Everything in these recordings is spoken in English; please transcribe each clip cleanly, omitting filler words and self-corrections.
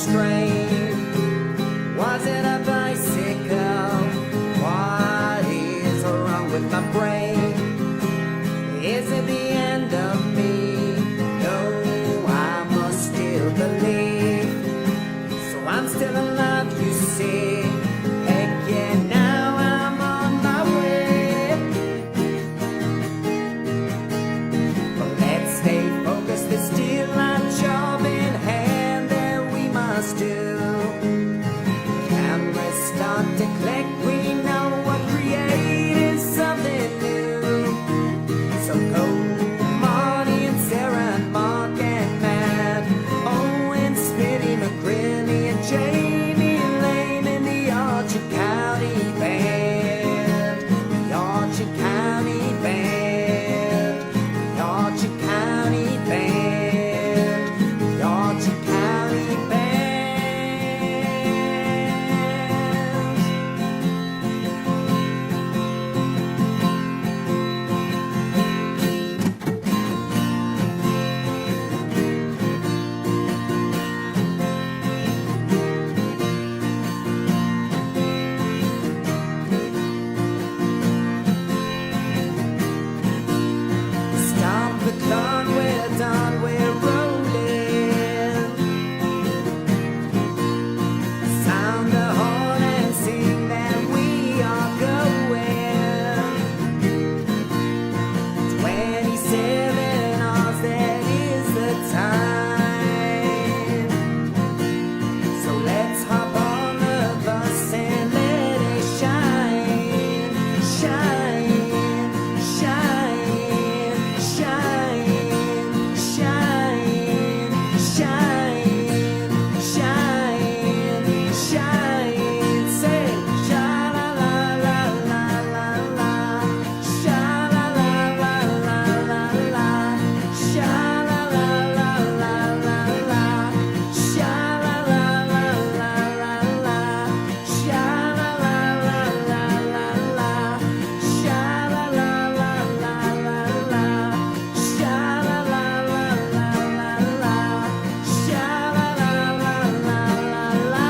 strain. Was it a bicycle? What is wrong with my brain? Is it the end of me? No, I must still believe. So I'm still in love, you see. Heck yeah, now I'm on my way. But let's stay focused, there's still a job in hand that we must do. Cameras start to click, we know what create is something new. So go Marty and Sarah and Mark and Matt, Owen, Smitty, McGrilly and Jamie Lane in the Archer County Band. The Archer County Band. The Archer County Band. The Archer County Band. Stop the clock, we're done, we're rolling. Sound the horn and sing that we are going. 27 hours, that is the time. So let's hop on the bus and let it shine, shine, shine, shine, shine, shine, shine, shine. Say sha la la la la la la, sha la la la la la la, sha la la la la la la, sha la la la la la la, sha la la la la la la, sha la la la la la la, sha la la la la la la, sha la la la la la la.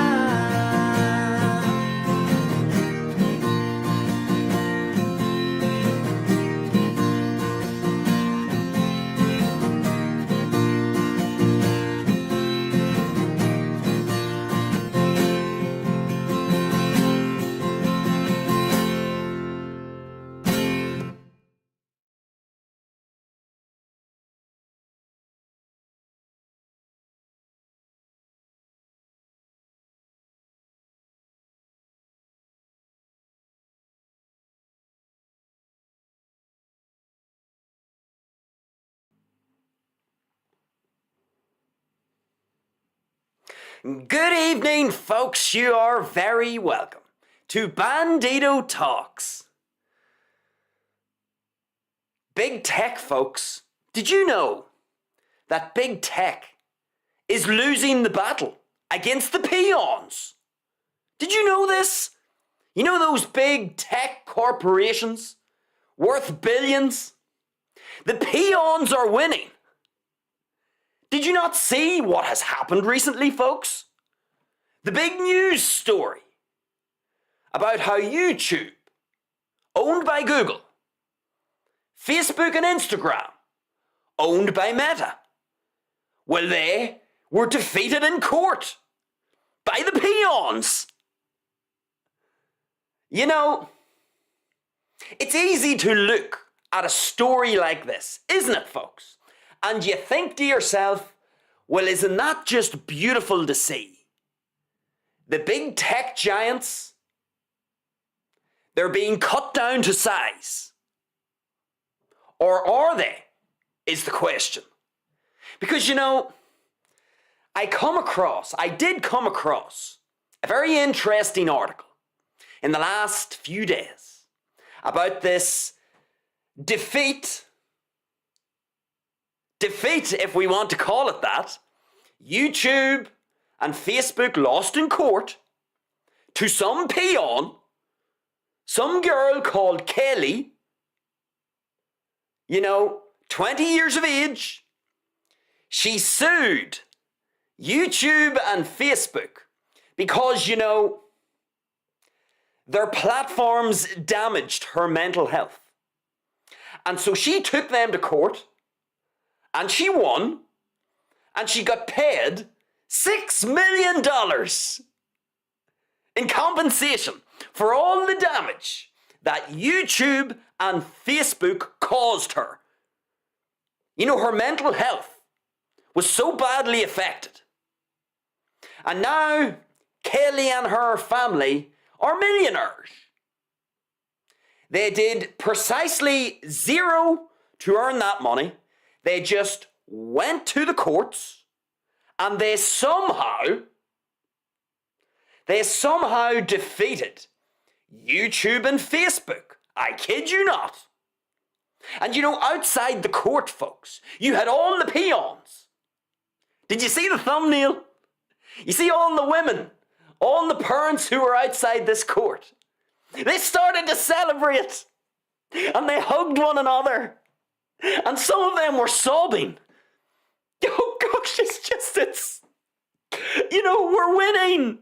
Good evening, folks. You are very welcome to Bandido Talks. Big tech, folks. Did you know that big tech is losing the battle against the peons? Did you know this? You know those big tech corporations worth billions? The peons are winning. Did you not see what has happened recently, folks? The big news story about how YouTube, owned by Google, Facebook and Instagram, owned by Meta, well, they were defeated in court by the peons. You know, it's easy to look at a story like this, isn't it, folks? And you think to yourself, well, isn't that just beautiful to see? The big tech giants, they're being cut down to size. Or are they, is the question. Because, you know, I did come across a very interesting article in the last few days about this defeat, if we want to call it that, YouTube and Facebook lost in court to some peon, some girl called Kaley, 20 years of age. She sued YouTube and Facebook because, you know, their platforms damaged her mental health. And so she took them to court, and she won, and she got paid $6 million in compensation for all the damage that YouTube and Facebook caused her. You know, her mental health was so badly affected. And now, Kaley and her family are millionaires. They did precisely zero to earn that money. They just went to the courts and they somehow defeated YouTube and Facebook. I kid you not. And you know, outside the court, folks, you had all the peons. Did you see the thumbnail? You see all the women, all the parents who were outside this court. They started to celebrate and they hugged one another. And some of them were sobbing. Oh gosh, it's, you know, we're winning.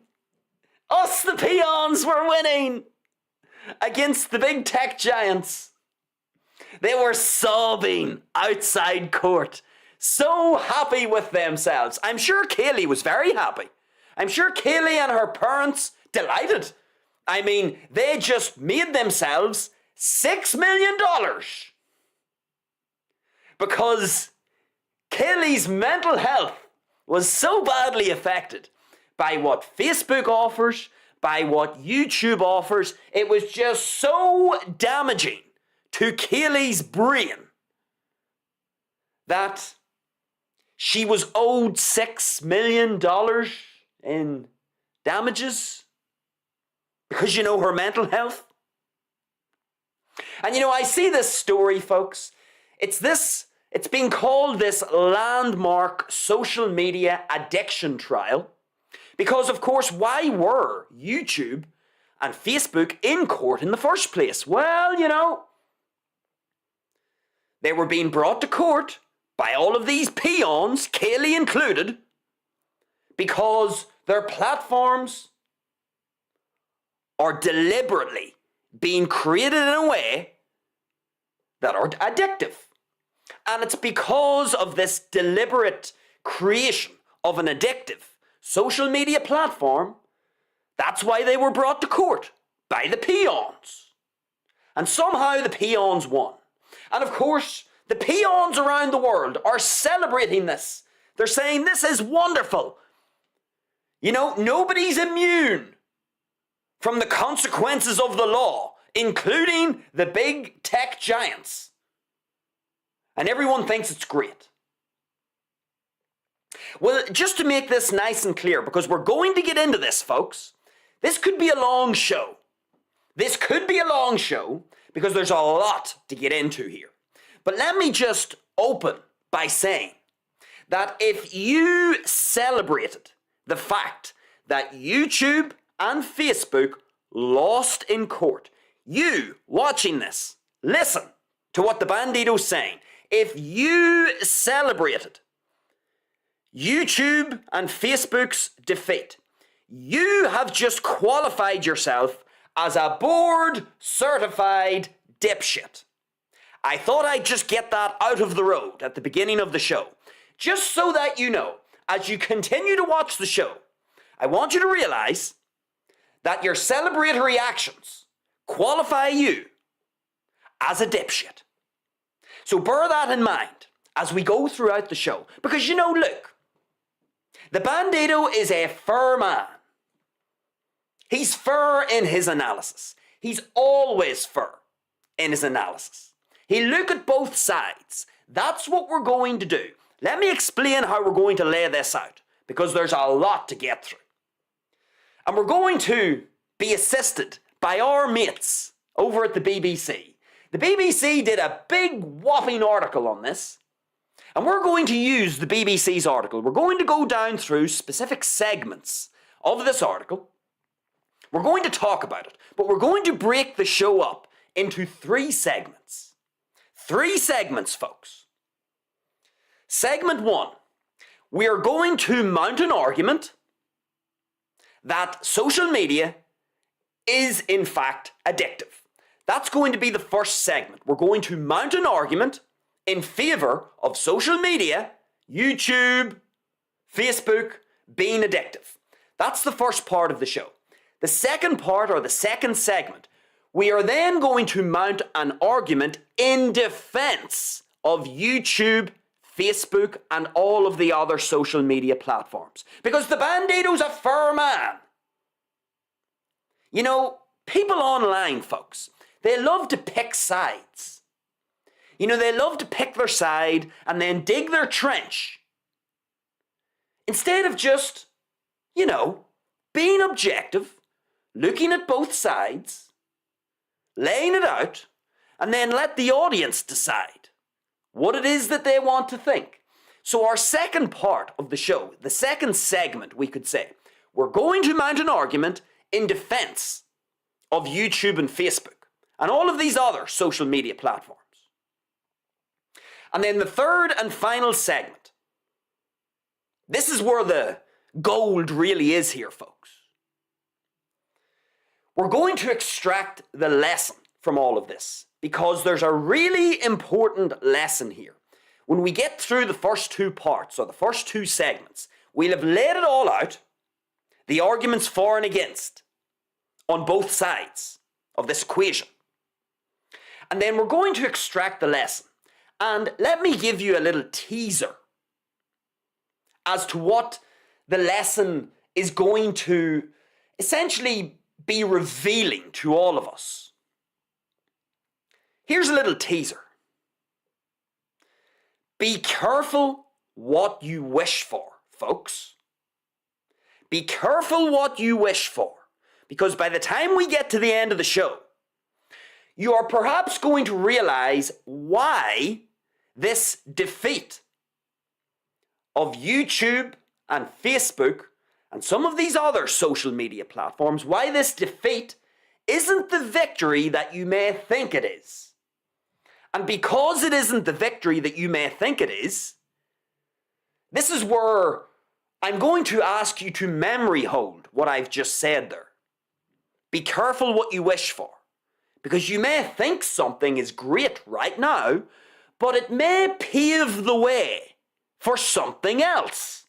Us, the peons, were winning against the big tech giants. They were sobbing outside court, so happy with themselves. I'm sure Kaley was very happy. I'm sure Kaley and her parents delighted. I mean, they just made themselves $6 million because Kaley's mental health was so badly affected by what Facebook offers, by what YouTube offers. It was just so damaging to Kaley's brain that she was owed $6 million in damages because, you know, her mental health. And you know, I see this story, folks. It's being called this landmark social media addiction trial because, of course, why were YouTube and Facebook in court in the first place? Well, you know, they were being brought to court by all of these peons, Kaley included, because their platforms are deliberately being created in a way that are addictive. And it's because of this deliberate creation of an addictive social media platform, that's why they were brought to court by the peons. And somehow the peons won. And of course, the peons around the world are celebrating this. They're saying this is wonderful. You know, nobody's immune from the consequences of the law, including the big tech giants. And everyone thinks it's great. Well, just to make this nice and clear, because we're going to get into this, folks, this could be a long show. This could be a long show because there's a lot to get into here. But let me just open by saying that if you celebrated the fact that YouTube and Facebook lost in court, you watching this, listen to what the Bandido's saying. If you celebrated YouTube and Facebook's defeat, you have just qualified yourself as a board-certified dipshit. I thought I'd just get that out of the road at the beginning of the show, just so that you know, as you continue to watch the show, I want you to realize that your celebratory actions qualify you as a dipshit. So bear that in mind as we go throughout the show. Because, you know, look, the Bandido is a fair man. He's fair in his analysis. He's always fair in his analysis. He'll look at both sides. That's what we're going to do. Let me explain how we're going to lay this out, because there's a lot to get through. And we're going to be assisted by our mates over at the BBC. The BBC did a big whopping article on this, and we're going to use the BBC's article. We're going to go down through specific segments of this article. We're going to talk about it, but we're going to break the show up into 3 segments. 3 segments, folks. Segment 1, we are going to mount an argument that social media is in fact addictive. That's going to be the first segment. We're going to mount an argument in favor of social media, YouTube, Facebook, being addictive. That's the first part of the show. The second part, or the second segment, we are then going to mount an argument in defense of YouTube, Facebook, and all of the other social media platforms. Because the Bandido's a fair man. You know, people online, folks, they love to pick sides. You know, they love to pick their side and then dig their trench. Instead of just, you know, being objective, looking at both sides, laying it out, and then let the audience decide what it is that they want to think. So our second part of the show, the second segment, we could say, we're going to mount an argument in defense of YouTube and Facebook and all of these other social media platforms. And then the third and final segment, this is where the gold really is here, folks. We're going to extract the lesson from all of this because there's a really important lesson here. When we get through the first two parts or the first two segments, we'll have laid it all out, the arguments for and against, on both sides of this equation. And then we're going to extract the lesson. And let me give you a little teaser as to what the lesson is going to essentially be revealing to all of us. Here's a little teaser. Be careful what you wish for, folks. Be careful what you wish for, because by the time we get to the end of the show, you are perhaps going to realize why this defeat of YouTube and Facebook and some of these other social media platforms, why this defeat isn't the victory that you may think it is. And because it isn't the victory that you may think it is, this is where I'm going to ask you to memory hold what I've just said there. Be careful what you wish for, because you may think something is great right now, but it may pave the way for something else.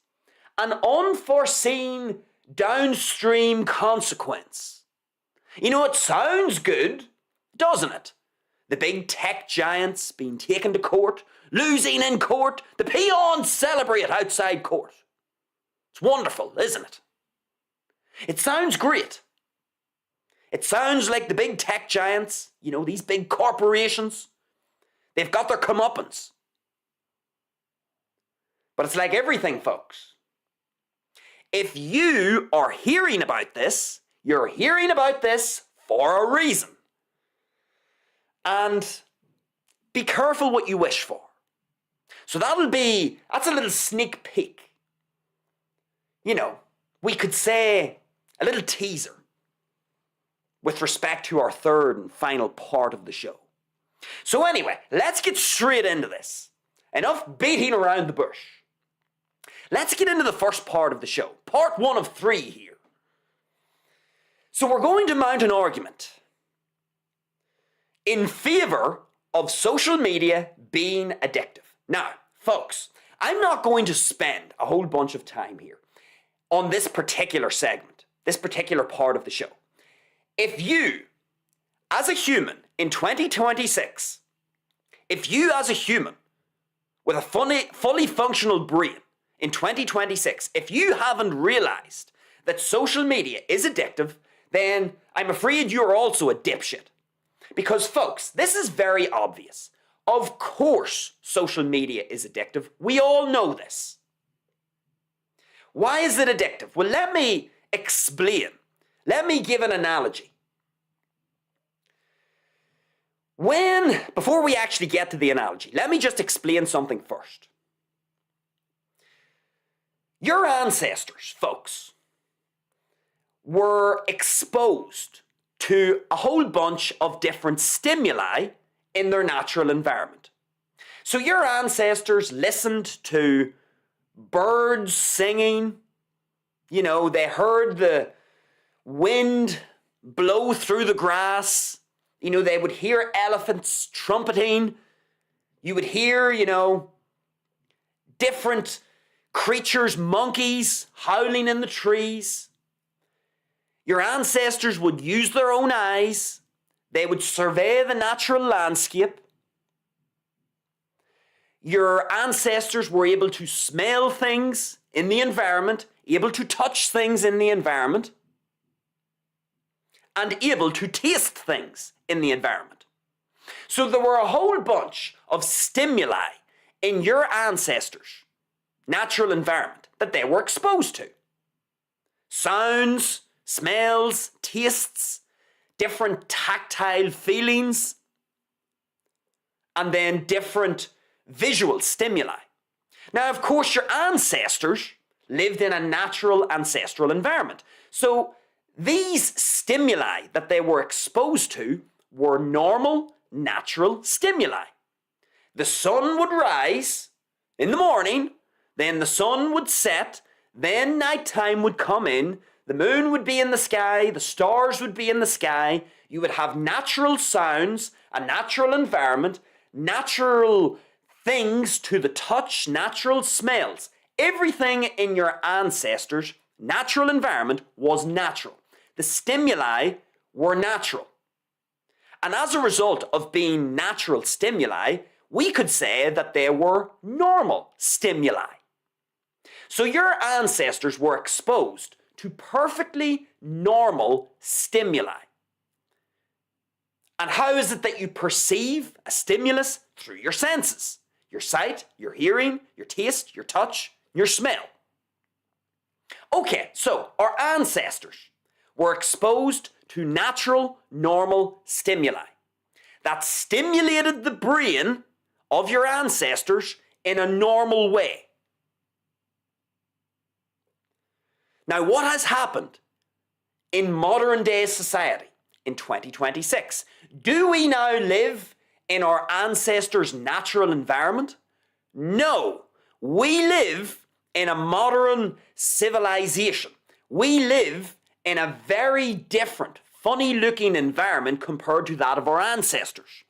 An unforeseen downstream consequence. You know, it sounds good, doesn't it? The big tech giants being taken to court, losing in court, the peons celebrate outside court. It's wonderful, isn't it? It sounds great. It sounds like the big tech giants, you know, these big corporations, they've got their comeuppance. But it's like everything, folks. If you are hearing about this, you're hearing about this for a reason. And be careful what you wish for. So that's a little sneak peek. You know, we could say a little teaser with respect to our third and final part of the show. So anyway, let's get straight into this. Enough beating around the bush. Let's get into the first part of the show. Part 1 of 3 here. So we're going to mount an argument in favor of social media being addictive. Now, folks, I'm not going to spend a whole bunch of time here on this particular segment, this particular part of the show. If you, as a human in 2026, if you as a human with a fully functional brain in 2026, if you haven't realized that social media is addictive, then I'm afraid you're also a dipshit. Because folks, this is very obvious. Of course social media is addictive. We all know this. Why is it addictive? Well, let me explain. Let me give an analogy. Before we actually get to the analogy, let me just explain something first. Your ancestors, folks, were exposed to a whole bunch of different stimuli in their natural environment. So your ancestors listened to birds singing. You know, they heard the wind blow through the grass. You know, they would hear elephants trumpeting. You would hear, you know, different creatures, monkeys howling in the trees. Your ancestors would use their own eyes. They would survey the natural landscape. Your ancestors were able to smell things in the environment, able to touch things in the environment, and able to taste things in the environment. So there were a whole bunch of stimuli in your ancestors' natural environment that they were exposed to. Sounds, smells, tastes, different tactile feelings, and then different visual stimuli. Now, of course, your ancestors lived in a natural ancestral environment. So these stimuli that they were exposed to were normal, natural stimuli. The sun would rise in the morning, then the sun would set, then nighttime would come in, the moon would be in the sky, the stars would be in the sky, you would have natural sounds, a natural environment, natural things to the touch, natural smells. Everything in your ancestors' natural environment was natural. The stimuli were natural. And as a result of being natural stimuli, we could say that they were normal stimuli. So your ancestors were exposed to perfectly normal stimuli. And how is it that you perceive a stimulus? Through your senses. Your sight, your hearing, your taste, your touch, your smell. Okay, so our ancestors were exposed to natural, normal stimuli that stimulated the brain of your ancestors in a normal way. Now, what has happened in modern day society in 2026? Do we now live in our ancestors' natural environment? No, we live in a modern civilization. We live in a very different, funny-looking environment compared to that of our ancestors.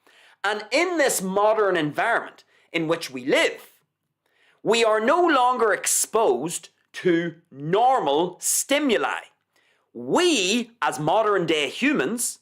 And in this modern environment in which we live, we are no longer exposed to normal stimuli. We, as modern-day humans,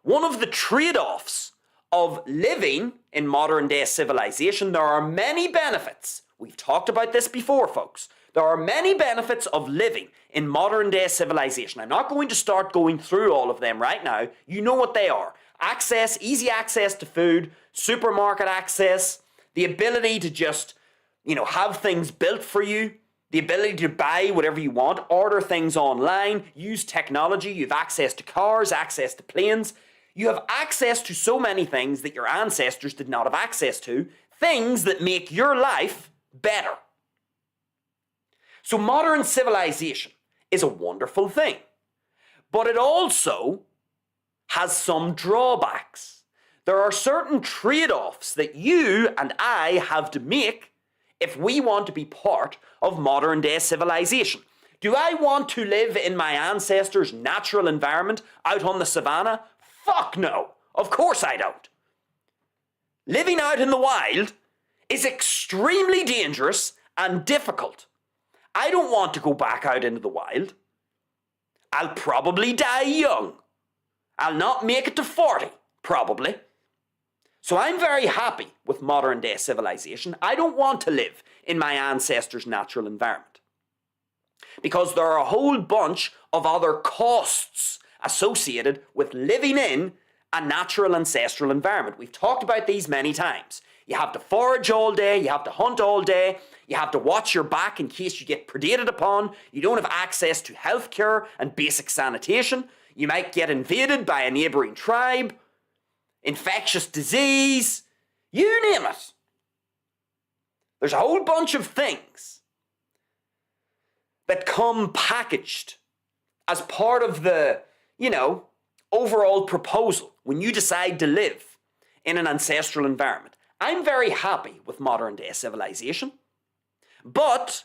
one of the trade-offs of living in modern-day civilization, there are many benefits. We've talked about this before, folks. There are many benefits of living in modern-day civilization. I'm not going to start going through all of them right now. You know what they are. Access, easy access to food, supermarket access, the ability to just, have things built for you, the ability to buy whatever you want, order things online, use technology. You have access to cars, access to planes. You have access to so many things that your ancestors did not have access to, things that make your life better. So modern civilization is a wonderful thing, but it also has some drawbacks. There are certain trade-offs that you and I have to make if we want to be part of modern day civilization. Do I want to live in my ancestors' natural environment out on the savannah? Fuck no. Of course I don't. Living out in the wild is extremely dangerous and difficult. I don't want to go back out into the wild. I'll probably die young. I'll not make it to 40, probably. So I'm very happy with modern day civilization. I don't want to live in my ancestors' natural environment, because there are a whole bunch of other costs associated with living in a natural ancestral environment. We've talked about these many times. You have to forage all day, you have to hunt all day, you have to watch your back in case you get predated upon, you don't have access to healthcare and basic sanitation, you might get invaded by a neighbouring tribe, infectious disease, you name it. There's a whole bunch of things that come packaged as part of the, overall proposal when you decide to live in an ancestral environment. I'm very happy with modern day civilization, But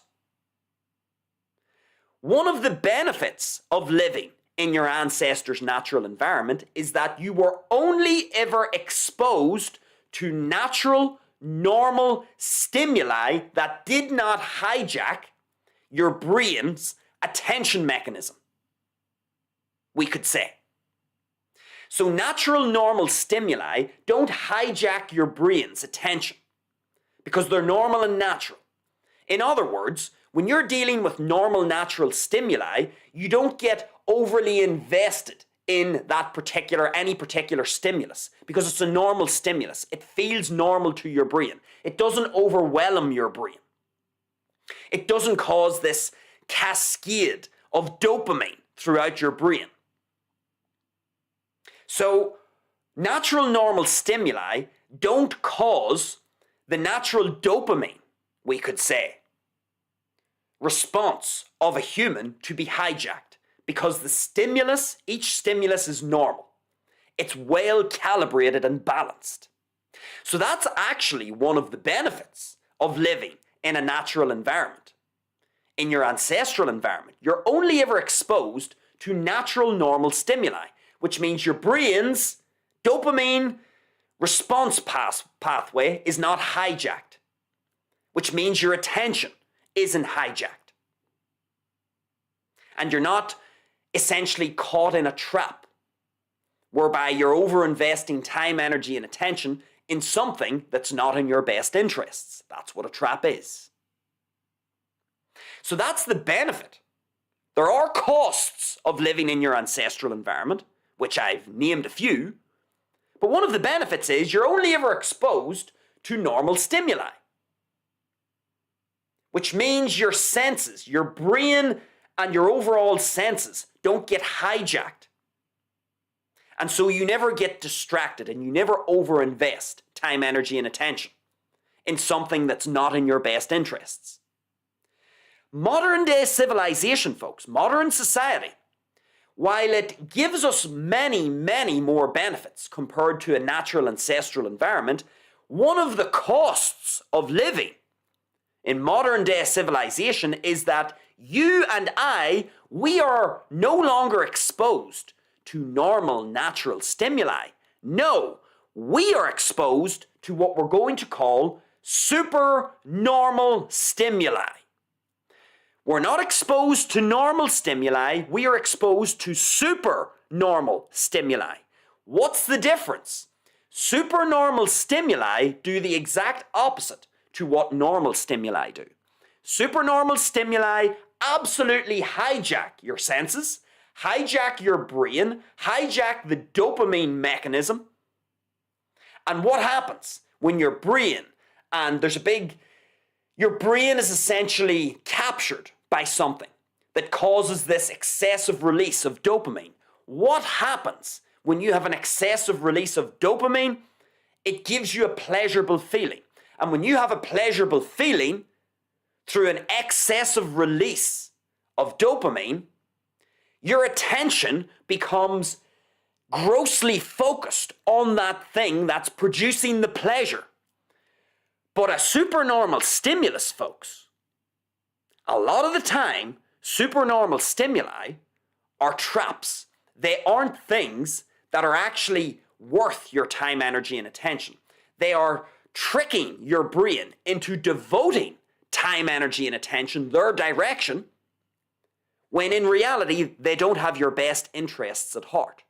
one of the benefits of living in your ancestors' natural environment is that you were only ever exposed to natural, normal stimuli that did not hijack your brain's attention mechanism, we could say. So natural, normal stimuli don't hijack your brain's attention because they're normal and natural. In other words, when you're dealing with normal, natural stimuli, you don't get overly invested in any particular stimulus because it's a normal stimulus. It feels normal to your brain. It doesn't overwhelm your brain. It doesn't cause this cascade of dopamine throughout your brain. So, natural, normal stimuli don't cause the natural dopamine, we could say, response of a human to be hijacked because each stimulus is normal. It's well calibrated and balanced. So that's actually one of the benefits of living in a natural environment. In your ancestral environment, you're only ever exposed to natural, normal stimuli, which means your brain's dopamine response pathway is not hijacked, which means your attention isn't hijacked. And you're not essentially caught in a trap whereby you're overinvesting time, energy, and attention in something that's not in your best interests. That's what a trap is. So that's the benefit. There are costs of living in your ancestral environment, which I've named a few, but one of the benefits is you're only ever exposed to normal stimuli, which means your senses, your brain and your overall senses don't get hijacked. And so you never get distracted and you never overinvest time, energy, and attention in something that's not in your best interests. Modern day civilization, folks, modern society, while it gives us many, many more benefits compared to a natural ancestral environment, one of the costs of living in modern day civilization is that you and we are no longer exposed to normal natural stimuli. No, we are exposed to what we're going to call supernormal stimuli. We're not exposed to normal stimuli, we are exposed to supernormal stimuli. What's the difference? Supernormal stimuli do the exact opposite to what normal stimuli do. Supernormal stimuli absolutely hijack your senses, hijack your brain, hijack the dopamine mechanism. And what happens when your brain, your brain is essentially captured by something that causes this excessive release of dopamine? What happens when you have an excessive release of dopamine? It gives you a pleasurable feeling. And when you have a pleasurable feeling through an excessive release of dopamine, your attention becomes grossly focused on that thing that's producing the pleasure. But a supernormal stimulus, folks, a lot of the time, supernormal stimuli are traps. They aren't things that are actually worth your time, energy, and attention. They are tricking your brain into devoting time, energy, and attention their direction, when in reality, they don't have your best interests at heart.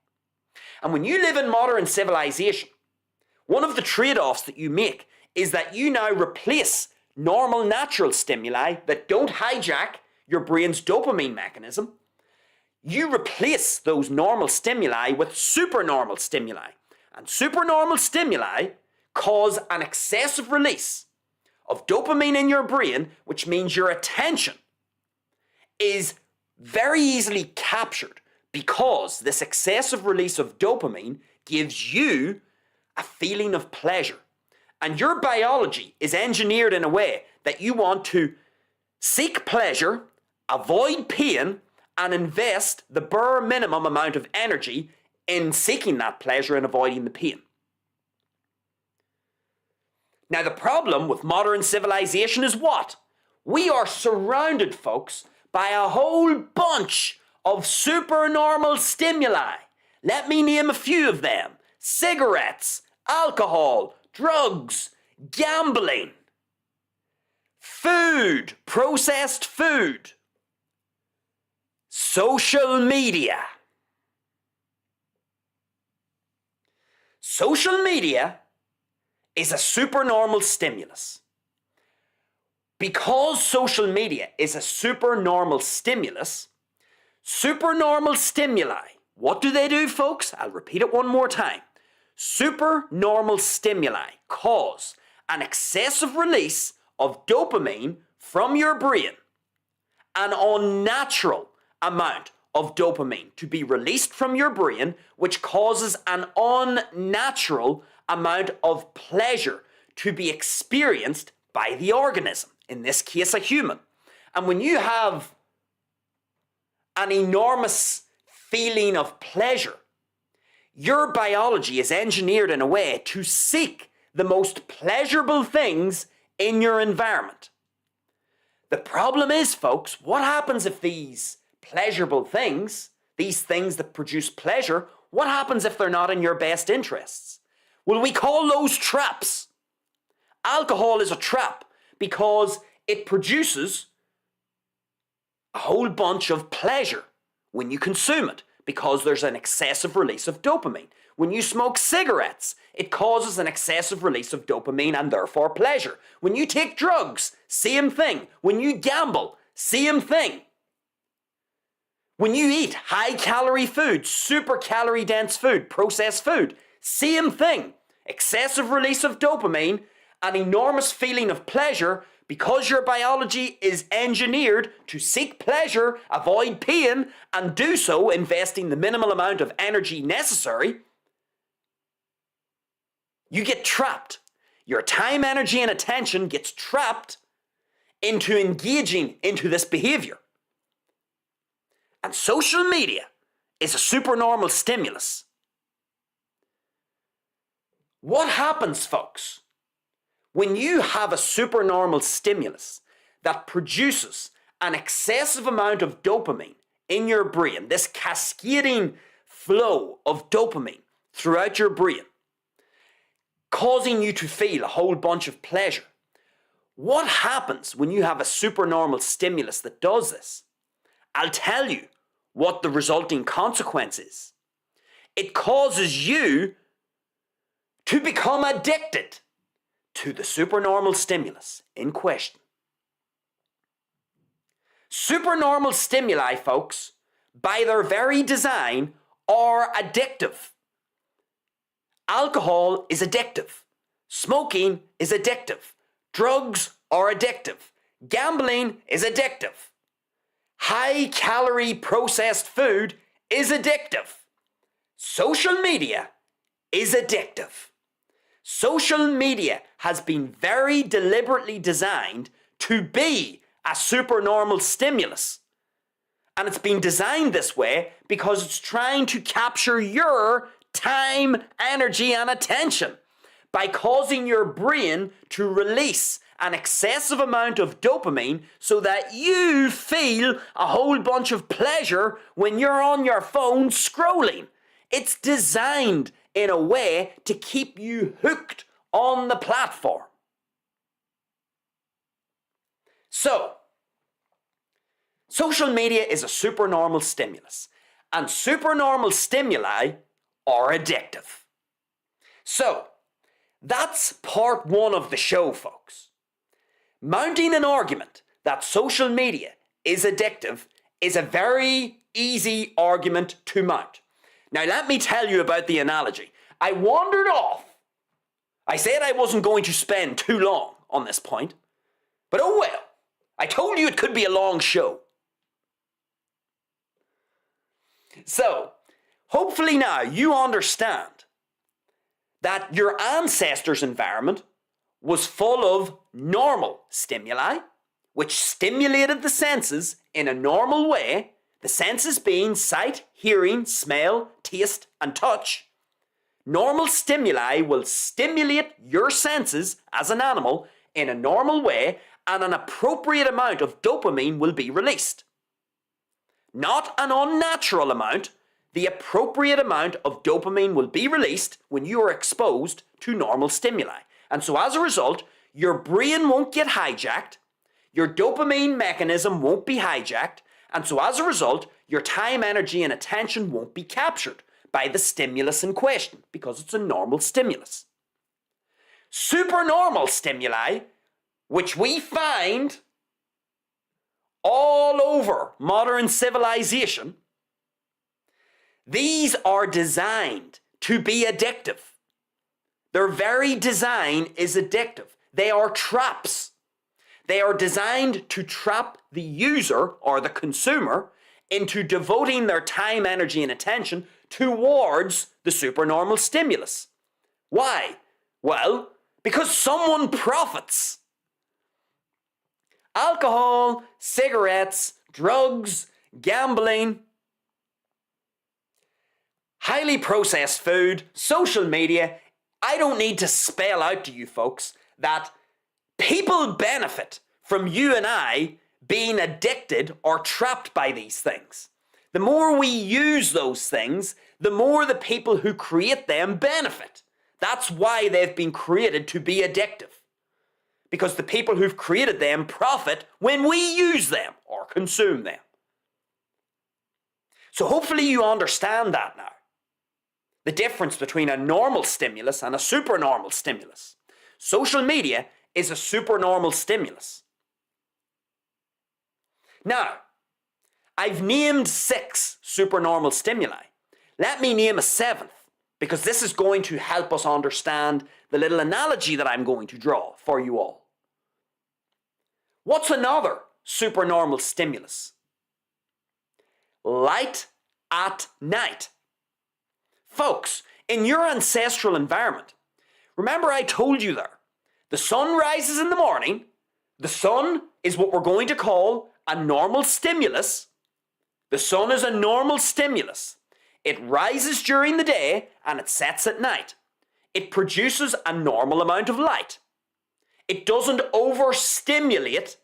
And when you live in modern civilization, one of the trade-offs that you make is that you now replace normal natural stimuli that don't hijack your brain's dopamine mechanism. You replace those normal stimuli with supernormal stimuli. And supernormal stimuli cause an excessive release of dopamine in your brain, which means your attention is very easily captured because this excessive release of dopamine gives you a feeling of pleasure. And your biology is engineered in a way that you want to seek pleasure, avoid pain, and invest the bare minimum amount of energy in seeking that pleasure and avoiding the pain. Now, the problem with modern civilization is what? We are surrounded, folks, by a whole bunch of supernormal stimuli. Let me name a few of them. Cigarettes, alcohol, drugs, gambling, food, processed food, social media. Social media is a supernormal stimulus. Because social media is a supernormal stimulus, supernormal stimuli, what do they do, folks? I'll repeat it one more time. Supernormal stimuli cause an excessive release of dopamine from your brain, an unnatural amount of dopamine to be released from your brain, which causes an unnatural amount of pleasure to be experienced by the organism, in this case a human. And when you have an enormous feeling of pleasure, your biology is engineered in a way to seek the most pleasurable things in your environment. The problem is, folks, what happens if these pleasurable things, these things that produce pleasure, what happens if they're not in your best interests? Well, we call those traps. Alcohol is a trap because it produces a whole bunch of pleasure when you consume it, because there's an excessive release of dopamine. When you smoke cigarettes, it causes an excessive release of dopamine and therefore pleasure. When you take drugs, same thing. When you gamble, same thing. When you eat high-calorie food, super calorie-dense food, processed food, same thing. Excessive release of dopamine, an enormous feeling of pleasure, because your biology is engineered to seek pleasure, avoid pain, and do so investing the minimal amount of energy necessary, you get trapped. Your time, energy, and attention gets trapped into engaging into this behavior. And social media is a supernormal stimulus. What happens, folks, when you have a supernormal stimulus that produces an excessive amount of dopamine in your brain, this cascading flow of dopamine throughout your brain, causing you to feel a whole bunch of pleasure? What happens when you have a supernormal stimulus that does this? I'll tell you what the resulting consequence is. It causes you to become addicted to the supernormal stimulus in question. Supernormal stimuli, folks, by their very design, are addictive. Alcohol is addictive. Smoking is addictive. Drugs are addictive. Gambling is addictive. High-calorie processed food is addictive. Social media is addictive. Social media has been very deliberately designed to be a supernormal stimulus. And it's been designed this way because it's trying to capture your time, energy, and attention by causing your brain to release an excessive amount of dopamine so that you feel a whole bunch of pleasure when you're on your phone scrolling. It's designed in a way to keep you hooked on the platform. So, social media is a supernormal stimulus, and supernormal stimuli are addictive. So, that's part one of the show, folks. Mounting an argument that social media is addictive is a very easy argument to mount. Now, let me tell you about the analogy. I wandered off. I said I wasn't going to spend too long on this point, but oh well. I told you it could be a long show. So, hopefully now you understand that your ancestors' environment was full of normal stimuli, which stimulated the senses in a normal way, the senses being sight, hearing, smell, taste, and touch. Normal stimuli will stimulate your senses as an animal in a normal way, and an appropriate amount of dopamine will be released. Not an unnatural amount, the appropriate amount of dopamine will be released when you are exposed to normal stimuli. And so as a result, your brain won't get hijacked, your dopamine mechanism won't be hijacked, and so as a result, your time, energy, and attention won't be captured by the stimulus in question because it's a normal stimulus. Supernormal stimuli, which we find all over modern civilization, these are designed to be addictive. Their very design is addictive. They are traps. They are designed to trap the user or the consumer into devoting their time, energy, and attention towards the supernormal stimulus. Why? Well, because someone profits. Alcohol, cigarettes, drugs, gambling, highly processed food, social media. I don't need to spell out to you folks that people benefit from you and I being addicted or trapped by these things. The more we use those things, the more the people who create them benefit. That's why they've been created to be addictive. Because the people who've created them profit when we use them or consume them. So hopefully you understand that now. The difference between a normal stimulus and a supernormal stimulus. Social media is a supernormal stimulus. Now, I've named 6 supernormal stimuli. Let me name a 7th, because this is going to help us understand the little analogy that I'm going to draw for you all. What's another supernormal stimulus? Light at night. Folks, in your ancestral environment, remember I told you there, the sun rises in the morning, the sun is what we're going to call a normal stimulus. The sun is a normal stimulus. It rises during the day and it sets at night. It produces a normal amount of light. It doesn't overstimulate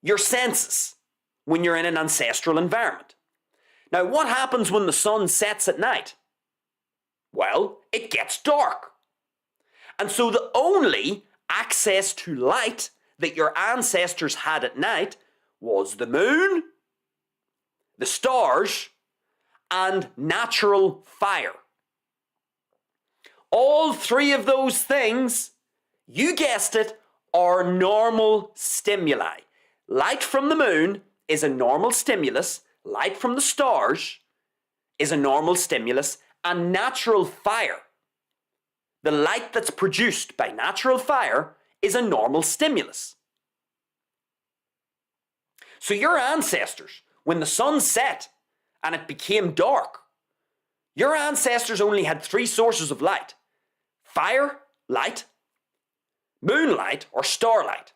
your senses when you're in an ancestral environment. Now, what happens when the sun sets at night? Well, it gets dark. And so the only access to light that your ancestors had at night was the moon, the stars, and natural fire. All 3 of those things, you guessed it, are normal stimuli. Light from the moon is a normal stimulus. Light from the stars is a normal stimulus, and natural fire, the light that's produced by natural fire, is a normal stimulus. So your ancestors, when the sun set and it became dark, your ancestors only had 3 sources of light: fire, light, moonlight, or starlight.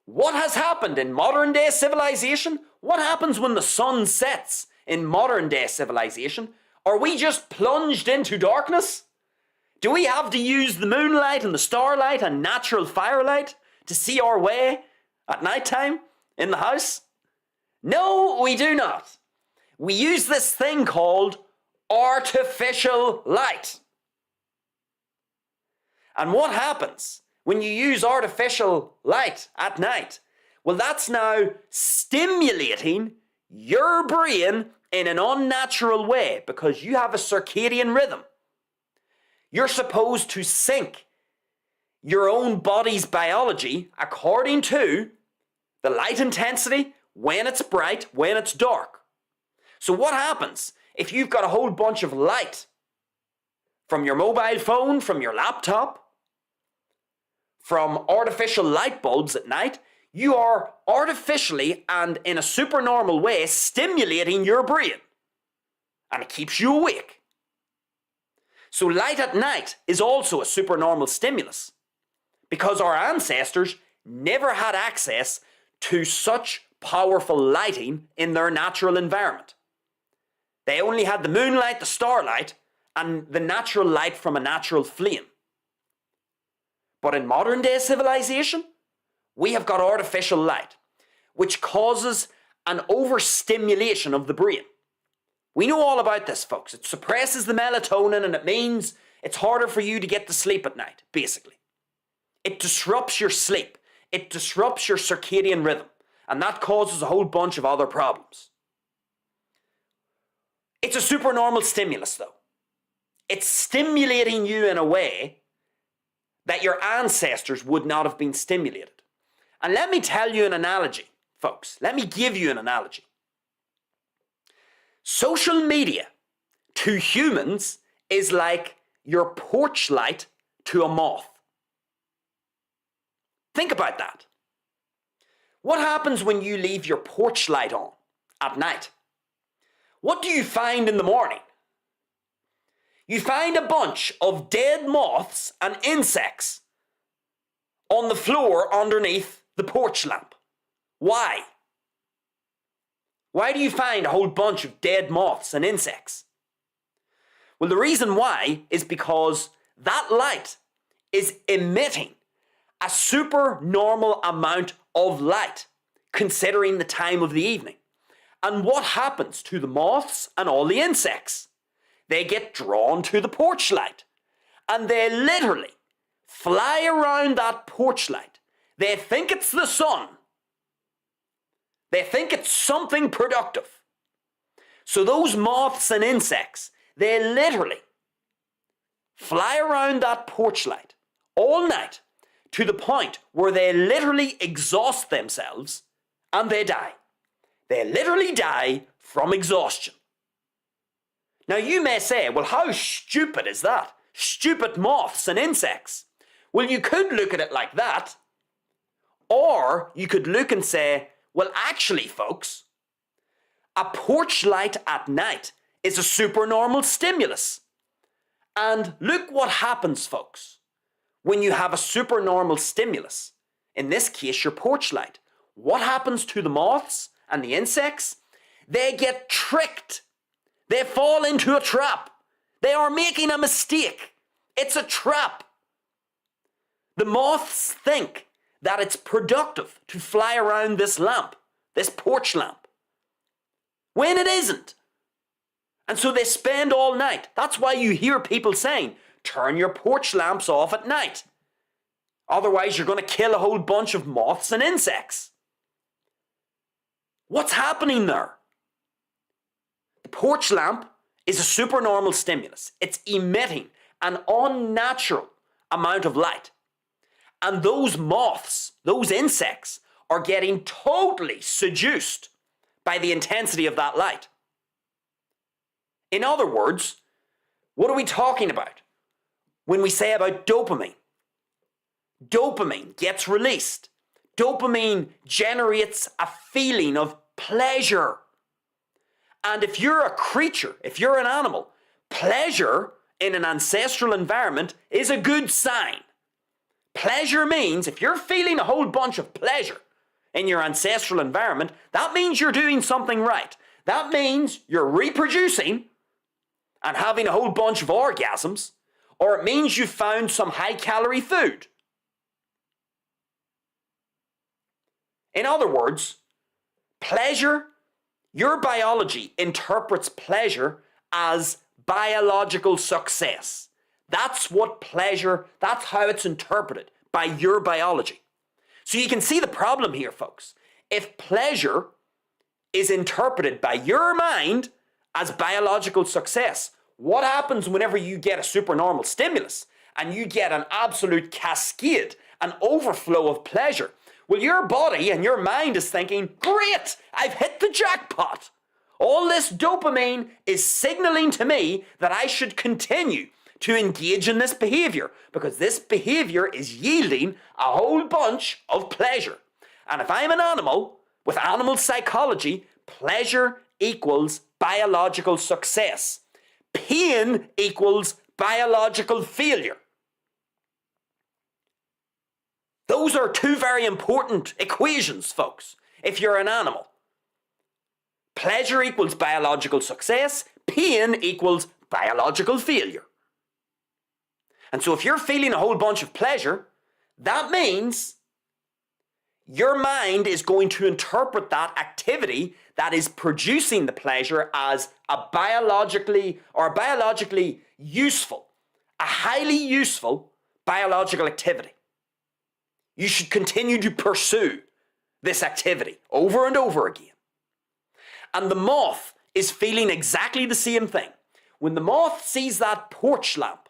What has happened in modern day civilization? What happens when the sun sets in modern day civilization? Are we just plunged into darkness? Do we have to use the moonlight and the starlight and natural firelight to see our way at night time in the house? No, we do not. We use this thing called artificial light. And what happens when you use artificial light at night? Well, that's now stimulating your brain in an unnatural way because you have a circadian rhythm. You're supposed to sync your own body's biology according to the light intensity, when it's bright, when it's dark. So what happens if you've got a whole bunch of light from your mobile phone, from your laptop, from artificial light bulbs at night? You are artificially and in a supernormal way stimulating your brain, and it keeps you awake. So light at night is also a supernormal stimulus because our ancestors never had access to such powerful lighting in their natural environment. They only had the moonlight, the starlight, and the natural light from a natural flame. But in modern day civilization, we have got artificial light, which causes an overstimulation of the brain. We know all about this, folks. It suppresses the melatonin and it means it's harder for you to get to sleep at night, basically. It disrupts your sleep. It disrupts your circadian rhythm. And that causes a whole bunch of other problems. It's a supernormal stimulus, though. It's stimulating you in a way that your ancestors would not have been stimulated. And let me tell you an analogy, folks. Let me give you an analogy. Social media to humans is like your porch light to a moth. Think about that. What happens when you leave your porch light on at night? What do you find in the morning? You find a bunch of dead moths and insects on the floor underneath the porch lamp. Why? Why do you find a whole bunch of dead moths and insects? Well, the reason why is because that light is emitting a supernormal amount of light, considering the time of the evening. And what happens to the moths and all the insects? They get drawn to the porch light. And they literally fly around that porch light. They think it's the sun. They think it's something productive. So those moths and insects, they literally fly around that porch light all night to the point where they literally exhaust themselves and they die. They literally die from exhaustion. Now you may say, well, how stupid is that? Stupid moths and insects. Well, you could look at it like that. Or you could look and say, well, actually, folks, a porch light at night is a supernormal stimulus. And look what happens, folks, when you have a supernormal stimulus. In this case, your porch light. What happens to the moths and the insects? They get tricked. They fall into a trap. They are making a mistake. It's a trap. The moths think that it's productive to fly around this lamp, this porch lamp, when it isn't. And so they spend all night. That's why you hear people saying, turn your porch lamps off at night. Otherwise, you're going to kill a whole bunch of moths and insects. What's happening there? The porch lamp is a supernormal stimulus. It's emitting an unnatural amount of light. And those moths, those insects, are getting totally seduced by the intensity of that light. In other words, what are we talking about when we say about dopamine? Dopamine gets released. Dopamine generates a feeling of pleasure. And if you're a creature, if you're an animal, pleasure in an ancestral environment is a good sign. Pleasure means if you're feeling a whole bunch of pleasure in your ancestral environment, that means you're doing something right. That means you're reproducing and having a whole bunch of orgasms, or it means you've found some high-calorie food. In other words, pleasure, your biology interprets pleasure as biological success. That's what pleasure, that's how it's interpreted by your biology. So you can see the problem here, folks. If pleasure is interpreted by your mind as biological success, what happens whenever you get a supernormal stimulus and you get an absolute cascade, an overflow of pleasure? Well, your body and your mind is thinking, great, I've hit the jackpot. All this dopamine is signaling to me that I should continue to engage in this behavior because this behavior is yielding a whole bunch of pleasure. And if I'm an animal, with animal psychology, pleasure equals biological success. Pain equals biological failure. Those are two very important equations, folks, if you're an animal. Pleasure equals biological success. Pain equals biological failure. And so if you're feeling a whole bunch of pleasure, that means your mind is going to interpret that activity that is producing the pleasure as a biologically useful, a highly useful biological activity. You should continue to pursue this activity over and over again. And the moth is feeling exactly the same thing. When the moth sees that porch lamp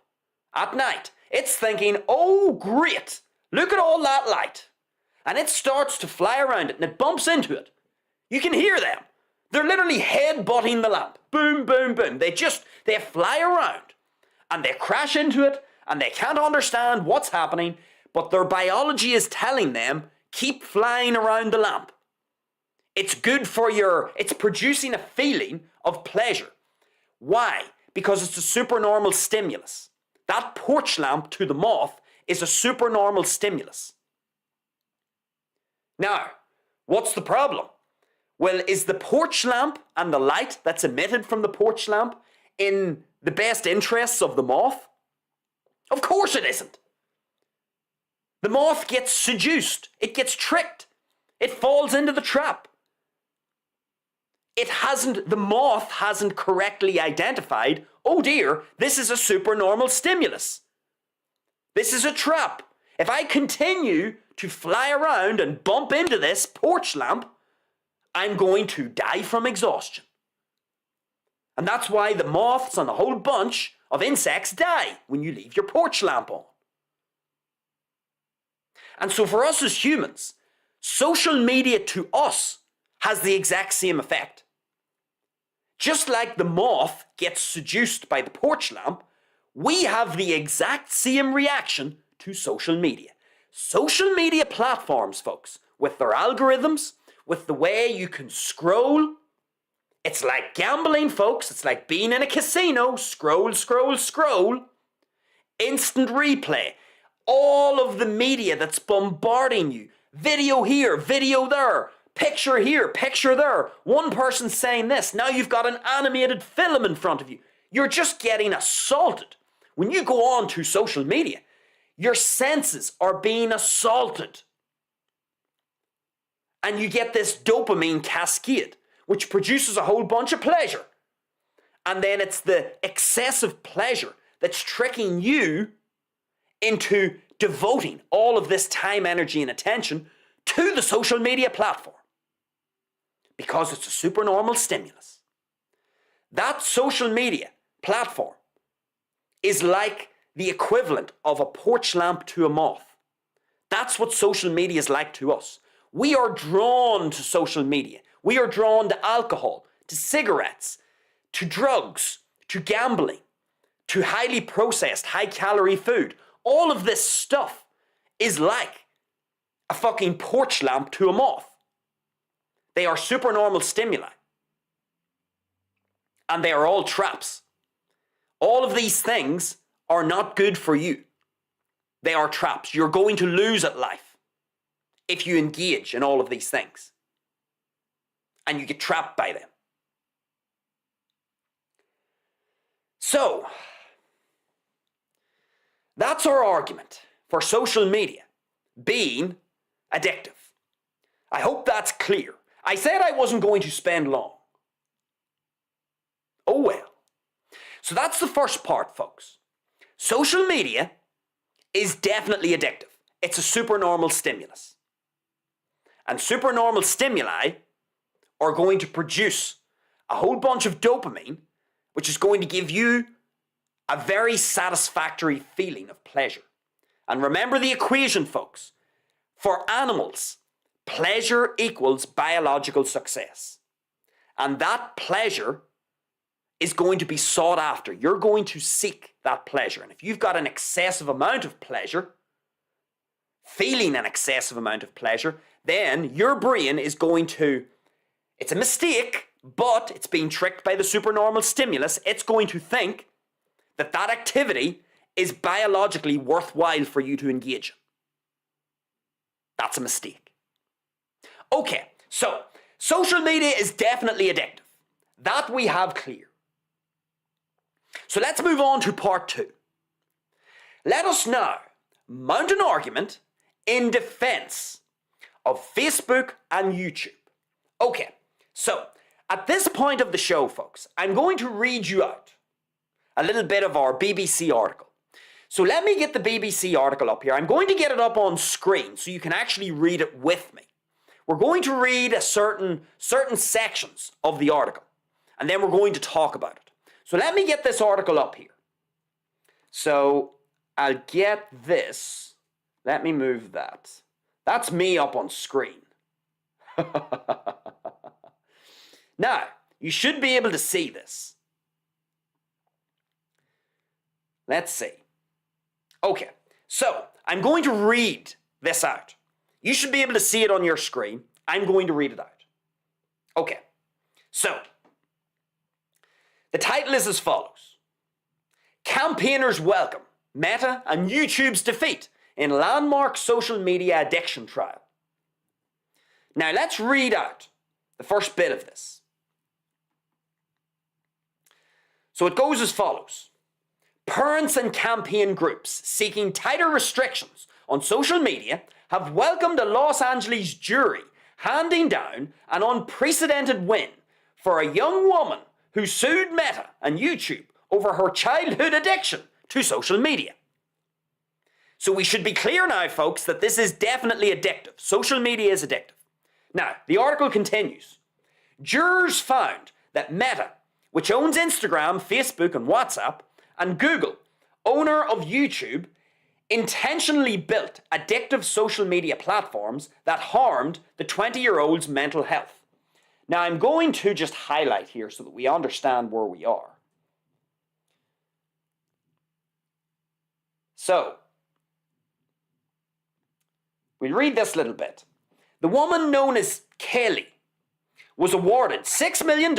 at night, it's thinking, oh great, look at all that light. And it starts to fly around it and it bumps into it. You can hear them. They're literally head-butting the lamp. Boom, boom, boom. They fly around and they crash into it and they can't understand what's happening, but their biology is telling them, keep flying around the lamp. It's good for it's producing a feeling of pleasure. Why? Because it's a supernormal stimulus. That porch lamp to the moth is a supernormal stimulus. Now, what's the problem? Well, is the porch lamp and the light that's emitted from the porch lamp in the best interests of the moth? Of course it isn't. The moth gets seduced. It gets tricked. It falls into the trap. The moth hasn't correctly identified, oh dear, this is a supernormal stimulus. This is a trap. If I continue to fly around and bump into this porch lamp, I'm going to die from exhaustion. And that's why the moths and a whole bunch of insects die when you leave your porch lamp on. And so for us as humans, social media to us has the exact same effect. Just like the moth gets seduced by the porch lamp, we have the exact same reaction to social media. Social media platforms, folks, with their algorithms, with the way you can scroll, it's like gambling, folks. It's like being in a casino. Scroll, scroll, scroll. Instant replay. All of the media that's bombarding you. Video here, video there. Picture here, picture there. One person saying this. Now you've got an animated film in front of you. You're just getting assaulted. When you go on to social media, your senses are being assaulted. And you get this dopamine cascade, which produces a whole bunch of pleasure. And then it's the excessive pleasure that's tricking you into devoting all of this time, energy, and attention to the social media platform. Because it's a supernormal stimulus. That social media platform is like the equivalent of a porch lamp to a moth. That's what social media is like to us. We are drawn to social media. We are drawn to alcohol, to cigarettes, to drugs, to gambling, to highly processed, high-calorie food. All of this stuff is like a fucking porch lamp to a moth. They are supernormal stimuli. And they are all traps. All of these things are not good for you. They are traps. You're going to lose at life if you engage in all of these things. And you get trapped by them. So, that's our argument for social media being addictive. I hope that's clear. I said I wasn't going to spend long. Oh well. So that's the first part, folks. Social media is definitely addictive. It's a supernormal stimulus. And supernormal stimuli are going to produce a whole bunch of dopamine, which is going to give you a very satisfactory feeling of pleasure. And remember the equation, folks. For animals, pleasure equals biological success. And that pleasure is going to be sought after. You're going to seek that pleasure. And if you've got an excessive amount of pleasure, feeling an excessive amount of pleasure, then your brain is going to, it's a mistake, but it's being tricked by the supernormal stimulus. It's going to think that that activity is biologically worthwhile for you to engage in. That's a mistake. Okay, so social media is definitely addictive. That we have clear. So let's move on to part 2. Let us now mount an argument in defense of Facebook and YouTube. Okay, so at this point of the show, folks, I'm going to read you out a little bit of our BBC article. So let me get the BBC article up here. I'm going to get it up on screen so you can actually read it with me. We're going to read certain sections of the article, and then we're going to talk about it. So let me get this article up here. So I'll get this. Let me move that. That's me up on screen. Now, you should be able to see this. Let's see. Okay, so I'm going to read this out. You should be able to see it on your screen. I'm going to read it out. Okay, so the title is as follows. Campaigners welcome Meta and YouTube's defeat in landmark social media addiction trial. Now let's read out the first bit of this. So it goes as follows. Parents and campaign groups seeking tighter restrictions on social media have welcomed a Los Angeles jury handing down an unprecedented win for a young woman who sued Meta and YouTube over her childhood addiction to social media. So we should be clear now, folks, that this is definitely addictive. Social media is addictive. Now, the article continues. Jurors found that Meta, which owns Instagram, Facebook, and WhatsApp, and Google, owner of YouTube, intentionally built addictive social media platforms that harmed the 20-year-old's mental health. Now, I'm going to just highlight here so that we understand where we are. So, we'll read this little bit. The woman known as Kaley was awarded $6 million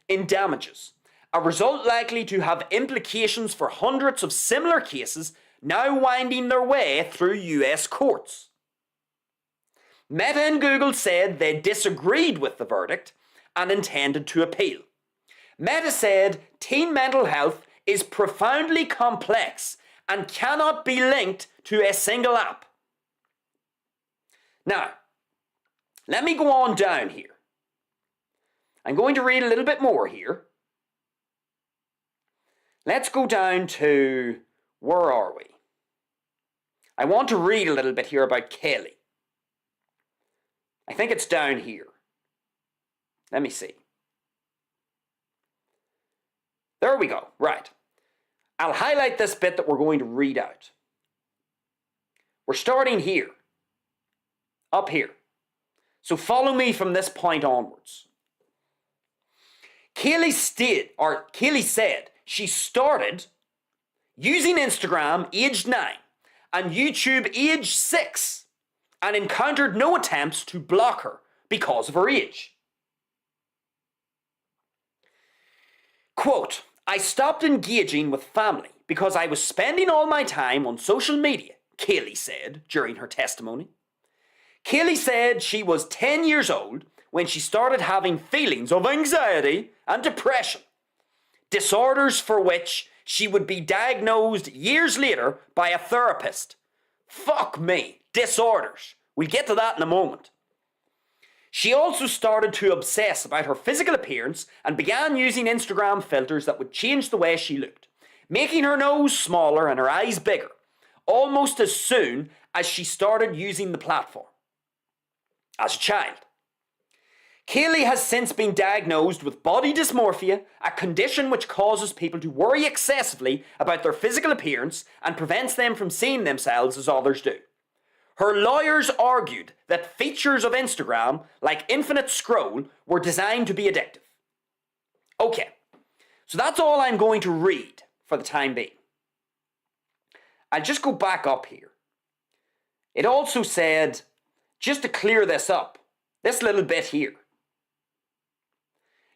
in damages, a result likely to have implications for hundreds of similar cases now winding their way through US courts. Meta and Google said they disagreed with the verdict and intended to appeal. Meta said teen mental health is profoundly complex and cannot be linked to a single app. Now, let me go on down here. I'm going to read a little bit more here. Let's go down to, where are we? I want to read a little bit here about Kaley. I think it's down here. Let me see. There we go, right. I'll highlight this bit that we're going to read out. We're starting here. Up here. So follow me from this point onwards. Kaley said she started using Instagram aged 9 and YouTube aged 6 and encountered no attempts to block her because of her age. Quote, I stopped engaging with family because I was spending all my time on social media, Kaley said during her testimony. Kaley said she was 10 years old when she started having feelings of anxiety and depression, disorders for which she would be diagnosed years later by a therapist. Fuck me, disorders. We'll get to that in a moment. She also started to obsess about her physical appearance and began using Instagram filters that would change the way she looked, making her nose smaller and her eyes bigger, almost as soon as she started using the platform. As a child. Kaley has since been diagnosed with body dysmorphia, a condition which causes people to worry excessively about their physical appearance and prevents them from seeing themselves as others do. Her lawyers argued that features of Instagram, like infinite scroll, were designed to be addictive. Okay, so that's all I'm going to read for the time being. I'll just go back up here. It also said, just to clear this up, this little bit here.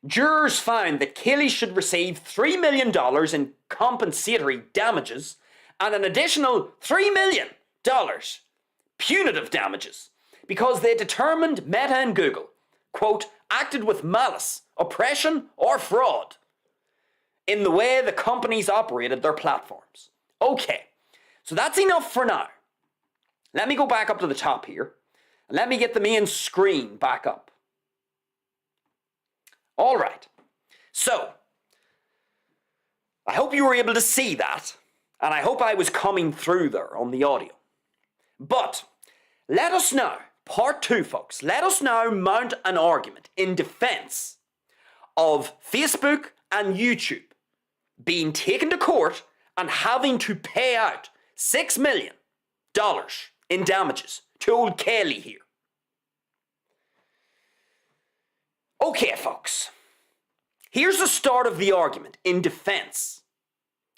Jurors found that Kaley should receive $3 million in compensatory damages and an additional $3 million punitive damages because they determined Meta and Google, quote, acted with malice, oppression, or fraud in the way the companies operated their platforms. Okay, so that's enough for now. Let me go back up to the top here. And let me get the main screen back up. All right. So, I hope you were able to see that. And I hope I was coming through there on the audio. But, let us now, part 2, folks, let us now mount an argument in defense of Facebook and YouTube being taken to court and having to pay out $6 million in damages to old Kaley here. Okay, folks. Here's the start of the argument in defense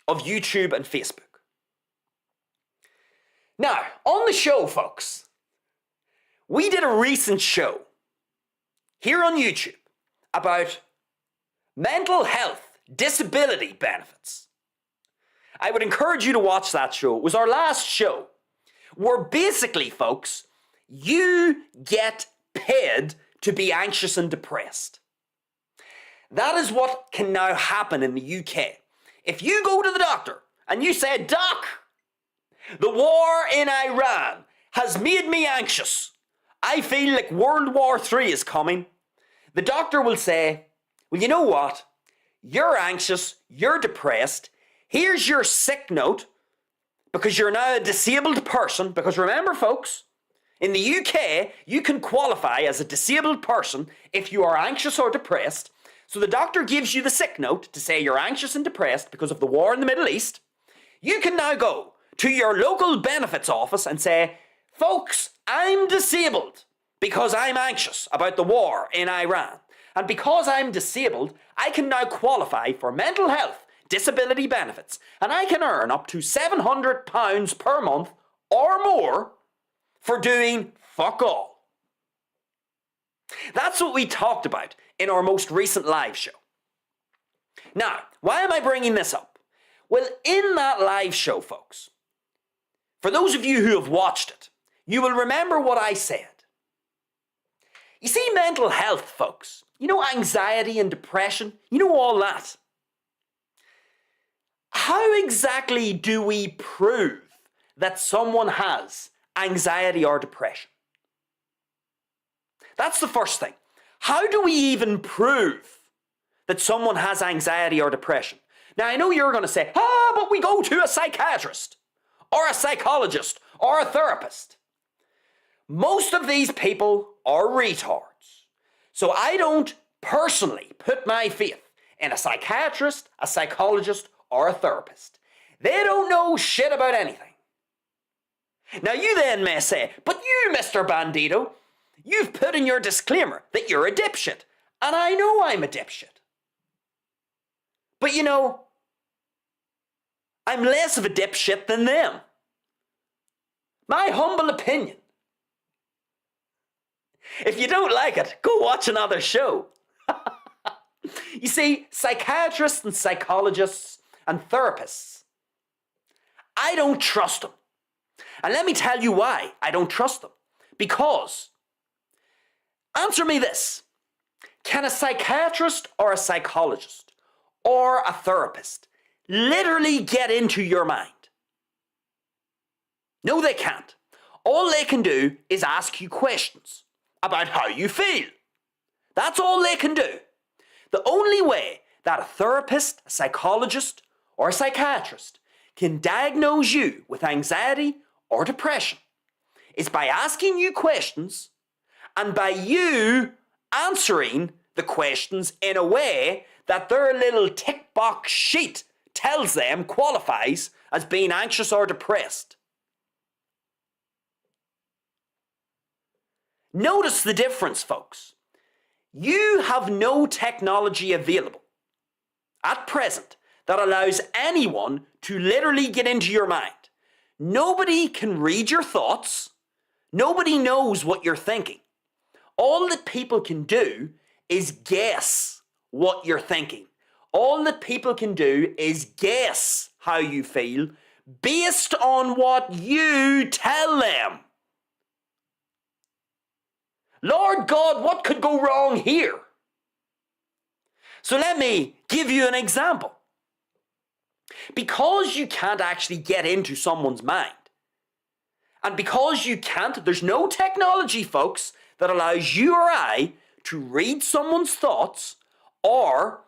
of YouTube and Facebook. Now, on the show, folks, we did a recent show here on YouTube about mental health disability benefits. I would encourage you to watch that show. It was our last show, where basically, folks, you get paid to be anxious and depressed. That is what can now happen in the UK. If you go to the doctor and you say, "Doc, the war in Iran has made me anxious. I feel like World War III is coming," the doctor will say, "Well, you know what? You're anxious, you're depressed. Here's your sick note because you're now a disabled person." Because remember, folks, in the UK, you can qualify as a disabled person if you are anxious or depressed. So the doctor gives you the sick note to say you're anxious and depressed because of the war in the Middle East. You can now go to your local benefits office and say, "Folks, I'm disabled because I'm anxious about the war in Iran. And because I'm disabled, I can now qualify for mental health disability benefits. And I can earn up to £700 per month or more for doing fuck all." That's what we talked about in our most recent live show. Now, why am I bringing this up? Well, in that live show, folks, for those of you who have watched it, you will remember what I said. You see, mental health, folks, you know, anxiety and depression, you know, all that. How exactly do we prove that someone has anxiety or depression? That's the first thing. How do we even prove that someone has anxiety or depression? Now, I know you're going to say, but we go to a psychiatrist or a psychologist or a therapist. Most of these people are retards. So I don't personally put my faith in a psychiatrist, a psychologist, or a therapist. They don't know shit about anything. Now you then may say, "But you, Mr. Bandido, you've put in your disclaimer that you're a dipshit." And I know I'm a dipshit. But you know, I'm less of a dipshit than them. My humble opinion. If you don't like it, go watch another show. You see, psychiatrists and psychologists and therapists, I don't trust them. And let me tell you why I don't trust them. Because, answer me this, can a psychiatrist or a psychologist or a therapist literally get into your mind? No, they can't. All they can do is ask you questions about how you feel. That's all they can do. The only way that a therapist, a psychologist, or a psychiatrist can diagnose you with anxiety or depression is by asking you questions and by you answering the questions in a way that their little tick box sheet tells them qualifies as being anxious or depressed. Notice the difference, folks. You have no technology available at present that allows anyone to literally get into your mind. Nobody can read your thoughts. Nobody knows what you're thinking. All that people can do is guess what you're thinking. All that people can do is guess how you feel based on what you tell them. Lord God, what could go wrong here? So let me give you an example. Because you can't actually get into someone's mind, And because you can't, there's no technology, folks, that allows you or I to read someone's thoughts or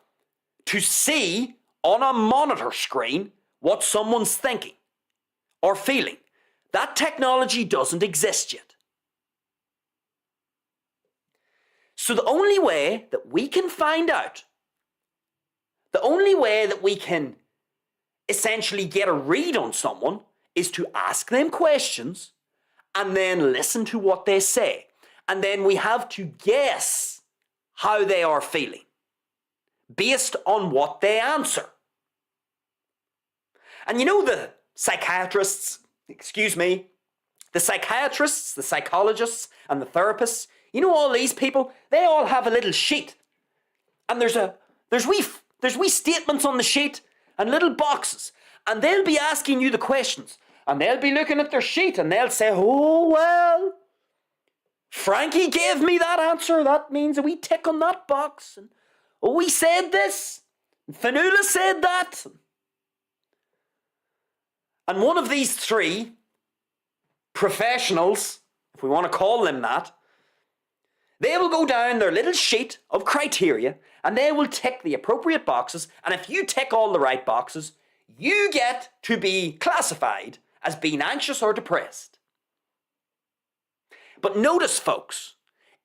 to see on a monitor screen what someone's thinking or feeling. That technology doesn't exist yet. So the only way that we can find out, the only way that we can essentially get a read on someone is to ask them questions and then listen to what they say. And then we have to guess how they are feeling based on what they answer. And you know the psychiatrists, the psychologists, and the therapists, you know all these people, they all have a little sheet. And there's wee statements on the sheet and little boxes. And they'll be asking you the questions. And they'll be looking at their sheet and they'll say, oh, well, Frankie gave me that answer. That means a wee tick on that box. And oh, he said this. And Fanula said that. And one of these three professionals, if we want to call them that, they will go down their little sheet of criteria and they will tick the appropriate boxes. And if you tick all the right boxes, you get to be classified as being anxious or depressed. But notice, folks,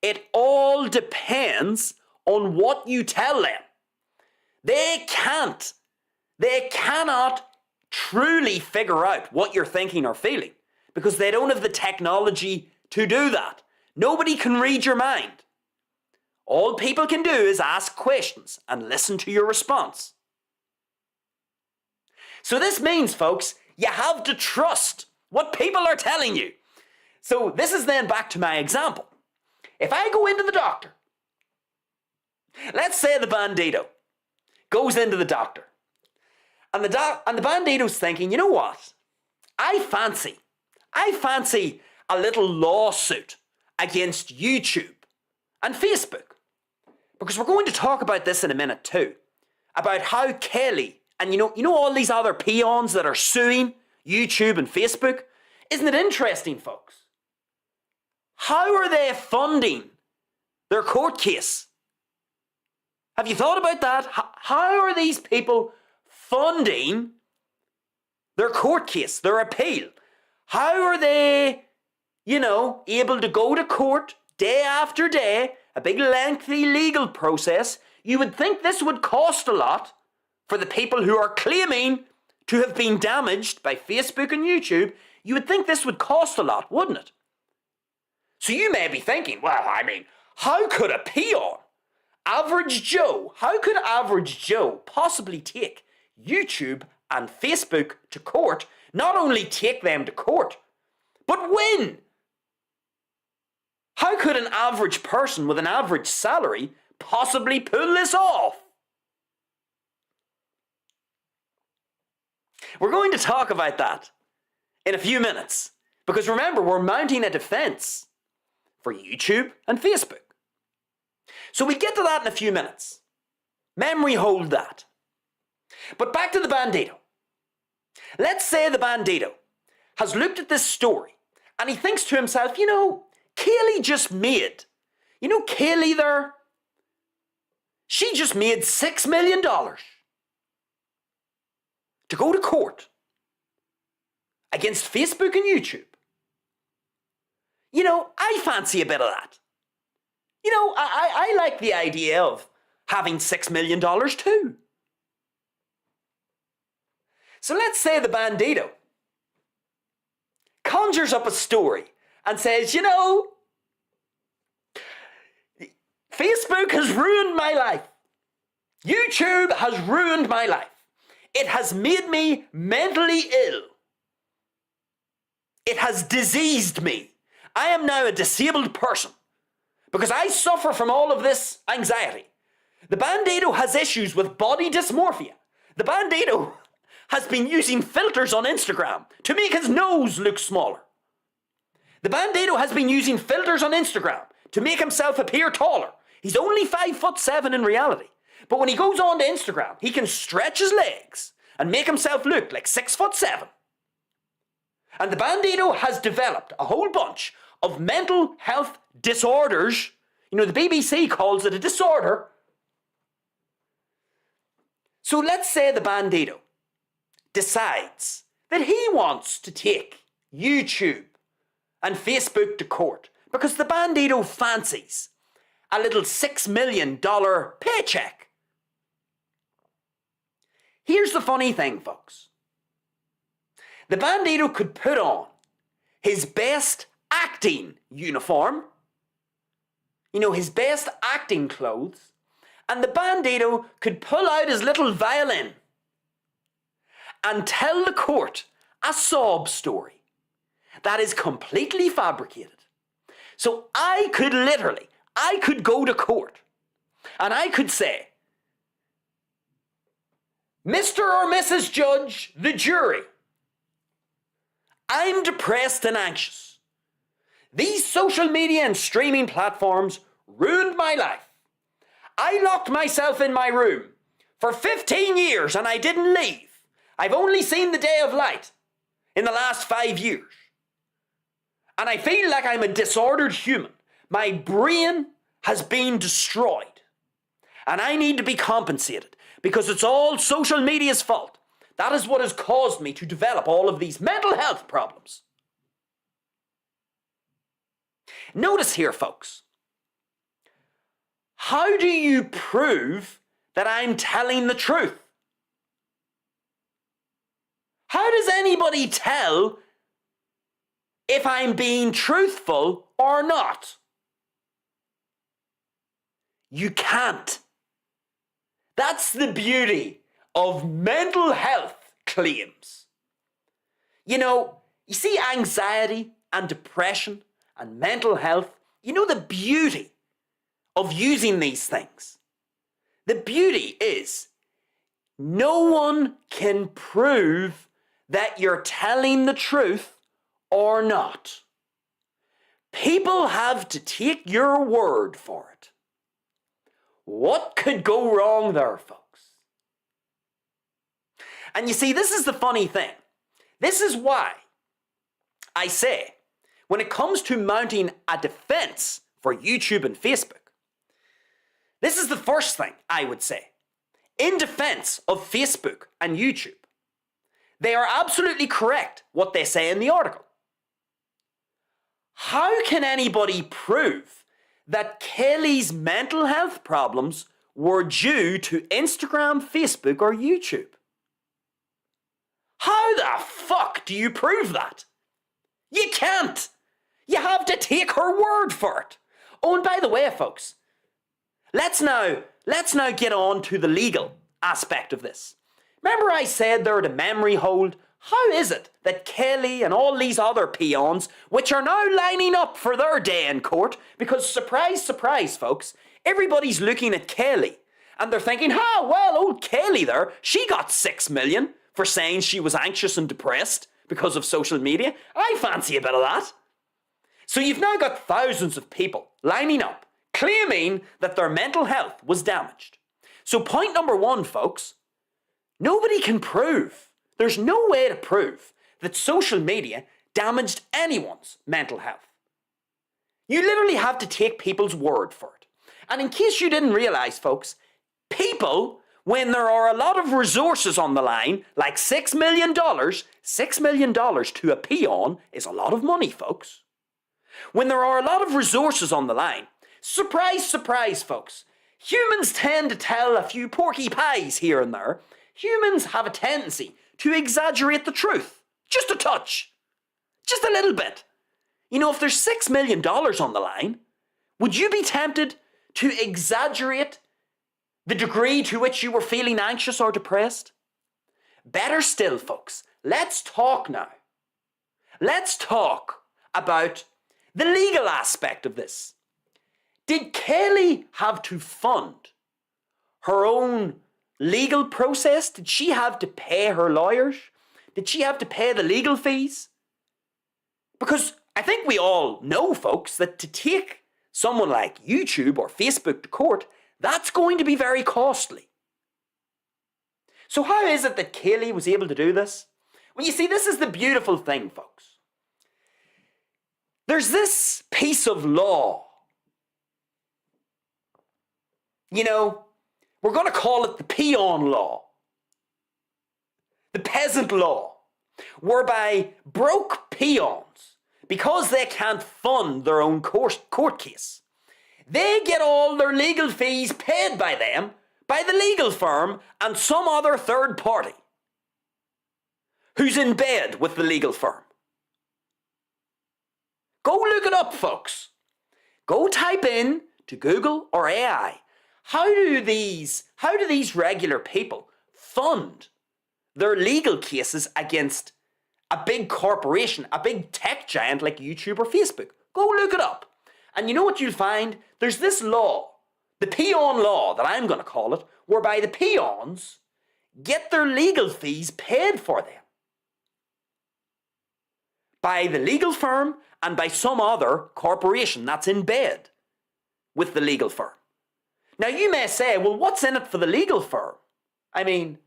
it all depends on what you tell them. They cannot truly figure out what you're thinking or feeling because they don't have the technology to do that. Nobody can read your mind. All people can do is ask questions and listen to your response. So this means, folks, you have to trust what people are telling you. So this is then back to my example. If I go into the doctor, let's say the Bandido goes into the doctor, and the Bandido's thinking, you know what? I fancy a little lawsuit against YouTube and Facebook. Because we're going to talk about this in a minute too. About how Kaley, and you know all these other peons that are suing YouTube and Facebook? Isn't it interesting, folks? How are they funding their court case? Have you thought about that? How are these people funding their court case, their appeal? How are they, able to go to court day after day, a big lengthy legal process? You would think this would cost a lot for the people who are claiming to have been damaged by Facebook and YouTube. You would think this would cost a lot, wouldn't it? So you may be thinking, well, how could a peon, average Joe, how could average Joe possibly take YouTube and Facebook to court, not only take them to court, but win? How could an average person with an average salary possibly pull this off? We're going to talk about that in a few minutes, because remember, we're mounting a defense for YouTube and Facebook. So we get to that in a few minutes. Memory hold that. But back to the Bandido. Let's say the Bandido has looked at this story and he thinks to himself, Kaley just made, Kaley there, she just made $6 million to go to court against Facebook and YouTube. I fancy a bit of that. I like the idea of having $6 million too. So let's say the Bandido conjures up a story and says, Facebook has ruined my life. YouTube has ruined my life. It has made me mentally ill. It has diseased me. I am now a disabled person because I suffer from all of this anxiety. The Bandido has issues with body dysmorphia. The Bandido has been using filters on Instagram to make his nose look smaller. The Bandido has been using filters on Instagram to make himself appear taller. He's only 5'7" in reality. But when he goes on to Instagram, he can stretch his legs and make himself look like 6'7". And the Bandido has developed a whole bunch of mental health disorders. You know, the BBC calls it a disorder. So let's say the Bandido decides that he wants to take YouTube and Facebook to court because the Bandido fancies a little $6 million paycheck. Here's the funny thing, folks. The Bandido could put on his best acting uniform, you know, his best acting clothes, and the Bandido could pull out his little violin and tell the court a sob story that is completely fabricated. So I could go to court and I could say, Mr. or Mrs. Judge, the jury, I'm depressed and anxious. These social media and streaming platforms ruined my life. I locked myself in my room for 15 years and I didn't leave. I've only seen the day of light in the last 5 years. And I feel like I'm a disordered human. My brain has been destroyed. And I need to be compensated because it's all social media's fault. That is what has caused me to develop all of these mental health problems. Notice here, folks. How do you prove that I'm telling the truth? How does anybody tell if I'm being truthful or not? You can't. That's the beauty of mental health claims. You know, you see anxiety and depression and mental health, you know the beauty of using these things. The beauty is no one can prove that you're telling the truth or not. People have to take your word for it. What could go wrong there, folks? And you see, this is the funny thing. This is why I say, when it comes to mounting a defense for YouTube and Facebook, this is the first thing I would say. In defense of Facebook and YouTube, they are absolutely correct what they say in the article. How can anybody prove that Kaley's mental health problems were due to Instagram, Facebook, or YouTube? How the fuck do you prove that? You can't. You have to take her word for it. Oh, and by the way, folks, let's now get on to the legal aspect of this. Remember I said there the memory hold? How is it that Kaley and all these other peons, which are now lining up for their day in court, because surprise, surprise, folks, everybody's looking at Kaley and they're thinking, well, old Kaley there, she got 6 million for saying she was anxious and depressed because of social media. I fancy a bit of that. So you've now got thousands of people lining up, claiming that their mental health was damaged. So point number one, folks, nobody can prove, there's no way to prove that social media damaged anyone's mental health. You literally have to take people's word for it. And in case you didn't realize, folks, people, when there are a lot of resources on the line, like $6 million to a peon is a lot of money, folks. When there are a lot of resources on the line, surprise, surprise, folks, humans tend to tell a few porky pies here and there. Humans have a tendency to exaggerate the truth. Just a touch. Just a little bit. You know, if there's $6 million on the line, would you be tempted to exaggerate the degree to which you were feeling anxious or depressed? Better still, folks, let's talk now. Let's talk about the legal aspect of this. Did Kaley have to fund her own legal process? Did she have to pay her lawyers? Did she have to pay the legal fees? Because I think we all know, folks, that to take someone like YouTube or Facebook to court, that's going to be very costly. So how is it that Kaley was able to do this? Well, you see, this is the beautiful thing, folks. There's this piece of law. You know, we're going to call it the peon law. The peasant law. Whereby broke peons, because they can't fund their own court case, they get all their legal fees paid by them, by the legal firm and some other third party who's in bed with the legal firm. Go look it up, folks. Go type in to Google or AI, how do these regular people fund their legal cases against a big corporation, a big tech giant like YouTube or Facebook? Go look it up. And you know what you'll find? There's this law, the peon law that I'm going to call it, whereby the peons get their legal fees paid for them by the legal firm and by some other corporation that's in bed with the legal firm. Now you may say, well, what's in it for the legal firm? I mean,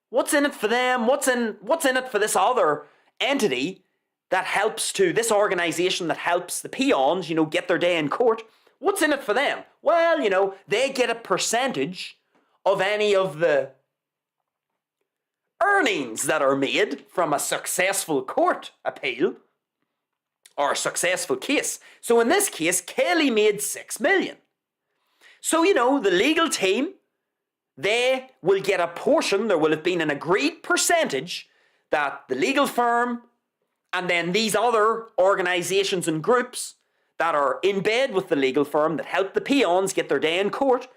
what's in it for them? What's in it for this other entity that helps to, this organization that helps the peons, you know, get their day in court? What's in it for them? Well, you know, they get a percentage of any of the earnings that are made from a successful court appeal or a successful case. So in this case, Kaley made $6 million. So, you know, the legal team, they will get a portion. There will have been an agreed percentage that the legal firm and then these other organizations and groups that are in bed with the legal firm that help the peons get their day in court,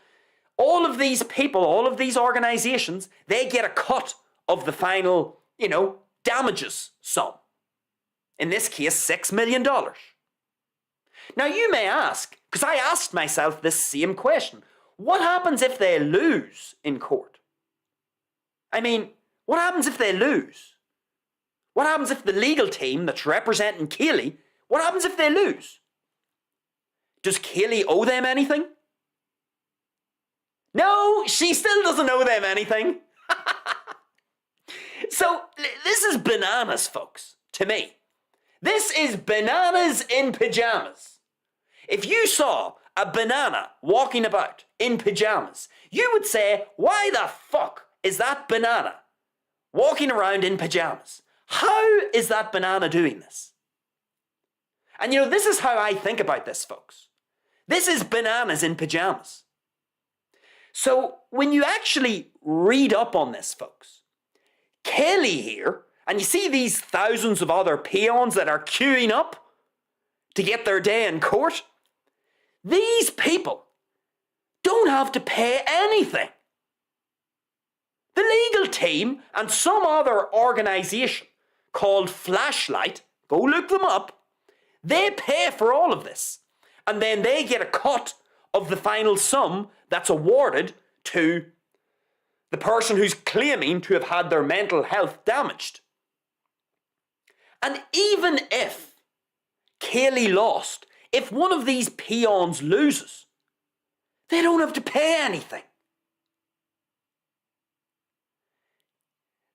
all of these people, all of these organizations, they get a cut of the final, you know, damages sum. In this case, $6 million. Now you may ask, because I asked myself this same question, what happens if they lose in court? I mean, what happens if they lose? What happens if the legal team that's representing Kaley, what happens if they lose? Does Kaley owe them anything? No, she still doesn't owe them anything. So, this is bananas, folks, to me. This is bananas in pajamas. If you saw a banana walking about in pajamas, you would say, why the fuck is that banana walking around in pajamas? How is that banana doing this? And you know, this is how I think about this, folks. This is bananas in pajamas. So when you actually read up on this, folks, Kaley here, and you see these thousands of other peons that are queuing up to get their day in court, these people don't have to pay anything. The legal team and some other organization called Flashlight, go look them up, they pay for all of this. And then they get a cut of the final sum that's awarded to the person who's claiming to have had their mental health damaged. And even if Kaley lost, if one of these peons loses, they don't have to pay anything.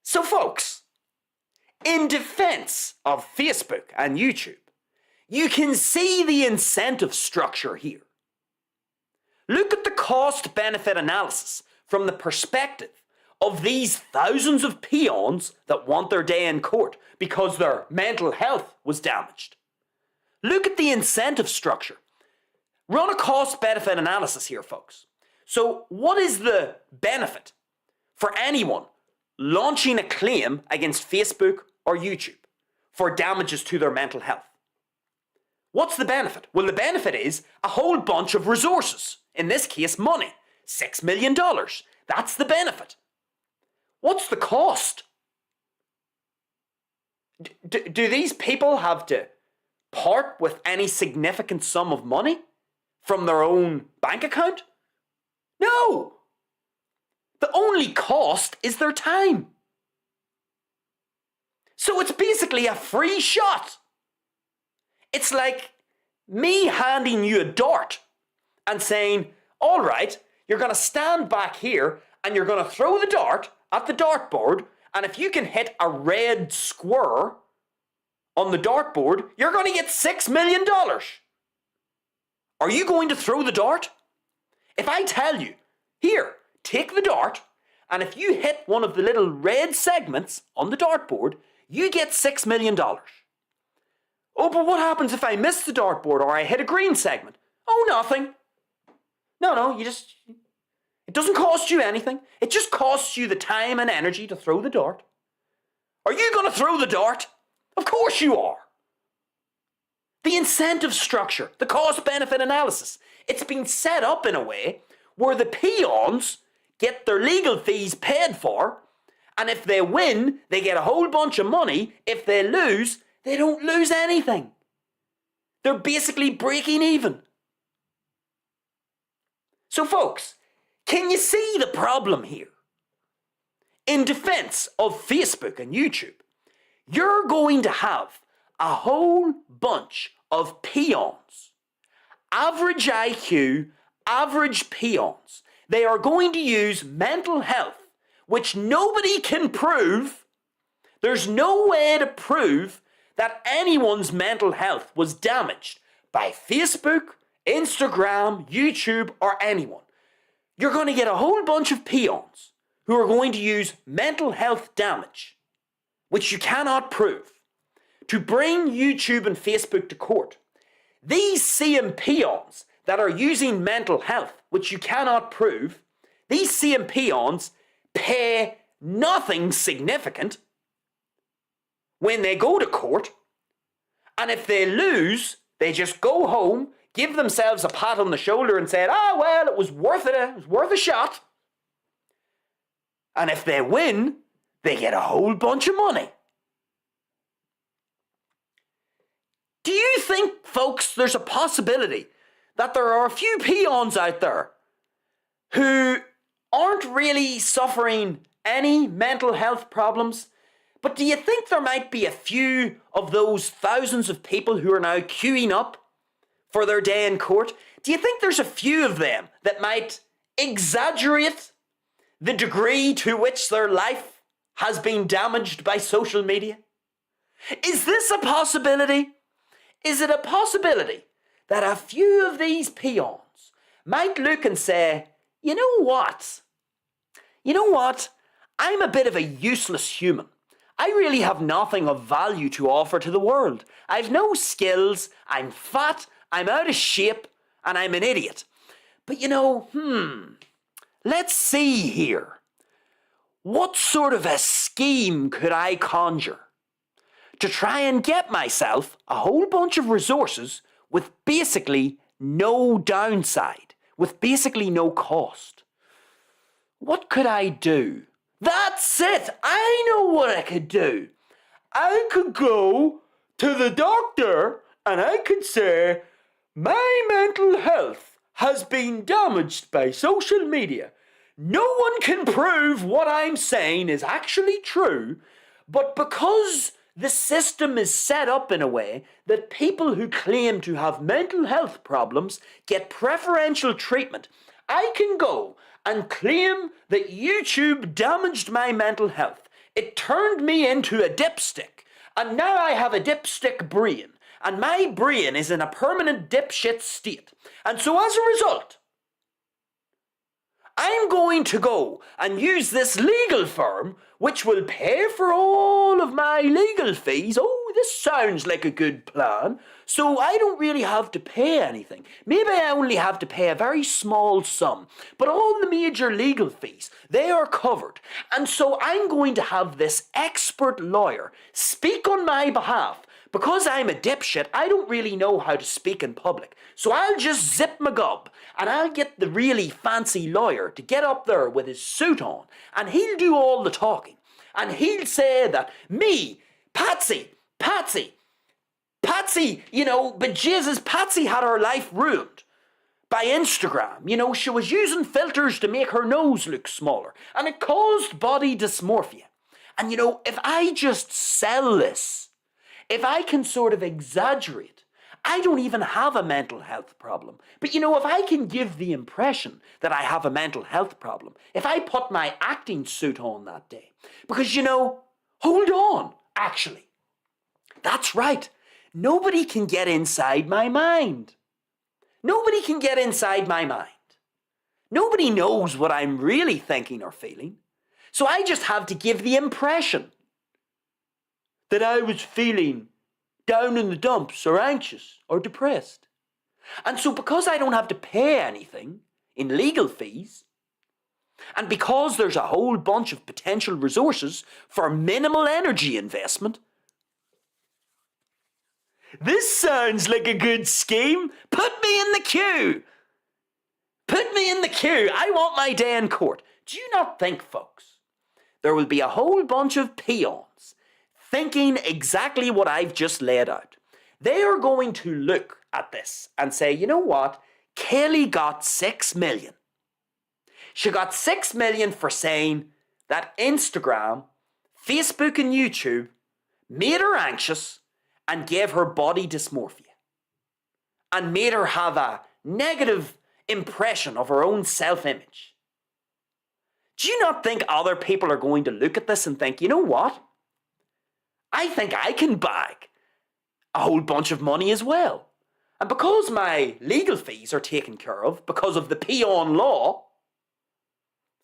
So folks, in defense of Facebook and YouTube, you can see the incentive structure here. Look at the cost-benefit analysis from the perspective of these thousands of peons that want their day in court because their mental health was damaged. Look at the incentive structure. Run a cost-benefit analysis here, folks. So what is the benefit for anyone launching a claim against Facebook or YouTube for damages to their mental health? What's the benefit? Well, the benefit is a whole bunch of resources. In this case, money. $6 million. That's the benefit. What's the cost? Do these people have to part with any significant sum of money from their own bank account? No. The only cost is their time. So it's basically a free shot. It's like me handing you a dart and saying, all right, you're going to stand back here and you're going to throw the dart at the dartboard And if you can hit a red square on the dartboard, you're going to get $6 million. Are you going to throw the dart? If I tell you, here, take the dart, and if you hit one of the little red segments on the dartboard, you get $6 million. Oh, but what happens if I miss the dartboard or I hit a green segment? Oh, nothing. No, it doesn't cost you anything. It just costs you the time and energy to throw the dart. Are you going to throw the dart? Of course you are. The incentive structure, the cost-benefit analysis, it's been set up in a way where the peons get their legal fees paid for, and if they win, they get a whole bunch of money. If they lose, they don't lose anything. They're basically breaking even. So folks, can you see the problem here? In defense of Facebook and YouTube, you're going to have a whole bunch of peons. Average IQ, average peons. They are going to use mental health, which nobody can prove. There's no way to prove that anyone's mental health was damaged by Facebook, Instagram, YouTube, or anyone. You're going to get a whole bunch of peons who are going to use mental health damage, which you cannot prove, to bring YouTube and Facebook to court. These same peons that are using mental health, which you cannot prove, these same peons pay nothing significant when they go to court, and if they lose, they just go home, give themselves a pat on the shoulder and say, well, it was worth it. It was worth a shot. And if they win, they get a whole bunch of money. Do you think, folks, there's a possibility that there are a few peons out there who aren't really suffering any mental health problems? But do you think there might be a few of those thousands of people who are now queuing up for their day in court? Do you think there's a few of them that might exaggerate the degree to which their life has been damaged by social media? Is this a possibility? Is it a possibility that a few of these peons might look and say, you know what? I'm a bit of a useless human. I really have nothing of value to offer to the world. I've no skills, I'm fat, I'm out of shape, and I'm an idiot. But let's see here. What sort of a scheme could I conjure to try and get myself a whole bunch of resources with basically no downside, with basically no cost? What could I do? That's it! I know what I could do. I could go to the doctor and I could say, my mental health has been damaged by social media. No one can prove what I'm saying is actually true, but because the system is set up in a way that people who claim to have mental health problems get preferential treatment, I can go and claim that YouTube damaged my mental health. It turned me into a dipstick, and now I have a dipstick brain, and my brain is in a permanent dipshit state. And so as a result, I'm going to go and use this legal firm which will pay for all of my legal fees. Oh, this sounds like a good plan. So I don't really have to pay anything. Maybe I only have to pay a very small sum. But all the major legal fees, they are covered. And so I'm going to have this expert lawyer speak on my behalf. Because I'm a dipshit, I don't really know how to speak in public. So I'll just zip my gob and I'll get the really fancy lawyer to get up there with his suit on and he'll do all the talking. And he'll say that me, Patsy, but Jesus, Patsy had her life ruined by Instagram. She was using filters to make her nose look smaller and it caused body dysmorphia. And if I just sell this, if I can sort of exaggerate I don't even have a mental health problem. But if I can give the impression that I have a mental health problem, if I put my acting suit on that day, because hold on, actually. That's right. Nobody can get inside my mind. Nobody can get inside my mind. Nobody knows what I'm really thinking or feeling. So I just have to give the impression that I was feeling down in the dumps or anxious or depressed. And so because I don't have to pay anything in legal fees, and because there's a whole bunch of potential resources for minimal energy investment, this sounds like a good scheme. Put me in the queue. Put me in the queue. I want my day in court. Do you not think, folks, there will be a whole bunch of peons thinking exactly what I've just laid out? They are going to look at this and say, you know what? Kaley got 6 million. She got 6 million for saying that Instagram, Facebook and YouTube made her anxious and gave her body dysmorphia and made her have a negative impression of her own self-image. Do you not think other people are going to look at this and think, you know what? I think I can bag a whole bunch of money as well. And because my legal fees are taken care of because of the peon law,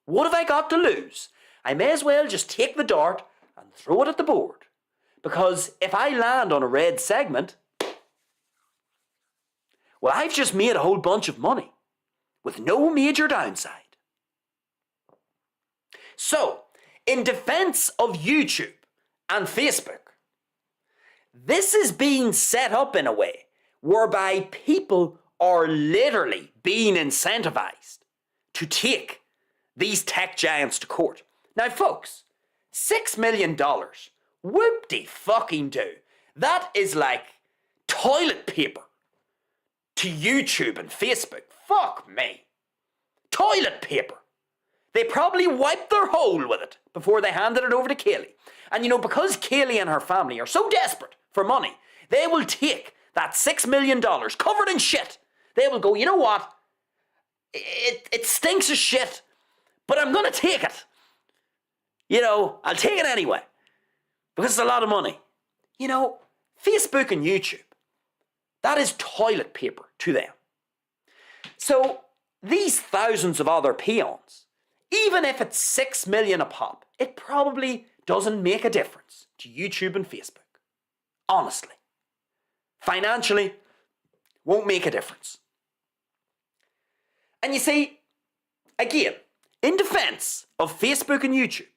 what have I got to lose? I may as well just take the dart and throw it at the board. Because if I land on a red segment, well, I've just made a whole bunch of money with no major downside. So, in defense of YouTube and Facebook, this is being set up in a way whereby people are literally being incentivized to take these tech giants to court. Now, folks, $6 million, whoop-de-fucking-do. That is like toilet paper to YouTube and Facebook. Fuck me. Toilet paper. They probably wiped their hole with it before they handed it over to Kaley. And because Kaley and her family are so desperate for money, they will take that $6 million covered in shit. They will go, you know what? It stinks of shit, but I'm going to take it. I'll take it anyway. Because it's a lot of money. Facebook and YouTube, that is toilet paper to them. So these thousands of other peons, even if it's 6 million a pop, it probably doesn't make a difference to YouTube and Facebook. Honestly. Financially, won't make a difference. And you see, again, in defense of Facebook and YouTube,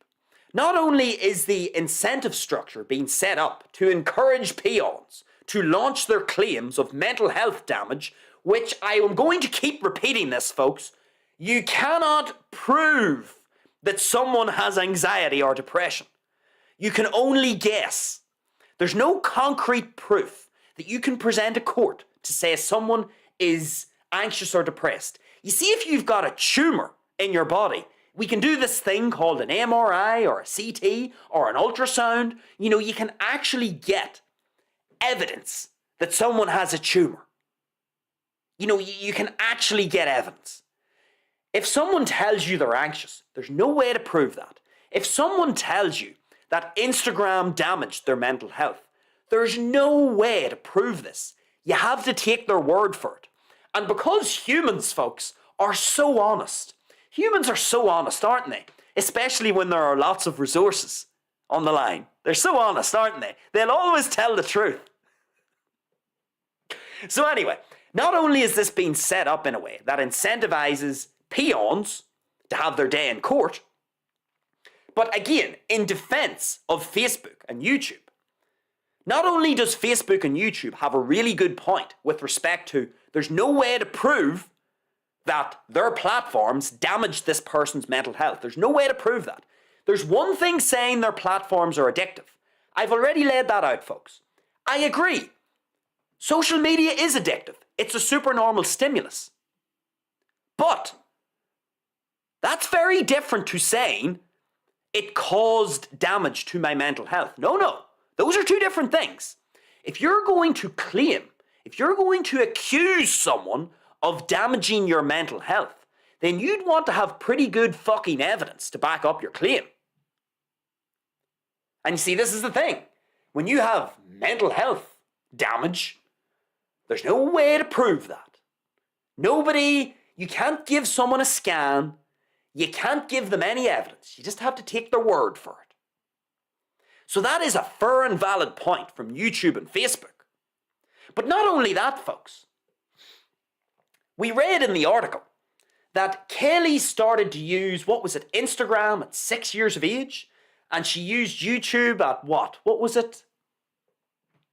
not only is the incentive structure being set up to encourage peons to launch their claims of mental health damage, which I am going to keep repeating this, folks, you cannot prove that someone has anxiety or depression. You can only guess. There's no concrete proof that you can present to court to say someone is anxious or depressed. You see, if you've got a tumour in your body, we can do this thing called an MRI or a CT or an ultrasound. You can actually get evidence that someone has a tumour. You can actually get evidence. If someone tells you they're anxious, there's no way to prove that. If someone tells you that Instagram damaged their mental health, there's no way to prove this. You have to take their word for it. And because humans, folks, are so honest, humans are so honest, aren't they? Especially when there are lots of resources on the line. They're so honest, aren't they? They'll always tell the truth. So anyway, not only is this being set up in a way that incentivizes peons to have their day in court, but again, in defense of Facebook and YouTube, not only does Facebook and YouTube have a really good point with respect to there's no way to prove that their platforms damaged this person's mental health. There's no way to prove that. There's one thing saying their platforms are addictive. I've already laid that out, folks. I agree. Social media is addictive. It's a supernormal stimulus. But that's very different to saying it caused damage to my mental health. No. Those are two different things. If you're going to if you're going to accuse someone of damaging your mental health, then you'd want to have pretty good fucking evidence to back up your claim. And you see, this is the thing. When you have mental health damage, there's no way to prove that. You can't give someone a scan. You can't give them any evidence. You just have to take their word for it. So that is a fair and valid point from YouTube and Facebook. But not only that, folks. We read in the article that Kaley started to use, Instagram at 6 years of age, and she used YouTube at what? What was it?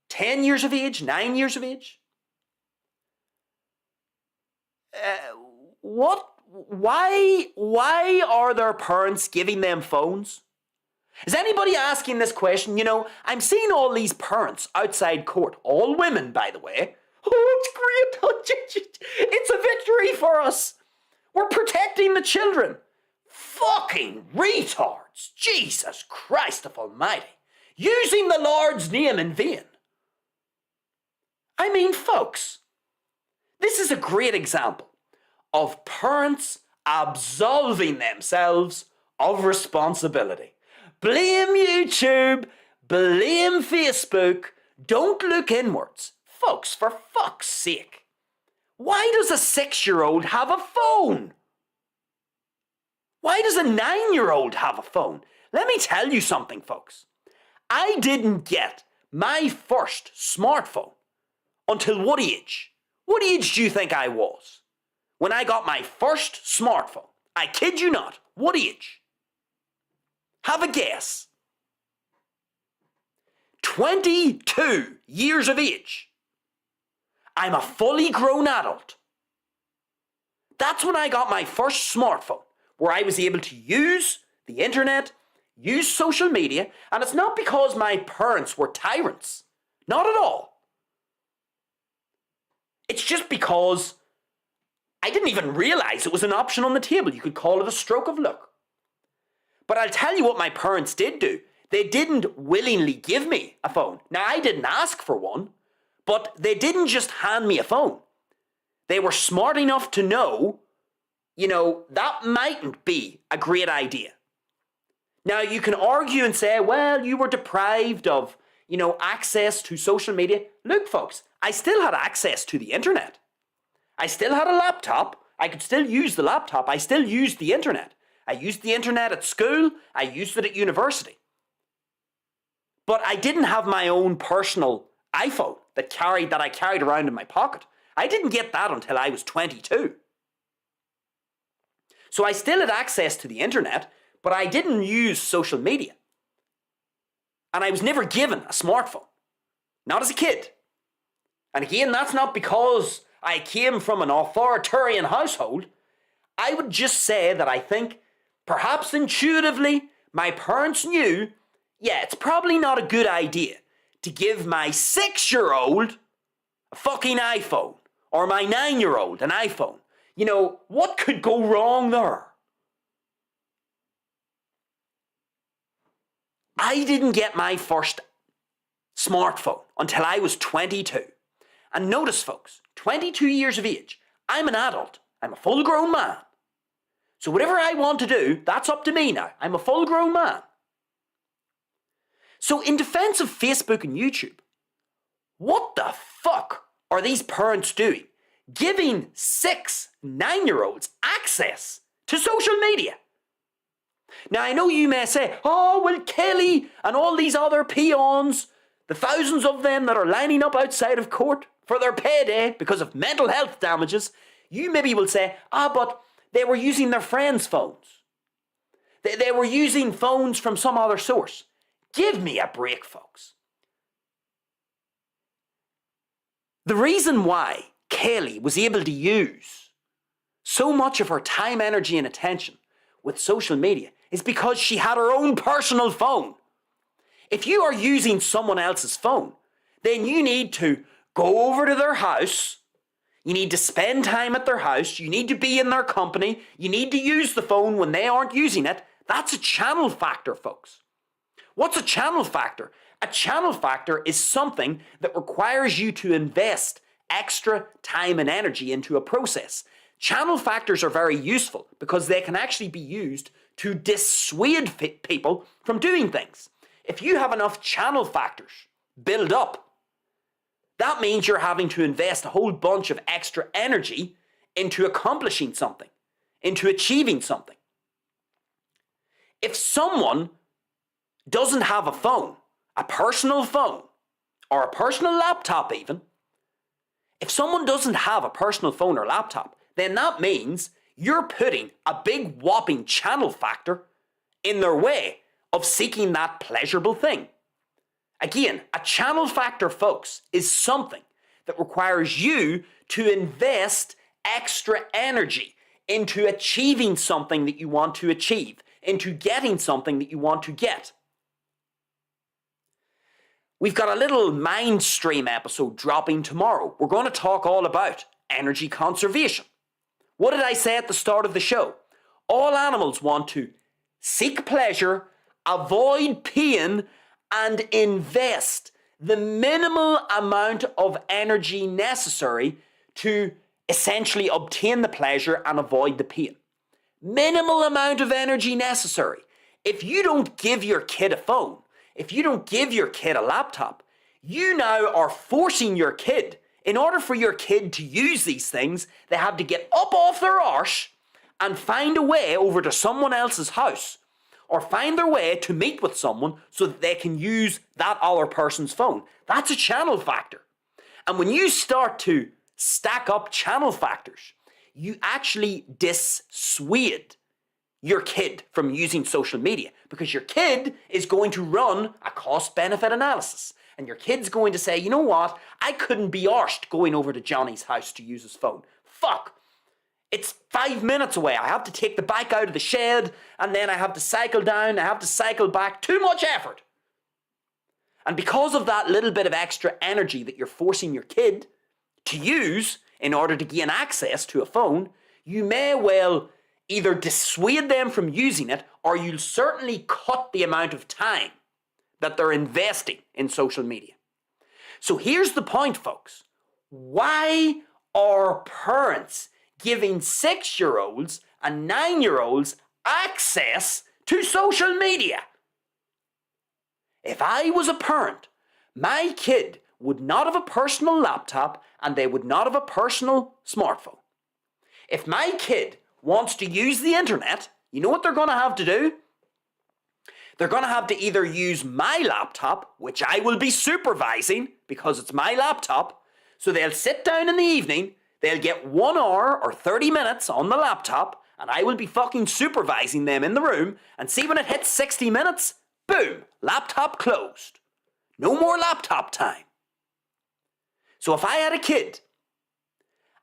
10 years of age? 9 years of age? Why are their parents giving them phones? Is anybody asking this question? I'm seeing all these parents outside court, all women, by the way. Oh, it's great. It's a victory for us. We're protecting the children. Fucking retards. Jesus Christ of Almighty. Using the Lord's name in vain. I mean, folks, this is a great example of parents absolving themselves of responsibility. Blame YouTube, blame Facebook, don't look inwards. Folks, for fuck's sake, why does a 6-year-old have a phone? Why does a 9-year-old have a phone? Let me tell you something, folks. I didn't get my first smartphone until what age? What age do you think I was when I got my first smartphone? I kid you not. What age? Have a guess. 22 years of age. I'm a fully grown adult. That's when I got my first smartphone, where I was able to use the internet, use social media, and it's not because my parents were tyrants. Not at all. It's just because I didn't even realize it was an option on the table. You could call it a stroke of luck. But I'll tell you what my parents did do. They didn't willingly give me a phone. Now, I didn't ask for one, but they didn't just hand me a phone. They were smart enough to know, that mightn't be a great idea. Now, you can argue and say, well, you were deprived of, access to social media. Look, folks, I still had access to the internet. I still had a laptop. I could still use the laptop. I still used the internet. I used the internet at school. I used it at university. But I didn't have my own personal iPhone that I carried around in my pocket. I didn't get that until I was 22. So I still had access to the internet, but I didn't use social media. And I was never given a smartphone. Not as a kid. And again, that's not because I came from an authoritarian household. I would just say that I think, perhaps intuitively, my parents knew, it's probably not a good idea to give my 6-year-old a fucking iPhone, or my 9-year-old an iPhone. What could go wrong there? I didn't get my first smartphone until I was 22. And notice, folks, 22 years of age, I'm an adult. I'm a full-grown man. So whatever I want to do, that's up to me now. I'm a full-grown man. So in defense of Facebook and YouTube, what the fuck are these parents doing? Giving 6, 9-year-olds access to social media. Now, I know you may say, oh, well, Kaley and all these other peons, the thousands of them that are lining up outside of court for their payday because of mental health damages, you maybe will say, but they were using their friends' phones. They were using phones from some other source. Give me a break, folks. The reason why Kaley was able to use so much of her time, energy, and attention with social media is because she had her own personal phone. If you are using someone else's phone, then you need to go over to their house, you need to spend time at their house, you need to be in their company, you need to use the phone when they aren't using it. That's a channel factor, folks. What's a channel factor? A channel factor is something that requires you to invest extra time and energy into a process. Channel factors are very useful because they can actually be used to dissuade people from doing things. If you have enough channel factors build up, that means you're having to invest a whole bunch of extra energy into accomplishing something, into achieving something. If someone doesn't have a phone, a personal phone, or a personal laptop even, if someone doesn't have a personal phone or laptop, then that means you're putting a big whopping channel factor in their way of seeking that pleasurable thing. Again, a channel factor, folks, is something that requires you to invest extra energy into achieving something that you want to achieve, into getting something that you want to get. We've got a little mind stream episode dropping tomorrow. We're going to talk all about energy conservation. What did I say at the start of the show? All animals want to seek pleasure, avoid pain, and invest the minimal amount of energy necessary to essentially obtain the pleasure and avoid the pain. Minimal amount of energy necessary. If you don't give your kid a phone, if you don't give your kid a laptop, you now are forcing your kid. In order for your kid to use these things, they have to get up off their arse and find a way over to someone else's house, or find their way to meet with someone so that they can use that other person's phone. That's a channel factor. And when you start to stack up channel factors, you actually dissuade your kid from using social media, because your kid is going to run a cost-benefit analysis. And your kid's going to say, you know what, I couldn't be arsed going over to Johnny's house to use his phone. Fuck. It's 5 minutes away. I have to take the bike out of the shed, and then I have to cycle down, I have to cycle back. Too much effort. And because of that little bit of extra energy that you're forcing your kid to use in order to gain access to a phone, you may well either dissuade them from using it, or you'll certainly cut the amount of time that they're investing in social media. So here's the point, folks. Why are parents giving 6-year-olds and 9-year-olds access to social media? If I was a parent, my kid would not have a personal laptop and they would not have a personal smartphone. If my kid wants to use the internet, you know what they're going to have to do? They're going to have to either use my laptop, which I will be supervising because it's my laptop. So they'll sit down in the evening, they'll get 1 hour or 30 minutes on the laptop, and I will be fucking supervising them in the room, and see when it hits 60 minutes, boom, laptop closed. No more laptop time. So if I had a kid,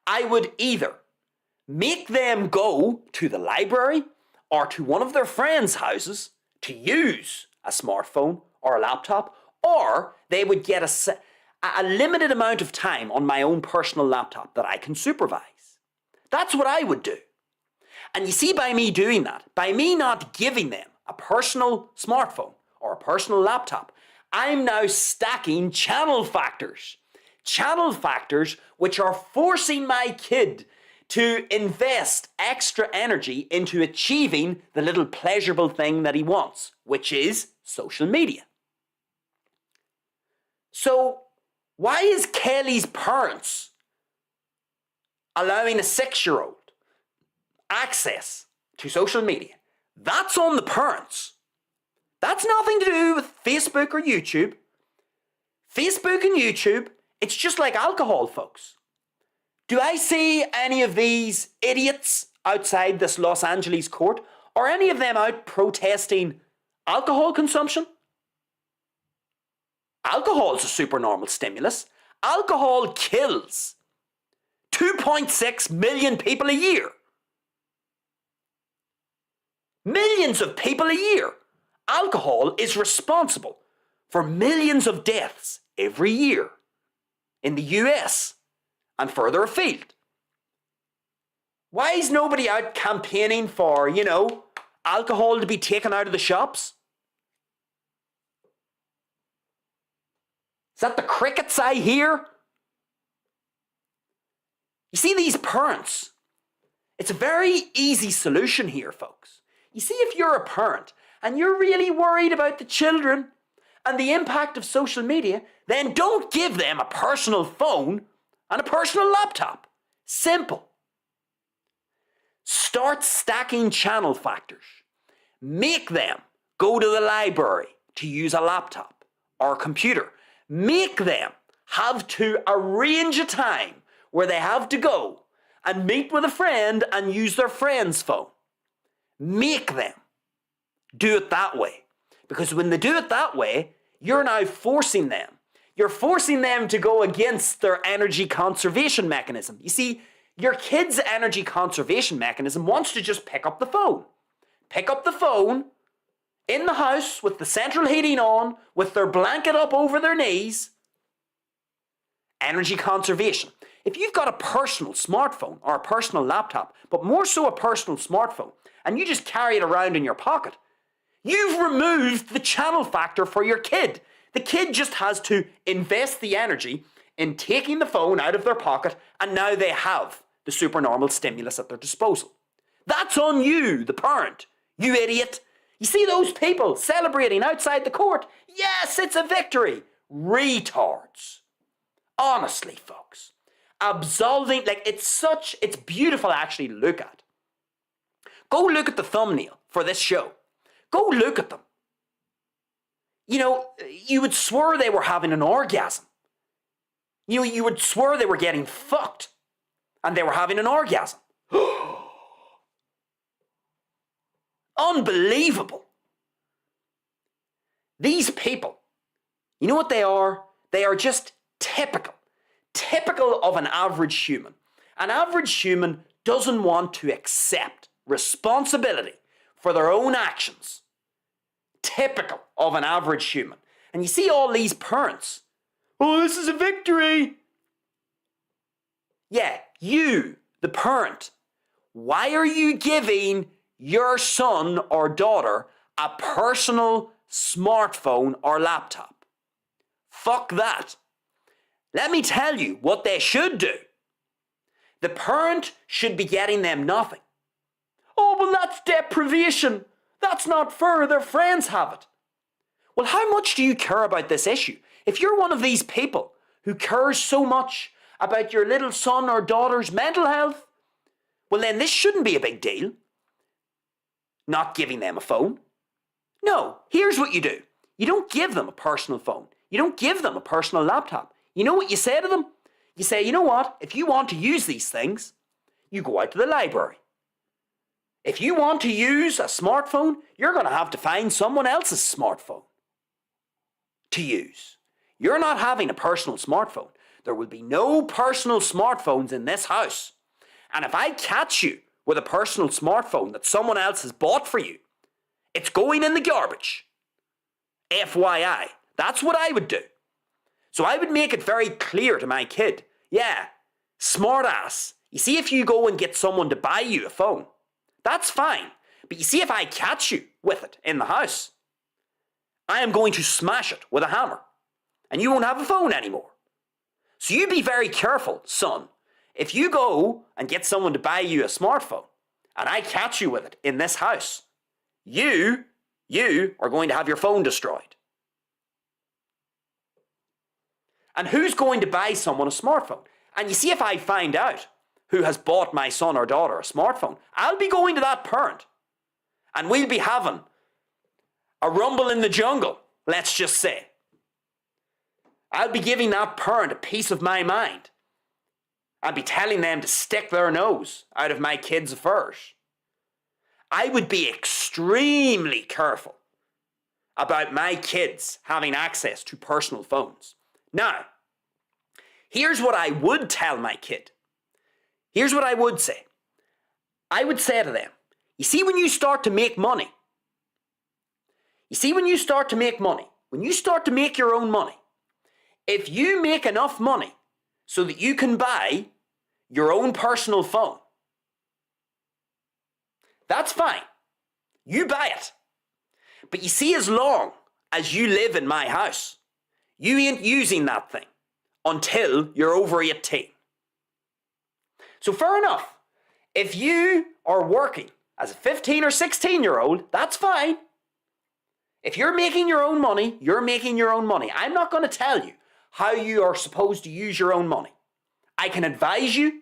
I would either make them go to the library or to one of their friends' houses to use a smartphone or a laptop, or they would get a limited amount of time on my own personal laptop that I can supervise. That's what I would do. And you see, by me doing that, by me not giving them a personal smartphone or a personal laptop, I'm now stacking channel factors. Channel factors which are forcing my kid to invest extra energy into achieving the little pleasurable thing that he wants, which is social media. So, why is Kaley's parents allowing a 6-year-old access to social media? That's on the parents. That's nothing to do with Facebook or YouTube. Facebook and YouTube, it's just like alcohol, folks. Do I see any of these idiots outside this Los Angeles court, or any of them out protesting alcohol consumption? Alcohol is a supernormal stimulus. Alcohol kills 2.6 million people a year. Millions of people a year. Alcohol is responsible for millions of deaths every year in the US and further afield. Why is nobody out campaigning for, alcohol to be taken out of the shops? Is that the crickets I hear? You see, these parents, it's a very easy solution here, folks. You see, if you're a parent and you're really worried about the children and the impact of social media, then don't give them a personal phone and a personal laptop. Simple. Start stacking channel factors. Make them go to the library to use a laptop or a computer. Make them have to arrange a time where they have to go and meet with a friend and use their friend's phone. Make them do it that way. Because when they do it that way, you're now forcing them. You're forcing them to go against their energy conservation mechanism. You see, your kid's energy conservation mechanism wants to just pick up the phone. Pick up the phone in the house with the central heating on, with their blanket up over their knees. Energy conservation. If you've got a personal smartphone or a personal laptop, but more so a personal smartphone, and you just carry it around in your pocket, you've removed the channel factor for your kid. The kid just has to invest the energy in taking the phone out of their pocket, and now they have the supernormal stimulus at their disposal. That's on you, the parent. You idiot. You see those people celebrating outside the court? Yes, it's a victory. Retards. Honestly, folks. Absolving, it's beautiful actually to look at. Go look at the thumbnail for this show. Go look at them. You know, you would swear they were having an orgasm. You know, you would swear they were getting fucked and they were having an orgasm. Unbelievable. These people, you know what they are? They are just typical of an average human. An average human doesn't want to accept responsibility for their own actions. Typical of an average human. And you see all these parents. Oh, this is a victory. Yeah, you, the parent. Why are you giving your son or daughter a personal smartphone or laptop? Fuck that. Let me tell you what they should do. The parent should be getting them nothing. Oh, well, that's deprivation. That's not fair. Their friends have it. Well, how much do you care about this issue? If you're one of these people who cares so much about your little son or daughter's mental health, well, then this shouldn't be a big deal. Not giving them a phone. No, here's what you do. You don't give them a personal phone. You don't give them a personal laptop. You know what you say to them? You say, you know what? If you want to use these things, you go out to the library. If you want to use a smartphone, you're going to have to find someone else's smartphone to use. You're not having a personal smartphone. There will be no personal smartphones in this house. And if I catch you with a personal smartphone that someone else has bought for you, it's going in the garbage. FYI, that's what I would do. So I would make it very clear to my kid, yeah, smart ass. You see, if you go and get someone to buy you a phone, that's fine. But you see, if I catch you with it in the house, I am going to smash it with a hammer. And you won't have a phone anymore. So you be very careful, son. If you go and get someone to buy you a smartphone, and I catch you with it in this house, you are going to have your phone destroyed. And who's going to buy someone a smartphone? And you see, if I find out who has bought my son or daughter a smartphone, I'll be going to that parent. And we'll be having a rumble in the jungle, let's just say. I'll be giving that parent a piece of my mind. I'll be telling them to stick their nose out of my kids' affairs. I would be extremely careful about my kids having access to personal phones. Now, here's what I would tell my kid. Here's what I would say. I would say to them, you see, when you start to make money, when you start to make your own money, if you make enough money so that you can buy your own personal phone, that's fine. You buy it. But you see, as long as you live in my house, you ain't using that thing until you're over 18. So fair enough. If you are working as a 15 or 16-year-old, that's fine. If you're making your own money, you're making your own money. I'm not going to tell you how you are supposed to use your own money. I can advise you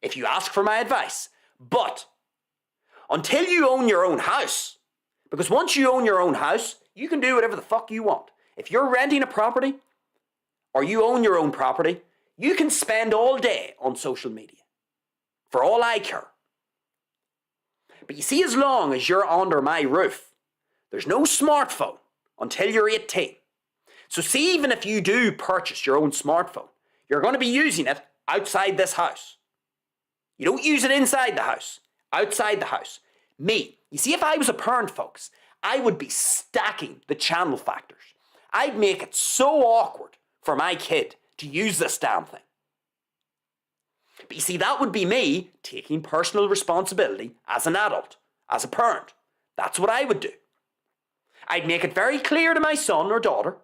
if you ask for my advice. But until you own your own house, because once you own your own house, you can do whatever the fuck you want. If you're renting a property or you own your own property, you can spend all day on social media. For all I care. But you see, as long as you're under my roof, there's no smartphone until you're 18. So see, even if you do purchase your own smartphone, you're going to be using it outside this house. You don't use it inside the house, outside the house. Me, you see, if I was a parent, folks, I would be stacking the channel factors. I'd make it so awkward for my kid to use this damn thing. But you see, that would be me taking personal responsibility as an adult, as a parent. That's what I would do. I'd make it very clear to my son or daughter,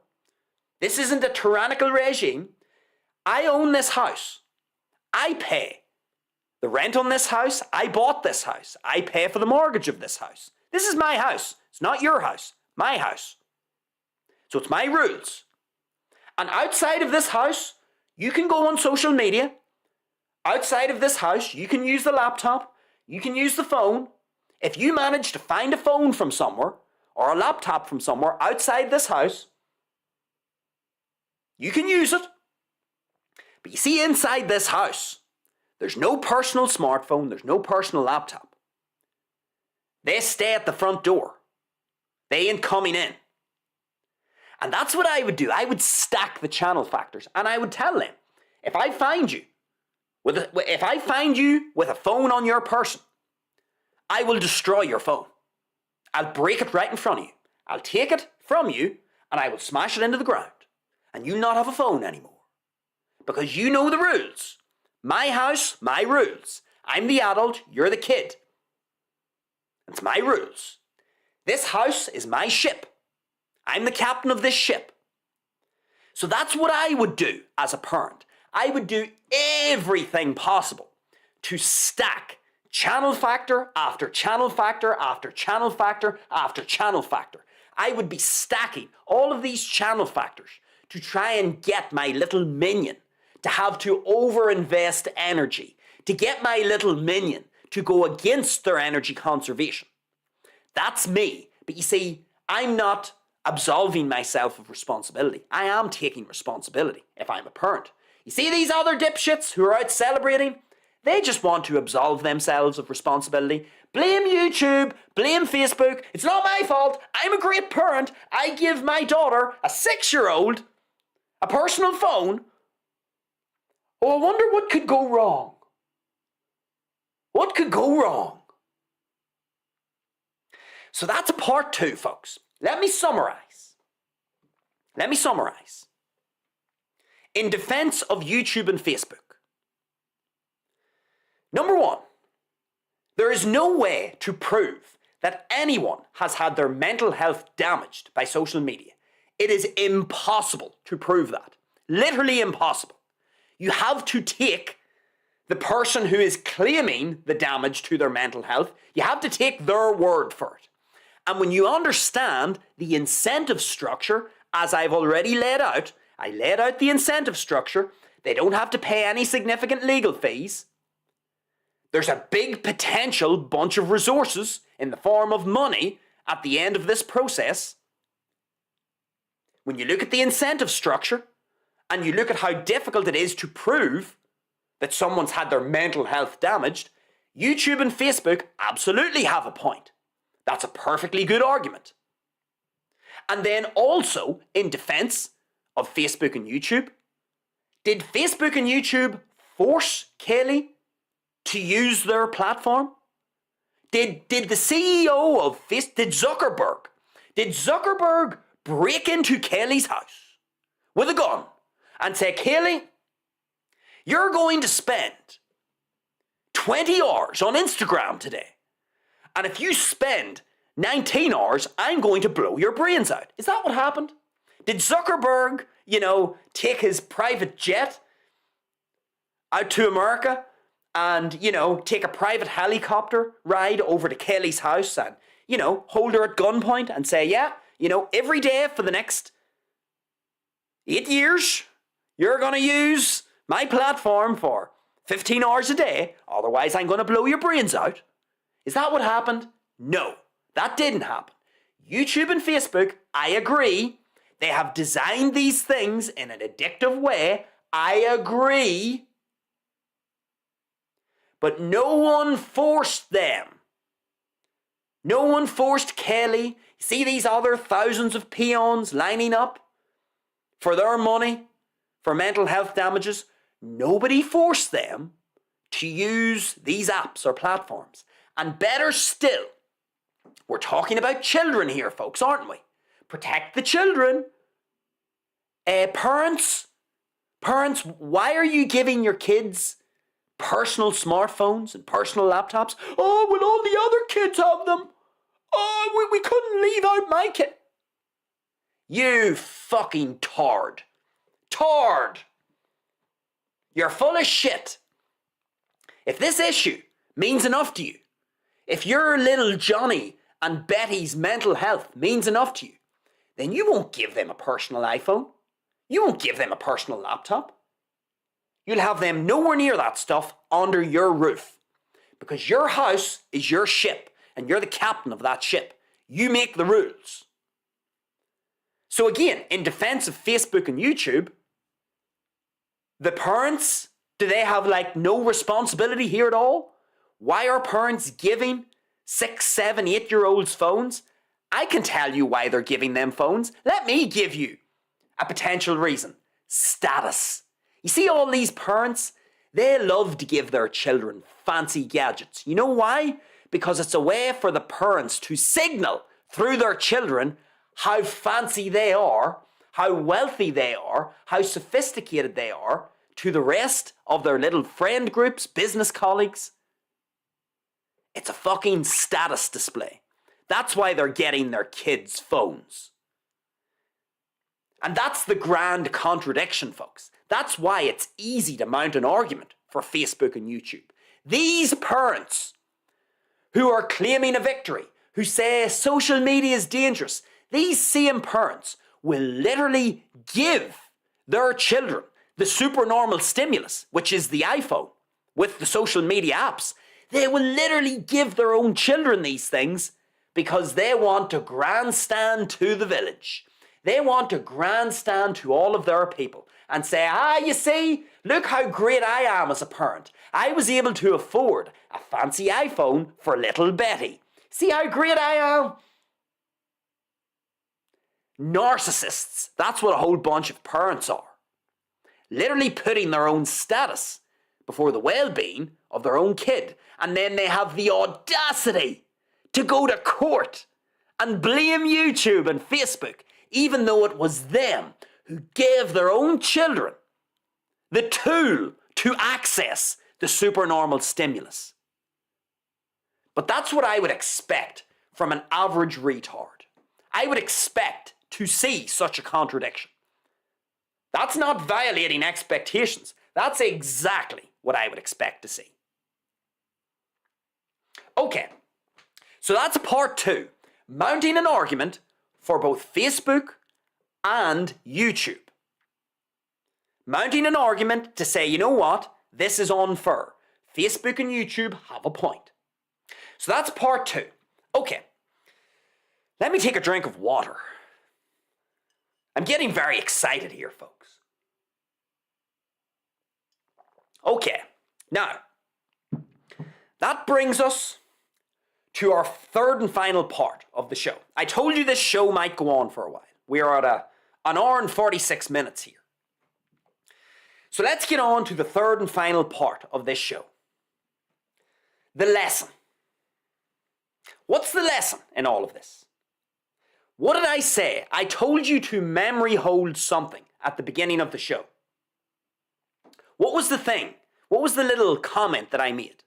this isn't a tyrannical regime. I own this house. I pay the rent on this house. I bought this house. I pay for the mortgage of this house. This is my house. It's not your house. My house. So it's my rules. And outside of this house, you can go on social media. Outside of this house, you can use the laptop. You can use the phone. If you manage to find a phone from somewhere or a laptop from somewhere outside this house, you can use it. But you see, inside this house, there's no personal smartphone. There's no personal laptop. They stay at the front door. They ain't coming in. And that's what I would do. I would stack the channel factors. And I would tell them, if I find you with a phone on your person, I will destroy your phone. I'll break it right in front of you. I'll take it from you and I will smash it into the ground. And you'll not have a phone anymore. Because you know the rules. My house, my rules. I'm the adult, you're the kid. It's my rules. This house is my ship. I'm the captain of this ship. So that's what I would do as a parent. I would do everything possible to stack channel factor after channel factor after channel factor after channel factor. I would be stacking all of these channel factors to try and get my little minion to have to overinvest energy, to get my little minion to go against their energy conservation. That's me. But you see, I'm not absolving myself of responsibility. I am taking responsibility if I'm a parent. You see these other dipshits who are out celebrating? They just want to absolve themselves of responsibility. Blame YouTube, blame Facebook. It's not my fault. I'm a great parent. I give my daughter, a 6-year-old, a personal phone. Oh, I wonder what could go wrong. What could go wrong? So that's part 2, folks. Let me summarize. In defense of YouTube and Facebook. Number 1, there is no way to prove that anyone has had their mental health damaged by social media. It is impossible to prove that. Literally impossible. You have to take the person who is claiming the damage to their mental health, you have to take their word for it. And when you understand the incentive structure, as I've already laid out, I laid out the incentive structure. They don't have to pay any significant legal fees. There's a big potential bunch of resources in the form of money at the end of this process. When you look at the incentive structure and you look at how difficult it is to prove that someone's had their mental health damaged, YouTube and Facebook absolutely have a point. That's a perfectly good argument. And then also, in defense of Facebook and YouTube, did Facebook and YouTube force Kaley to use their platform? Did the CEO of Facebook, did Zuckerberg break into Kaley's house with a gun and say, Kaley, you're going to spend 20 hours on Instagram today. And if you spend 19 hours, I'm going to blow your brains out. Is that what happened? Did Zuckerberg, take his private jet out to America and, take a private helicopter ride over to Kaley's house and, hold her at gunpoint and say, yeah, every day for the next 8 years, you're going to use my platform for 15 hours a day, otherwise I'm going to blow your brains out. Is that what happened? No, that didn't happen. YouTube and Facebook, I agree, they have designed these things in an addictive way. I agree. But no one forced them. No one forced Kaley. See these other thousands of peons lining up for their money, for mental health damages? Nobody forced them to use these apps or platforms. And better still, we're talking about children here, folks, aren't we? Protect the children. Parents, why are you giving your kids personal smartphones and personal laptops? Oh, well, all the other kids have them. Oh, we couldn't leave out my kid. You fucking tard. Tard. You're full of shit. If this issue means enough to you, if your little Johnny and Betty's mental health means enough to you, then you won't give them a personal iPhone. You won't give them a personal laptop. You'll have them nowhere near that stuff under your roof. Because your house is your ship, and you're the captain of that ship. You make the rules. So again, in defense of Facebook and YouTube, the parents, do they have no responsibility here at all? Why are parents giving 6, 7, 8-year-olds phones? I can tell you why they're giving them phones. Let me give you a potential reason. Status. You see all these parents, they love to give their children fancy gadgets. You know why? Because it's a way for the parents to signal through their children how fancy they are, how wealthy they are, how sophisticated they are to the rest of their little friend groups, business colleagues. It's a fucking status display. That's why they're getting their kids' phones. And that's the grand contradiction, folks. That's why it's easy to mount an argument for Facebook and YouTube. These parents who are claiming a victory, who say social media is dangerous, these same parents will literally give their children the supernormal stimulus, which is the iPhone, with the social media apps. They will literally give their own children these things because they want to grandstand to the village. They want to grandstand to all of their people and say, you see, look how great I am as a parent. I was able to afford a fancy iPhone for little Betty. See how great I am? Narcissists, that's what a whole bunch of parents are. Literally putting their own status before the well-being of their own kid. And then they have the audacity to go to court and blame YouTube and Facebook, even though it was them who gave their own children the tool to access the supernormal stimulus. But that's what I would expect from an average retard. I would expect to see such a contradiction. That's not violating expectations. That's exactly what I would expect to see. Okay, so that's part 2. Mounting an argument for both Facebook and YouTube. Mounting an argument to say, you know what, this is unfair. Facebook and YouTube have a point. So that's part 2. Okay, let me take a drink of water. I'm getting very excited here, folks. Okay, now, that brings us to our third and final part of the show. I told you this show might go on for a while. We are at an hour and 46 minutes here. So let's get on to the third and final part of this show. The lesson. What's the lesson in all of this? What did I say? I told you to memory hold something at the beginning of the show. What was the thing? What was the little comment that I made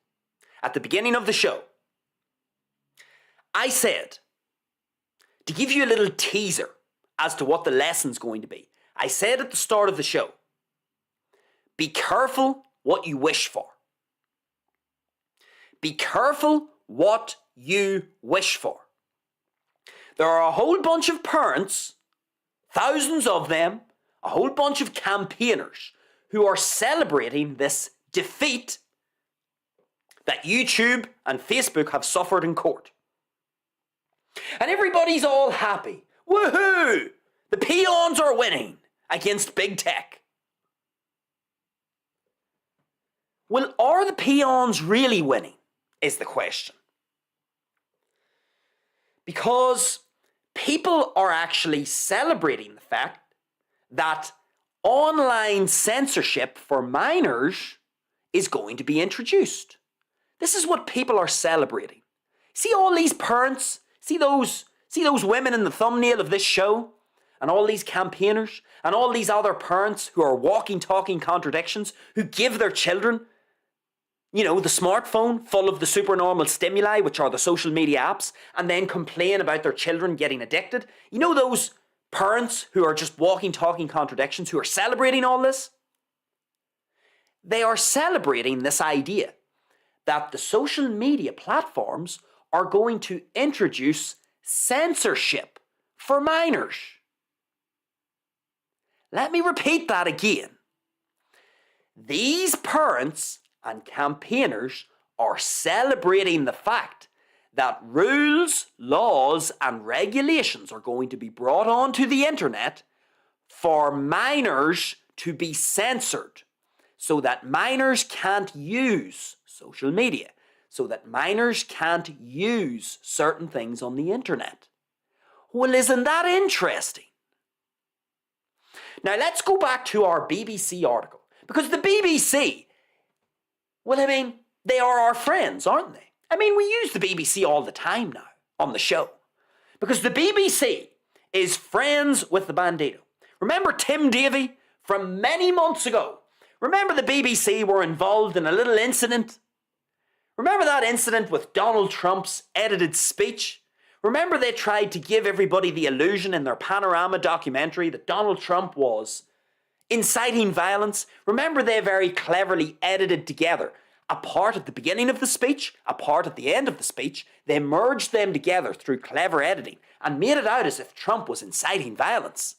at the beginning of the show? I said, to give you a little teaser as to what the lesson's going to be, I said at the start of the show, be careful what you wish for. Be careful what you wish for. There are a whole bunch of parents, thousands of them, a whole bunch of campaigners who are celebrating this defeat that YouTube and Facebook have suffered in court. And everybody's all happy. Woohoo! The peons are winning against big tech. Well, are the peons really winning, is the question. Because people are actually celebrating the fact that online censorship for minors is going to be introduced. This is what people are celebrating. See all these parents? See those women in the thumbnail of this show? And all these campaigners? And all these other parents who are walking, talking contradictions, who give their children, the smartphone full of the supernormal stimuli, which are the social media apps, and then complain about their children getting addicted? You know those parents who are just walking, talking contradictions, who are celebrating all this? They are celebrating this idea that the social media platforms are going to introduce censorship for minors. Let me repeat that again. These parents and campaigners are celebrating the fact that rules, laws, and regulations are going to be brought onto the internet for minors to be censored, so that minors can't use social media, so that minors can't use certain things on the internet. Well, isn't that interesting? Now let's go back to our BBC article, because the BBC, they are our friends, aren't they? We use the BBC all the time now on the show, because the BBC is friends with the Bandido. Remember Tim Davie from many months ago? Remember the BBC were involved in a little incident? Remember that incident with Donald Trump's edited speech? Remember they tried to give everybody the illusion in their Panorama documentary that Donald Trump was inciting violence? Remember they very cleverly edited together a part at the beginning of the speech, a part at the end of the speech. They merged them together through clever editing and made it out as if Trump was inciting violence,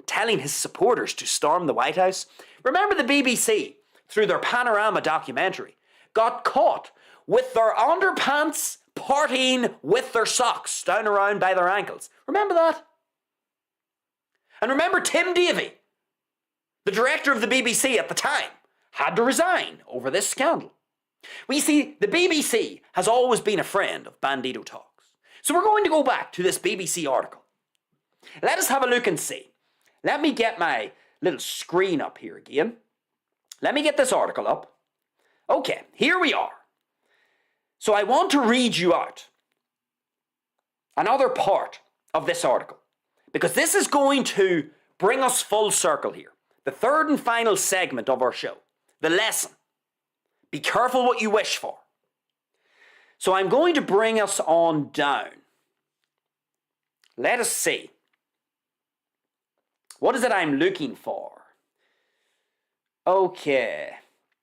telling his supporters to storm the White House. Remember the BBC, through their Panorama documentary, got caught with their underpants partying with their socks down around by their ankles. Remember that? And remember Tim Davie, the director of the BBC at the time, had to resign over this scandal. Well, you see, the BBC has always been a friend of Bandido Talks. So we're going to go back to this BBC article. Let us have a look and see. Let me get my little screen up here again. Let me get this article up. Okay, here we are. So I want to read you out another part of this article, because this is going to bring us full circle here. The third and final segment of our show. The lesson. Be careful what you wish for. So I'm going to bring us on down. Let us see. What is it I'm looking for? Okay.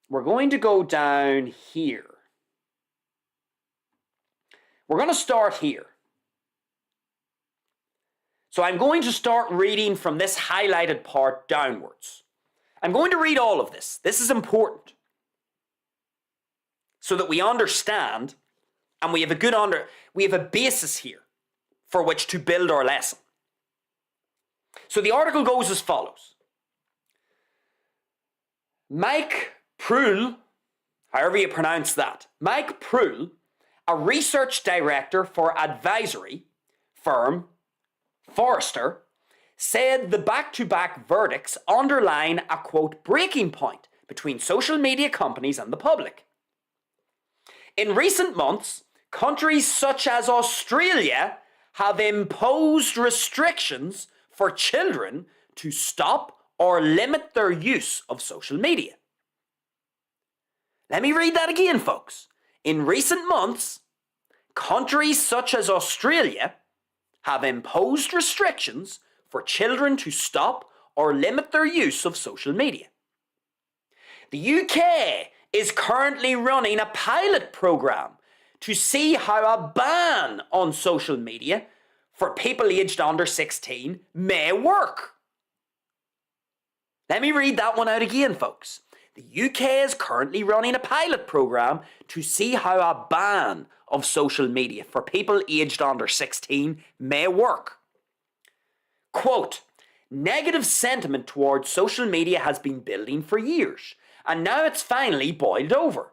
We're going to go down here. We're going to start here. So I'm going to start reading from this highlighted part downwards. I'm going to read all of this. This is important, so that we understand and we have a basis here for which to build our lesson. So the article goes as follows. Mike Proul, however you pronounce that, Mike Proul, a research director for advisory firm Forrester, said the back-to-back verdicts underline a, quote, breaking point between social media companies and the public. In recent months, countries such as Australia have imposed restrictions for children to stop or limit their use of social media. Let me read that again, folks. In recent months, countries such as Australia have imposed restrictions for children to stop or limit their use of social media. The UK is currently running a pilot program to see how a ban on social media for people aged under 16 may work. Let me read that one out again, folks. The UK is currently running a pilot program to see how a ban of social media for people aged under 16 may work. Quote, negative sentiment towards social media has been building for years, and now it's finally boiled over.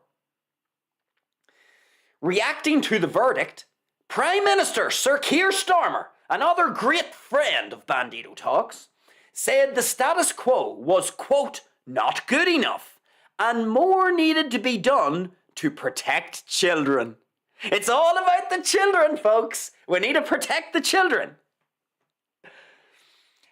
Reacting to the verdict, Prime Minister Sir Keir Starmer, another great friend of Bandido talks, said the status quo was, quote, not good enough, and more needed to be done to protect children. It's all about the children, folks. We need to protect the children.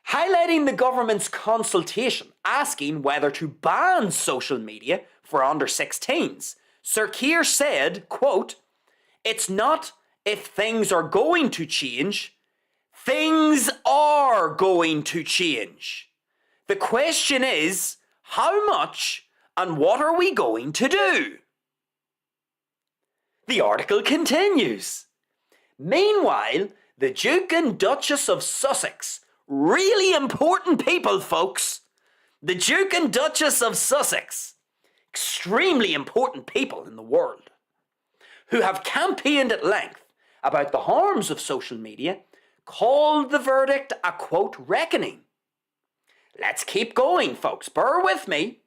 Highlighting the government's consultation asking whether to ban social media for under 16s, Sir Keir said, quote, it's not if things are going to change, things are going to change. The question is, how much and what are we going to do? The article continues. Meanwhile, the Duke and Duchess of Sussex, really important people, folks. The Duke and Duchess of Sussex, extremely important people in the world, who have campaigned at length about the harms of social media, called the verdict a, quote, reckoning. Let's keep going, folks. Bear with me.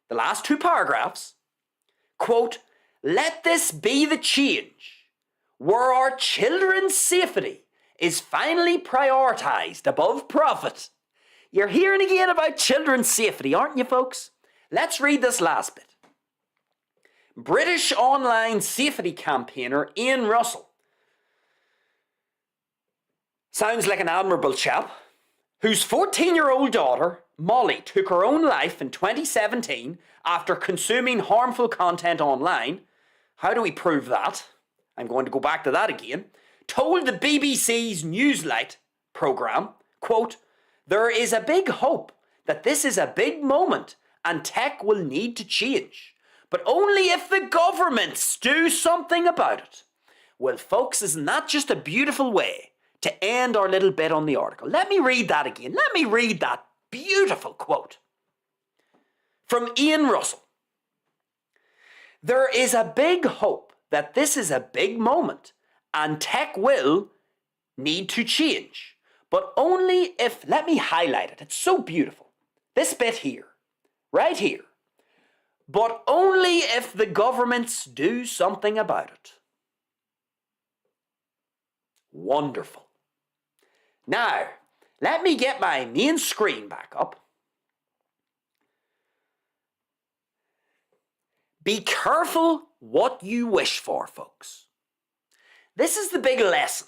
The last two paragraphs. Quote, let this be the change where our children's safety is finally prioritised above profit. You're hearing again about children's safety, aren't you, folks? Let's read this last bit. British online safety campaigner Ian Russell, sounds like an admirable chap, whose 14-year-old daughter, Molly, took her own life in 2017 after consuming harmful content online. How do we prove that? I'm going to go back to that again. Told the BBC's Newslight programme, quote, there is a big hope that this is a big moment and tech will need to change, but only if the governments do something about it. Well, folks, isn't that just a beautiful way to end our little bit on the article? Let me read that again. Let me read that beautiful quote from Ian Russell. There is a big hope that this is a big moment and tech will need to change, but only if, let me highlight it, it's so beautiful. This bit here, right here, but only if the governments do something about it. Wonderful. Now, let me get my main screen back up. Be careful what you wish for, folks. This is the big lesson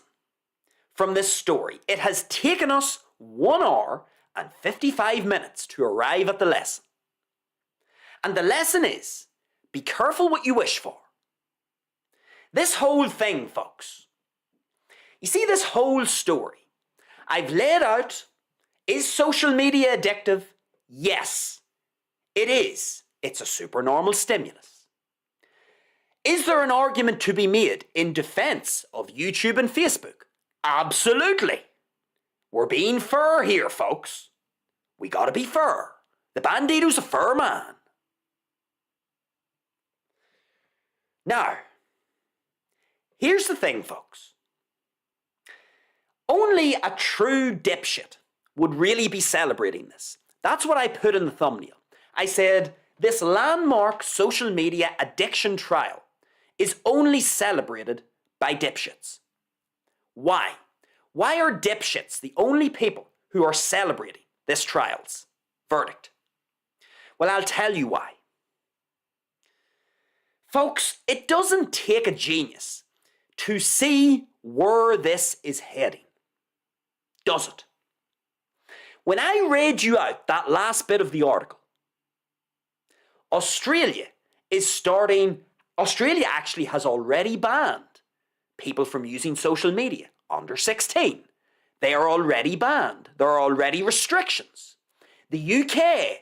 from this story. It has taken us 1 hour and 55 minutes to arrive at the lesson. And the lesson is, be careful what you wish for. This whole thing, folks, you see this whole story, I've laid out, is social media addictive? Yes, it is. It's a supernormal stimulus. Is there an argument to be made in defense of YouTube and Facebook? Absolutely. We're being fair here, folks. We gotta be fair. The Bandido's a fair man. Now, here's the thing, folks. Only a true dipshit would really be celebrating this. That's what I put in the thumbnail. I said, this landmark social media addiction trial is only celebrated by dipshits. Why? Why are dipshits the only people who are celebrating this trial's verdict? Well, I'll tell you why. Folks, it doesn't take a genius to see where this is heading, does it? When I read you out that last bit of the article, Australia actually has already banned people from using social media under 16. They are already banned. There are already restrictions. The UK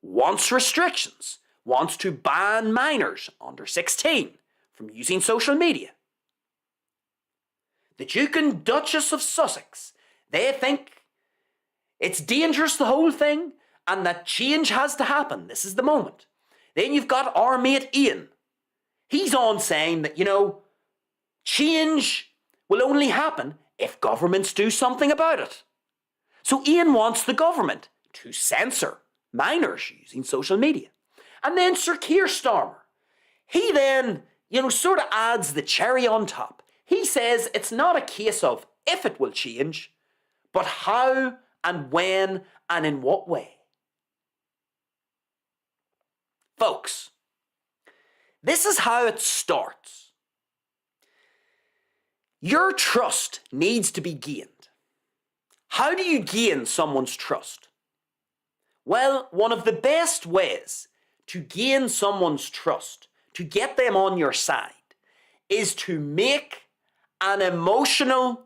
wants restrictions. wants to ban minors under 16 from using social media. The Duke and Duchess of Sussex, they think it's dangerous, the whole thing, and that change has to happen. This is the moment. Then you've got our mate Ian. He's on saying that, change will only happen if governments do something about it. So Ian wants the government to censor minors using social media. And then Sir Keir Starmer, he then, sort of adds the cherry on top. He says it's not a case of if it will change, but how and when and in what way. Folks, this is how it starts. Your trust needs to be gained. How do you gain someone's trust? Well, one of the best ways to gain someone's trust, to get them on your side, is to make an emotional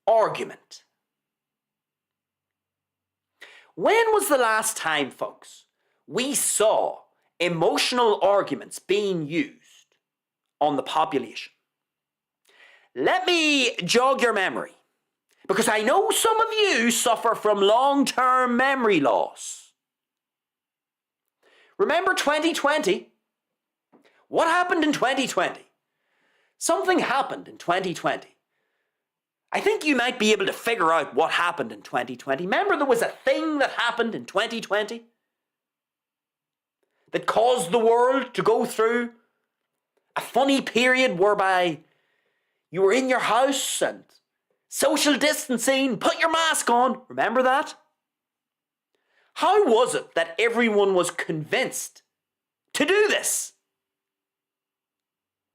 argument. When was the last time, folks, we saw emotional arguments being used on the population? Let me jog your memory, because I know some of you suffer from long-term memory loss. Remember 2020? What happened in 2020? Something happened in 2020. I think you might be able to figure out what happened in 2020. Remember there was a thing that happened in 2020 that caused the world to go through a funny period whereby you were in your house and social distancing, put your mask on. Remember that? How was it that everyone was convinced to do this?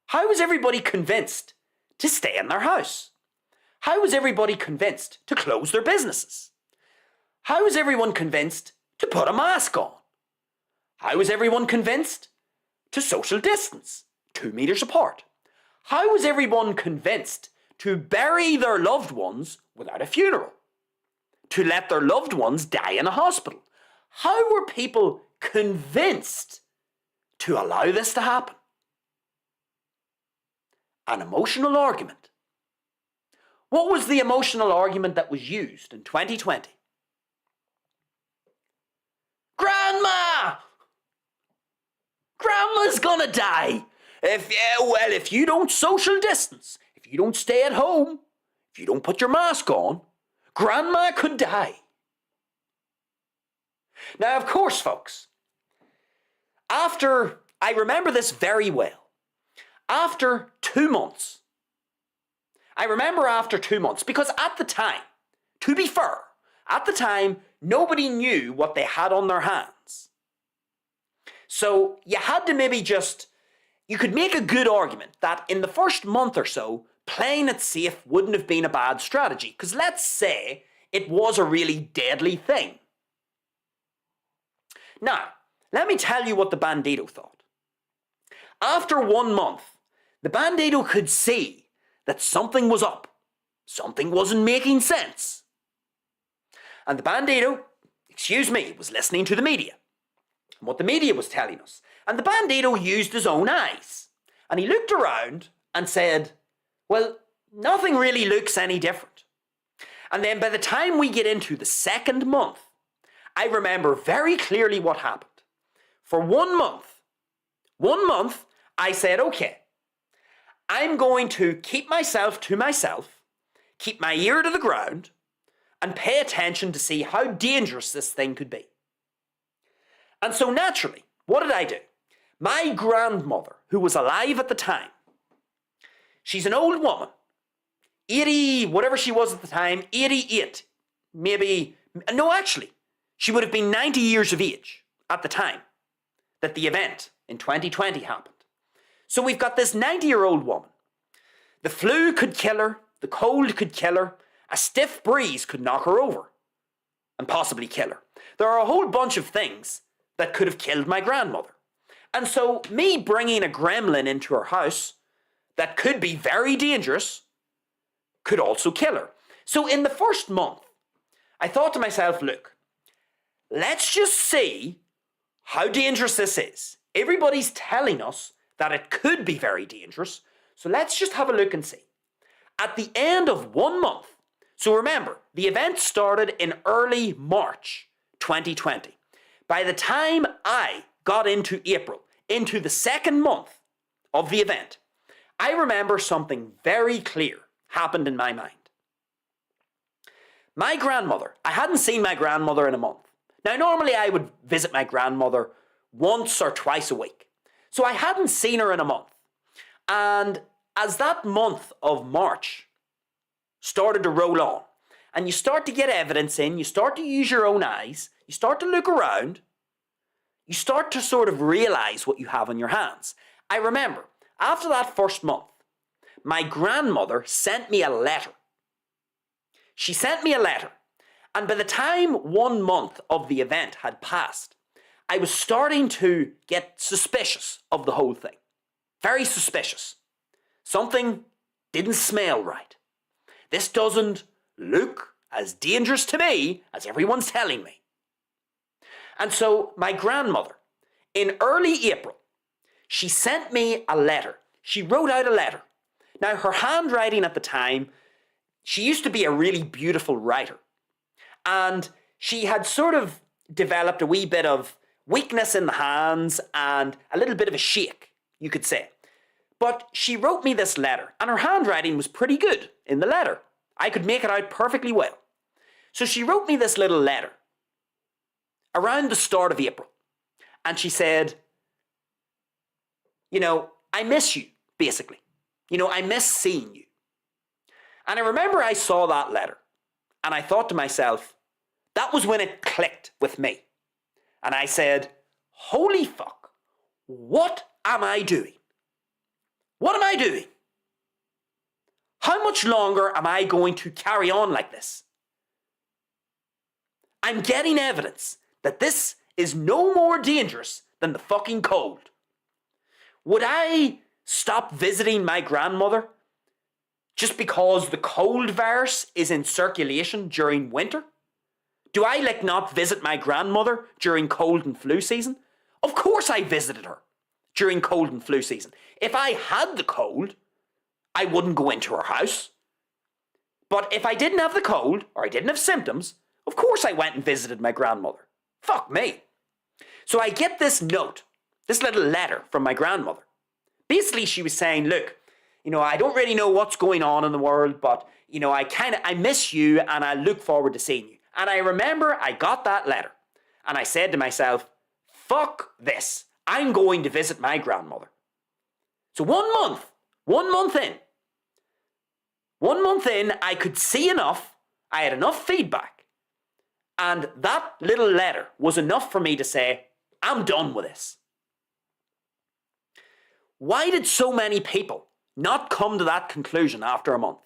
How was everybody convinced to stay in their house? How was everybody convinced to close their businesses? How was everyone convinced to put a mask on? How was everyone convinced to social distance, 2 meters apart? How was everyone convinced to bury their loved ones without a funeral? To let their loved ones die in a hospital? How were people convinced to allow this to happen? An emotional argument. What was the emotional argument that was used in 2020? Grandma! Grandma's gonna die. If you don't social distance, if you don't stay at home, if you don't put your mask on, Grandma could die. Now, of course, folks, I remember this very well, after 2 months, because at the time, to be fair, at the time, nobody knew what they had on their hands. So you had to you could make a good argument that in the first month or so, playing it safe wouldn't have been a bad strategy, because let's say it was a really deadly thing. Now, let me tell you what the Bandido thought. After 1 month, the Bandido could see that something was up. Something wasn't making sense. And the Bandido, was listening to the media. And what the media was telling us. And the Bandido used his own eyes. And he looked around and said, well, nothing really looks any different. And then by the time we get into the 2nd month, I remember very clearly what happened. For 1 month, I said, okay, I'm going to keep myself to myself, keep my ear to the ground, and pay attention to see how dangerous this thing could be. And so naturally, what did I do? My grandmother, who was alive at the time, she's an old woman, 80, whatever she was at the time, 88, she would have been 90 years of age at the time that the event in 2020 happened. So we've got this 90-year-old woman. The flu could kill her, the cold could kill her, a stiff breeze could knock her over and possibly kill her. There are a whole bunch of things that could have killed my grandmother. And so me bringing a gremlin into her house that could be very dangerous could also kill her. So in the first month, I thought to myself, look, let's just see how dangerous this is. Everybody's telling us that it could be very dangerous. So let's just have a look and see. At the end of 1 month, so remember, the event started in early March 2020. By the time I got into April, into the second month of the event, I remember something very clear happened in my mind. My grandmother, I hadn't seen my grandmother in a month. Now, normally I would visit my grandmother once or twice a week. So I hadn't seen her in a month. And as that month of March started to roll on, and you start to get evidence in, you start to use your own eyes, you start to look around, you start to sort of realize what you have on your hands. I remember, after that first month, my grandmother sent me a letter. She sent me a letter, and by the time 1 month of the event had passed, I was starting to get suspicious of the whole thing. Very suspicious. Something didn't smell right. This doesn't look as dangerous to me as everyone's telling me. And so my grandmother, in early April, she sent me a letter. She wrote out a letter. Now, her handwriting at the time, she used to be a really beautiful writer. And she had sort of developed a wee bit of weakness in the hands and a little bit of a shake, you could say. But she wrote me this letter, and her handwriting was pretty good in the letter. I could make it out perfectly well. So she wrote me this little letter around the start of April. And she said, I miss you, basically. I miss seeing you. And I remember I saw that letter, and I thought to myself, that was when it clicked with me. And I said, holy fuck, what am I doing? What am I doing? How much longer am I going to carry on like this? I'm getting evidence that this is no more dangerous than the fucking cold. Would I stop visiting my grandmother just because the cold virus is in circulation during winter? Do I not visit my grandmother during cold and flu season? Of course I visited her during cold and flu season. If I had the cold, I wouldn't go into her house. But if I didn't have the cold, or I didn't have symptoms, of course I went and visited my grandmother. Fuck me. So I get this note, this little letter from my grandmother. Basically, she was saying, look, I don't really know what's going on in the world, but, I miss you and I look forward to seeing you. And I remember I got that letter and I said to myself, fuck this. I'm going to visit my grandmother. So 1 month in, I could see enough, I had enough feedback, and that little letter was enough for me to say, I'm done with this. Why did so many people not come to that conclusion after a month?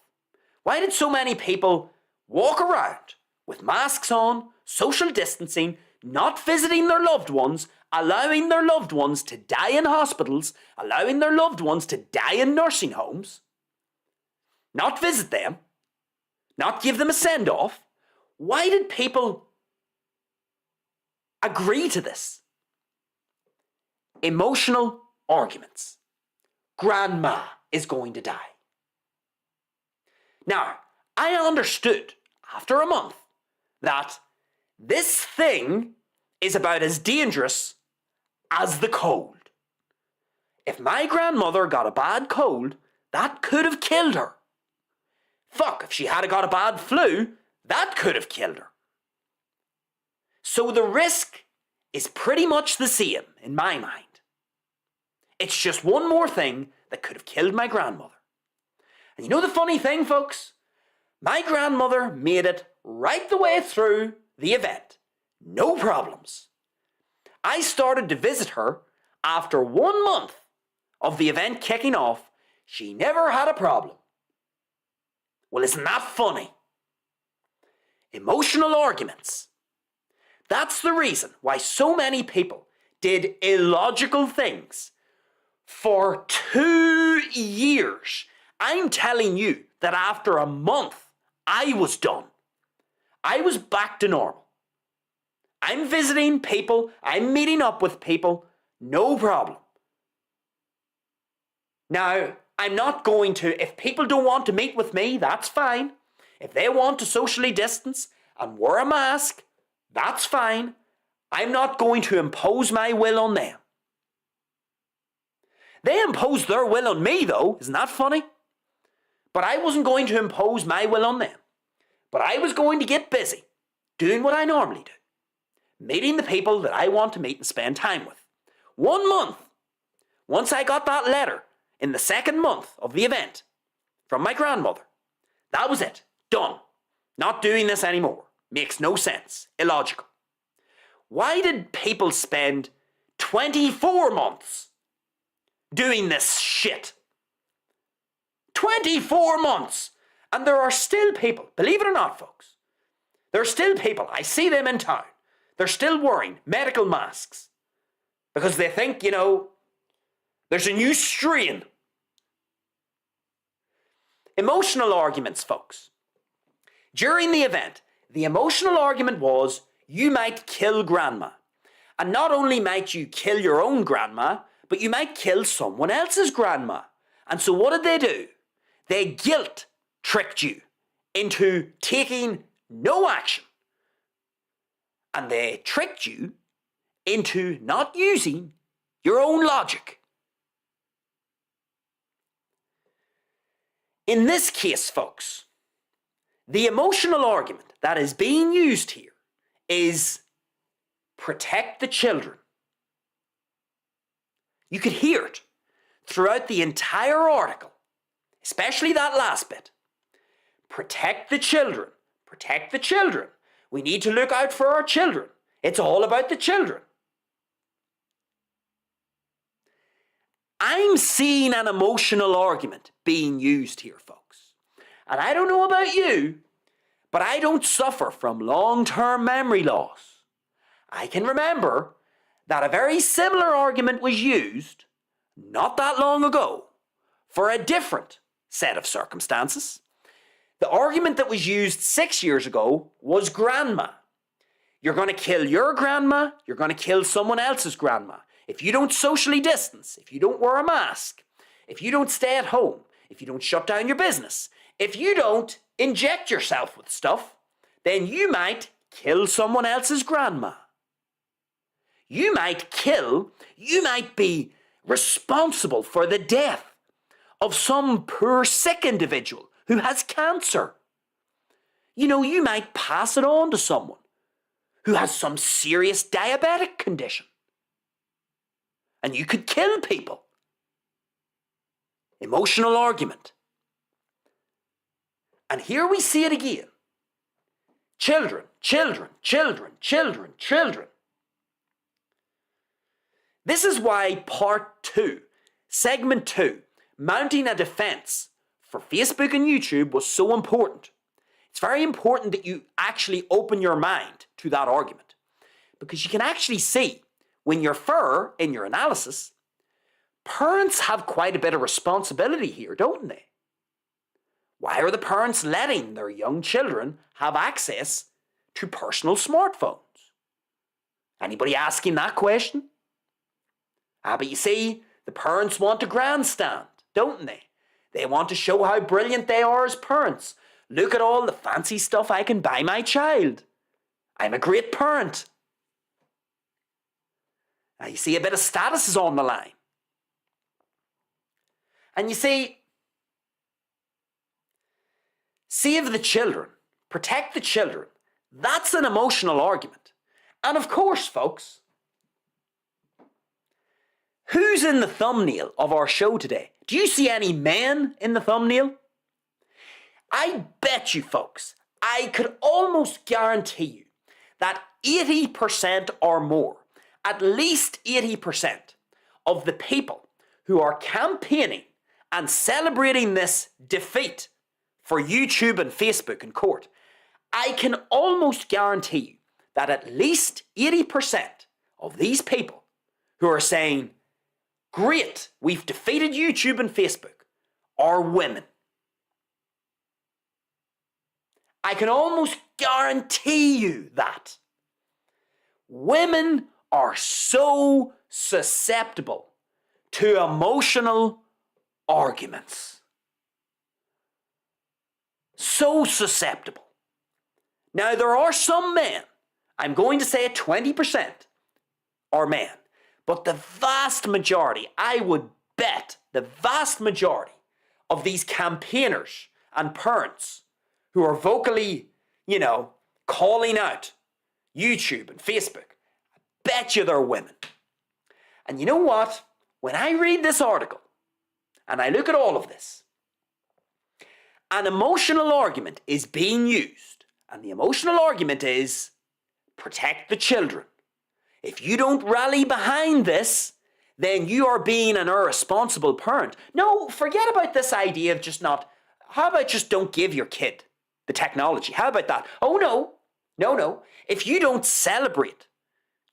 Why did so many people walk around with masks on, social distancing, not visiting their loved ones, allowing their loved ones to die in hospitals, allowing their loved ones to die in nursing homes, not visit them, not give them a send-off? Why did people agree to this? Emotional arguments. Grandma is going to die. Now, I understood after a month that this thing is about as dangerous as the cold. If my grandmother got a bad cold, that could have killed her. Fuck, if she had got a bad flu, that could have killed her. So the risk is pretty much the same in my mind. It's just one more thing that could have killed my grandmother. And the funny thing, folks? My grandmother made it right the way through the event. No problems. I started to visit her after 1 month of the event kicking off. She never had a problem. Well, isn't that funny? Emotional arguments. That's the reason why so many people did illogical things for 2 years. I'm telling you that after a month, I was done. I was back to normal. I'm visiting people, I'm meeting up with people, No problem. Now, I'm not going to, if people don't want to meet with me, that's fine. If they want to socially distance and wear a mask, that's fine. I'm not going to impose my will on them. They imposed their will on me, though. Isn't that funny? But I wasn't going to impose my will on them. But I was going to get busy doing what I normally do. Meeting the people that I want to meet and spend time with. 1 month. Once I got that letter in the 2nd month of the event from my grandmother, that was it. Done. Not doing this anymore. Makes no sense. Illogical. Why did people spend 24 months doing this shit? 24 months! And there are still people, believe it or not, folks, there are still people, I see them in town, they're still wearing medical masks because they think, there's a new strain. Emotional arguments, folks. During the event, the emotional argument was, you might kill grandma. And not only might you kill your own grandma, but you might kill someone else's grandma. And so what did they do? They guilt-tricked you into taking no action. And they tricked you into not using your own logic. In this case, folks, the emotional argument that is being used here is protect the children. You could hear it throughout the entire article, especially that last bit. Protect the children. Protect the children. We need to look out for our children. It's all about the children. I'm seeing an emotional argument being used here, folks. And I don't know about you, but I don't suffer from long-term memory loss. I can remember that a very similar argument was used not that long ago for a different set of circumstances. The argument that was used 6 years ago was grandma. You're going to kill your grandma, you're going to kill someone else's grandma. If you don't socially distance, if you don't wear a mask, if you don't stay at home, if you don't shut down your business, if you don't inject yourself with stuff, then you might kill someone else's grandma. You might be responsible for the death of some poor sick individual who has cancer. You might pass it on to someone who has some serious diabetic condition. And you could kill people. Emotional argument. And here we see it again. Children, children, children, children, children. This is why part 2, segment 2, mounting a defense for Facebook and YouTube was so important. It's very important that you actually open your mind to that argument, because you can actually see when you're fair in your analysis, parents have quite a bit of responsibility here, don't they? Why are the parents letting their young children have access to personal smartphones? Anybody asking that question? But you see, the parents want to grandstand, don't they? They want to show how brilliant they are as parents. Look at all the fancy stuff I can buy my child. I'm a great parent. Now you see, a bit of status is on the line. And you see, save the children, protect the children. That's an emotional argument. And of course, folks, who's in the thumbnail of our show today? Do you see any men in the thumbnail? I bet you, folks, I could almost guarantee you that 80% or more, at least 80% of the people who are campaigning and celebrating this defeat for YouTube and Facebook in court, I can almost guarantee you that at least 80% of these people who are saying, great, we've defeated YouTube and Facebook, are women. I can almost guarantee you that. Women are so susceptible to emotional arguments. So susceptible. Now, there are some men, I'm going to say 20% are men, but the vast majority, I would bet the vast majority of these campaigners and parents who are vocally, calling out YouTube and Facebook, I bet you they're women. And you know what? When I read this article and I look at all of this, an emotional argument is being used. And the emotional argument is protect the children. If you don't rally behind this, then you are being an irresponsible parent. No, forget about this idea of how about just don't give your kid the technology? How about that? Oh no. If you don't celebrate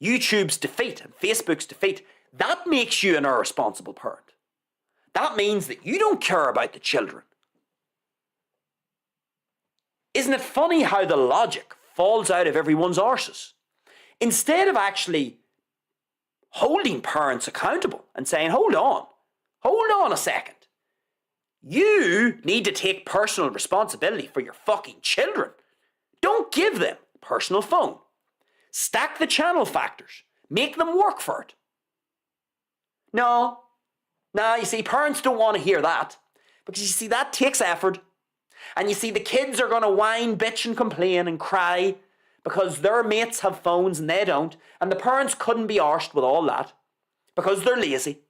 YouTube's defeat and Facebook's defeat, that makes you an irresponsible parent. That means that you don't care about the children. Isn't it funny how the logic falls out of everyone's arses? Instead of actually holding parents accountable and saying, hold on a second. You need to take personal responsibility for your fucking children. Don't give them a personal phone. Stack the channel factors. Make them work for it. No, you see, parents don't want to hear that. Because you see, that takes effort. And you see, the kids are going to whine, bitch and complain and cry because their mates have phones and they don't. And the parents couldn't be arsed with all that because they're lazy.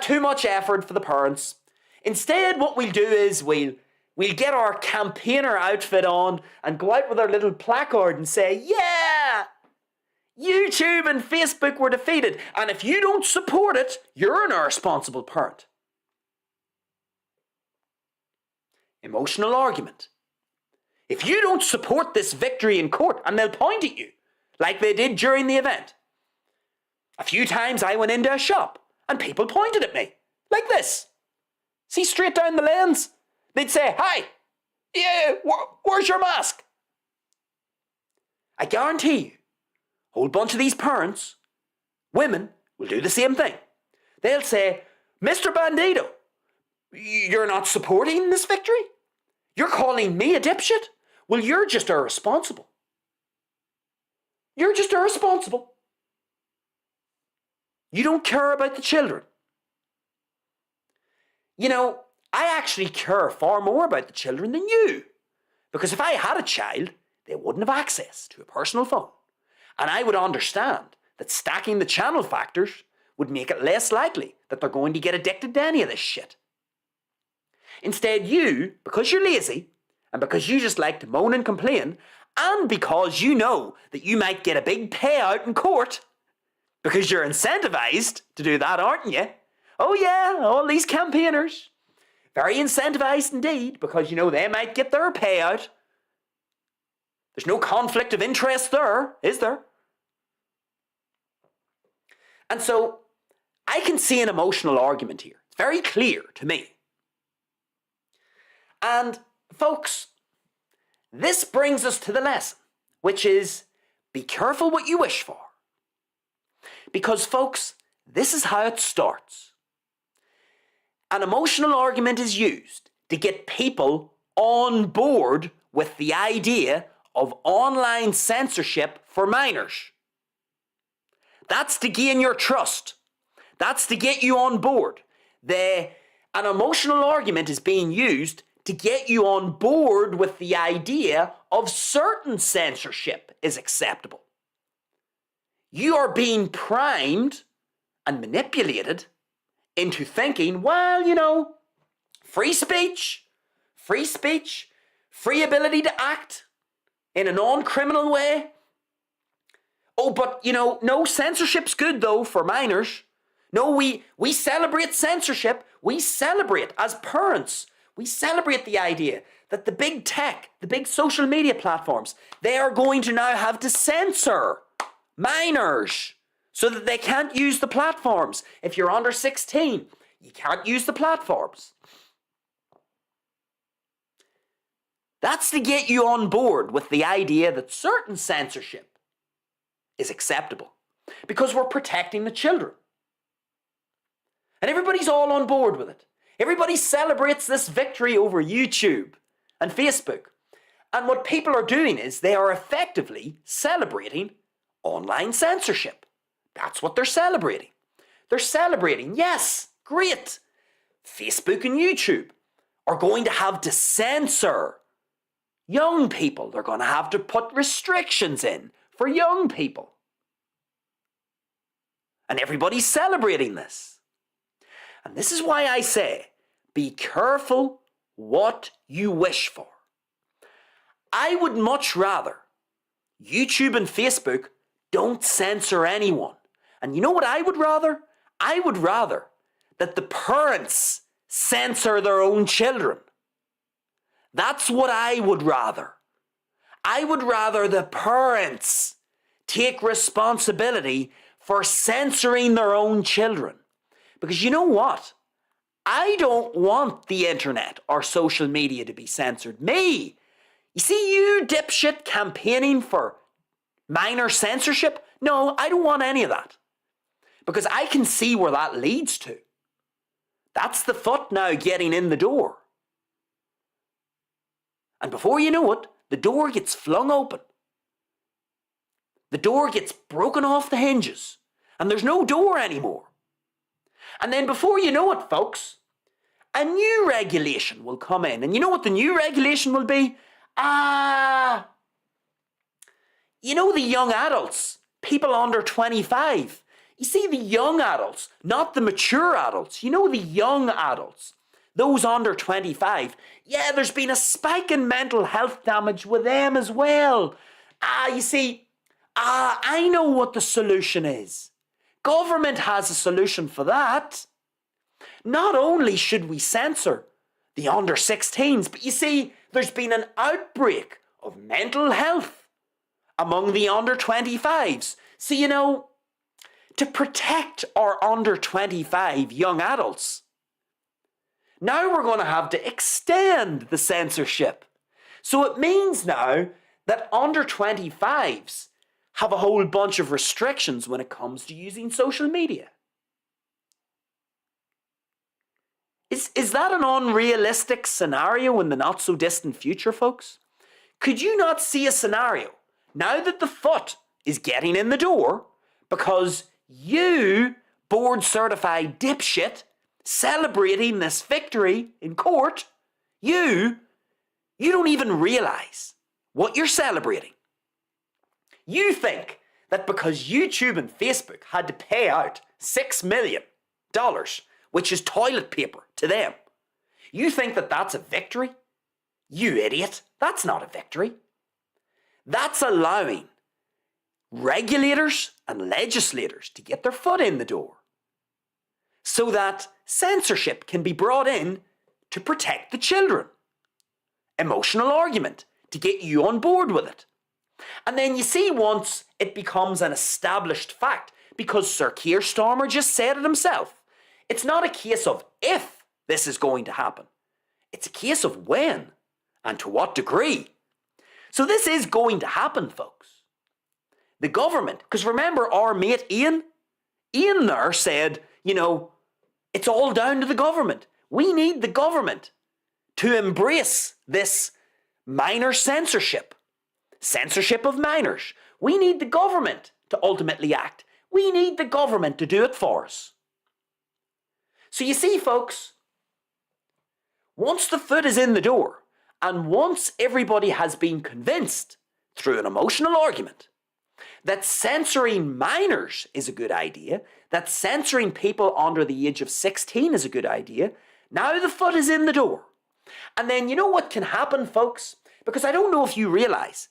Too much effort for the parents. Instead, what we'll do is we'll get our campaigner outfit on and go out with our little placard and say, yeah, YouTube and Facebook were defeated. And if you don't support it, you're an irresponsible parent. Emotional argument. If you don't support this victory in court, and they'll point at you, like they did during the event. A few times I went into a shop, and people pointed at me, like this. See, straight down the lanes, they'd say, hi, yeah, where's your mask? I guarantee you, a whole bunch of these parents, women, will do the same thing. They'll say, Mr. Bandido, you're not supporting this victory? You're calling me a dipshit? Well, you're just irresponsible. You're just irresponsible. You don't care about the children. I actually care far more about the children than you. Because if I had a child, they wouldn't have access to a personal phone. And I would understand that stacking the channel factors would make it less likely that they're going to get addicted to any of this shit. Instead, you, because you're lazy, and because you just like to moan and complain, and because you know that you might get a big payout in court, because you're incentivized to do that, aren't you? Oh yeah, all these campaigners. Very incentivized indeed, because they might get their payout. There's no conflict of interest there, is there? And so, I can see an emotional argument here. It's very clear to me. And, folks, this brings us to the lesson, which is, be careful what you wish for. Because, folks, this is how it starts. An emotional argument is used to get people on board with the idea of online censorship for minors. That's to gain your trust. That's to get you on board. An emotional argument is being used to get you on board with the idea of certain censorship is acceptable. You are being primed and manipulated into thinking, well, free speech, free ability to act in a non-criminal way. Oh, but, no, censorship's good, though, for minors. No, we celebrate censorship. We celebrate, as parents, we celebrate the idea that the big tech, the big social media platforms, they are going to now have to censor minors so that they can't use the platforms. If you're under 16, you can't use the platforms. That's to get you on board with the idea that certain censorship is acceptable. because we're protecting the children. And everybody's all on board with it. Everybody celebrates this victory over YouTube and Facebook. And what people are doing is they are effectively celebrating online censorship. That's what they're celebrating. They're celebrating, yes, great. Facebook and YouTube are going to have to censor young people. They're going to have to put restrictions in for young people. And everybody's celebrating this. And this is why I say, be careful what you wish for. I would much rather YouTube and Facebook don't censor anyone. And you know what I would rather? I would rather that the parents censor their own children. That's what I would rather. I would rather the parents take responsibility for censoring their own children. Because you know what? I don't want the internet or social media to be censored. Me! You see you dipshit campaigning for minor censorship? No, I don't want any of that. Because I can see where that leads to. That's the foot now getting in the door. And before you know it, the door gets flung open. The door gets broken off the hinges. And there's no door anymore. And then before you know it, folks, a new regulation will come in. And you know what the new regulation will be? You know the young adults, people under 25. You see the young adults, not the mature adults. You know the young adults, those under 25. Yeah, there's been a spike in mental health damage with them as well. You see, I know what the solution is. Government has a solution for that. Not only should we censor the under 16s, but you see, there's been an outbreak of mental health among the under 25s. So, you know, to protect our under 25 young adults, now we're going to have to extend the censorship. So it means now that under 25s have a whole bunch of restrictions when it comes to using social media. Is that an unrealistic scenario in the not so distant future, folks? Could you not see a scenario now that the foot is getting in the door because you, board certified dipshit, celebrating this victory in court, you don't even realize what you're celebrating. You think that because YouTube and Facebook had to pay out $6 million, which is toilet paper to them, you think that that's a victory? You idiot. That's not a victory. That's allowing regulators and legislators to get their foot in the door so that censorship can be brought in to protect the children. Emotional argument to get you on board with it. And then you see, once it becomes an established fact, because Sir Keir Starmer just said it himself, it's not a case of if this is going to happen. It's a case of when and to what degree. So this is going to happen, folks. The government, because remember our mate Ian there said, you know, it's all down to the government. We need the government to embrace this minor censorship of minors. We need the government to ultimately act. We need the government to do it for us. So you see, folks, once the foot is in the door, and once everybody has been convinced through an emotional argument that censoring minors is a good idea, that censoring people under the age of 16 is a good idea, now the foot is in the door. And then you know what can happen, folks? Because I don't know if you realise,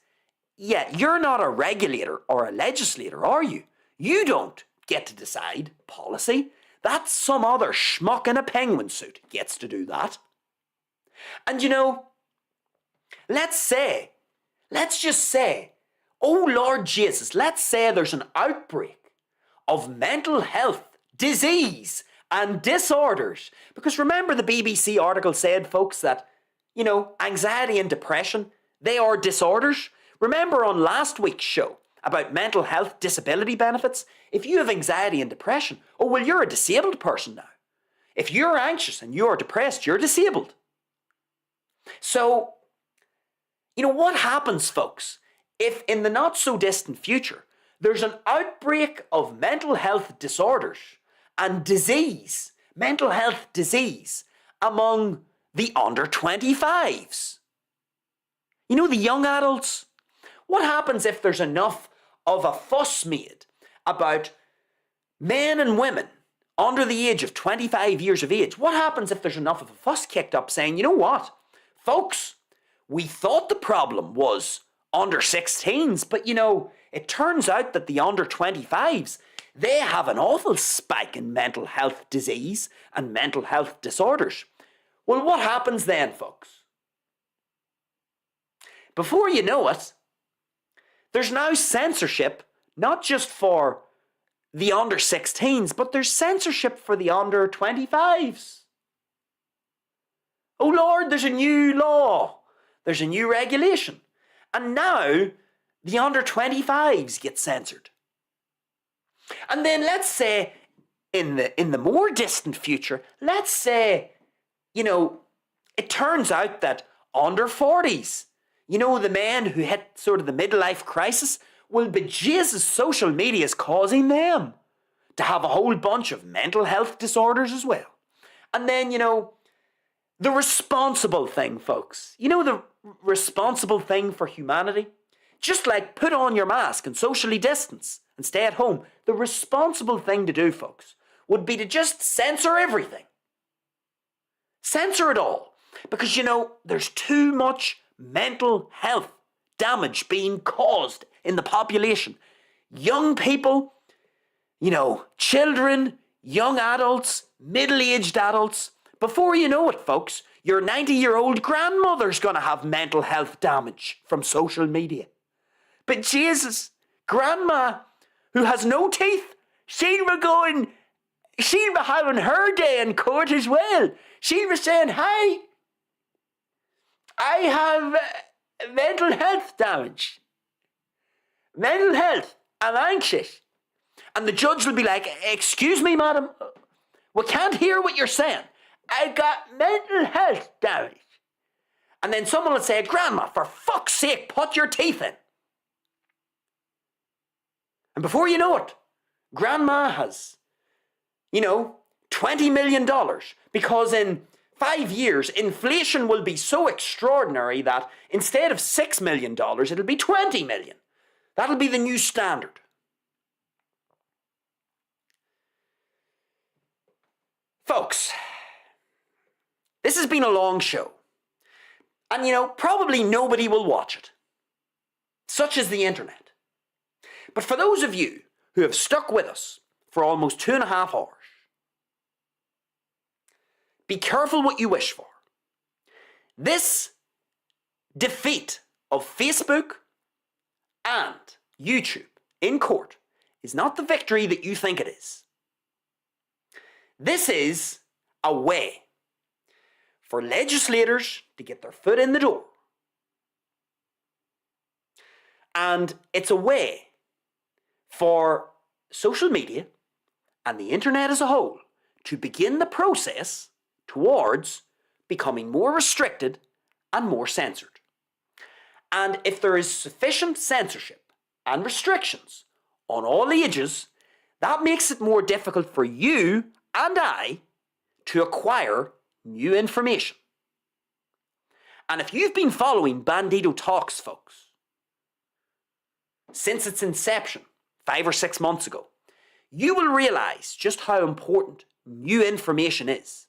you're not a regulator or a legislator, are you? You don't get to decide policy. That's some other schmuck in a penguin suit gets to do that. And you know, let's just say, oh Lord Jesus, let's say there's an outbreak of mental health, disease and disorders. Because remember the BBC article said, folks, that, you know, anxiety and depression, they are disorders. Remember on last week's show, about mental health disability benefits. If you have anxiety and depression, oh, well, you're a disabled person now. If you're anxious and you're depressed, you're disabled. So, what happens, folks, if in the not so distant future, there's an outbreak of mental health disorders and disease, mental health disease, among the under 25s? The young adults. What happens if there's enough of a fuss made about men and women under the age of 25 years of age? What happens if there's enough of a fuss kicked up saying, you know what, folks, we thought the problem was under 16s, but it turns out that the under 25s, they have an awful spike in mental health disease and mental health disorders. Well, what happens then, folks? Before you know it, there's now censorship, not just for the under 16s, but there's censorship for the under 25s. Oh Lord, there's a new law. There's a new regulation. And now the under 25s get censored. And then let's say in the more distant future, let's say, it turns out that under 40s, the men who hit sort of the midlife crisis, well, but Jesus, social media is causing them to have a whole bunch of mental health disorders as well. And then, the responsible thing, folks. The responsible thing for humanity? Just like put on your mask and socially distance and stay at home. The responsible thing to do, folks, would be to just censor everything. Censor it all. Because, there's too much mental health damage being caused in the population. Young people, children, young adults, middle-aged adults. Before you know it, folks, your 90-year-old grandmother's going to have mental health damage from social media. But Jesus, grandma, who has no teeth, she'll be having her day in court as well. She'll be saying, hey, I have mental health damage. Mental health. I'm anxious. And the judge will be like, excuse me, madam, we can't hear what you're saying. I got mental health damage. And then someone will say, grandma, for fuck's sake, put your teeth in. And before you know it, grandma has, $20 million, because in 5 years, inflation will be so extraordinary that instead of $6 million, it'll be 20 million. That'll be the new standard. Folks, this has been a long show. And probably nobody will watch it. Such is the internet. But for those of you who have stuck with us for almost 2.5 hours, be careful what you wish for. This defeat of Facebook and YouTube in court is not the victory that you think it is. This is a way for legislators to get their foot in the door. And it's a way for social media and the internet as a whole to begin the process towards becoming more restricted and more censored. And if there is sufficient censorship and restrictions on all ages, that makes it more difficult for you and I to acquire new information. And if you've been following Bandido Talks, folks, since its inception 5 or 6 months ago, you will realize just how important new information is.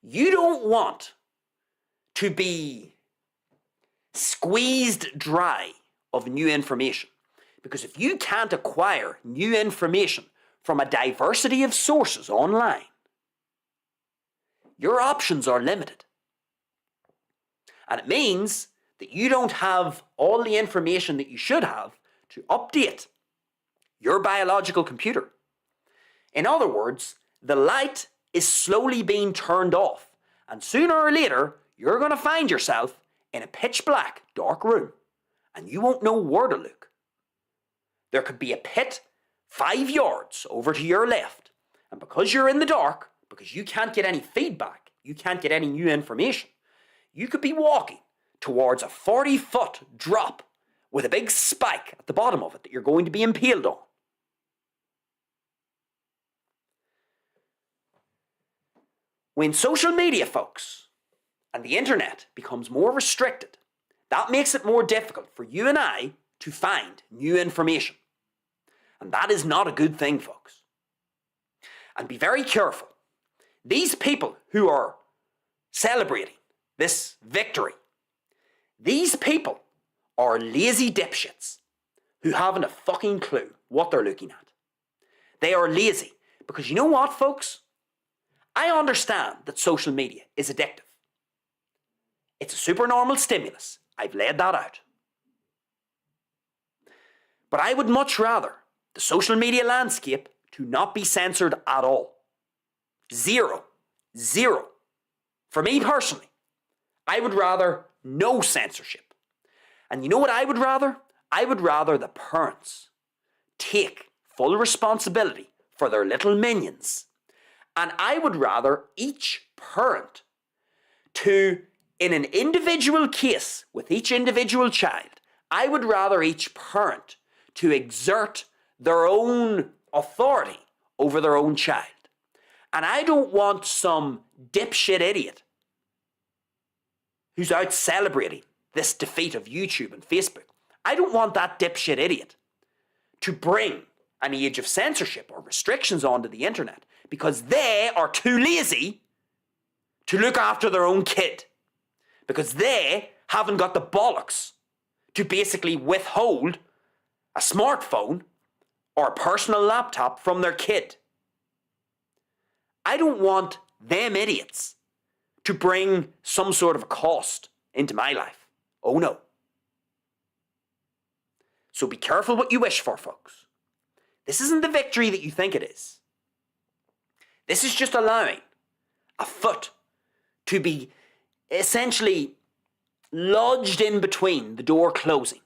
You don't want to be squeezed dry of new information, because if you can't acquire new information from a diversity of sources online, your options are limited. And it means that you don't have all the information that you should have to update your biological computer. In other words, the light is slowly being turned off, and sooner or later, you're going to find yourself in a pitch black, dark room, and you won't know where to look. There could be a pit 5 yards over to your left. And because you're in the dark, because you can't get any feedback, you can't get any new information, you could be walking towards a 40-foot drop with a big spike at the bottom of it that you're going to be impaled on. When social media, folks, and the internet becomes more restricted, that makes it more difficult for you and I to find new information. And that is not a good thing, folks. And be very careful. These people who are celebrating this victory, these people are lazy dipshits who haven't a fucking clue what they're looking at. They are lazy because you know what, folks? I understand that social media is addictive. It's a supernormal stimulus. I've laid that out. But I would much rather the social media landscape to not be censored at all. Zero. For me personally, I would rather no censorship. And you know what I would rather? I would rather the parents take full responsibility for their little minions. And I would rather each parent in an individual case with each individual child, I would rather each parent to exert their own authority over their own child. And I don't want some dipshit idiot who's out celebrating this defeat of YouTube and Facebook. I don't want that dipshit idiot to bring an age of censorship or restrictions onto the internet because they are too lazy to look after their own kid. Because they haven't got the bollocks to basically withhold a smartphone or a personal laptop from their kid. I don't want them idiots to bring some sort of cost into my life. Oh no. So be careful what you wish for, folks. This isn't the victory that you think it is. This is just allowing a foot to be essentially lodged in between the door closing.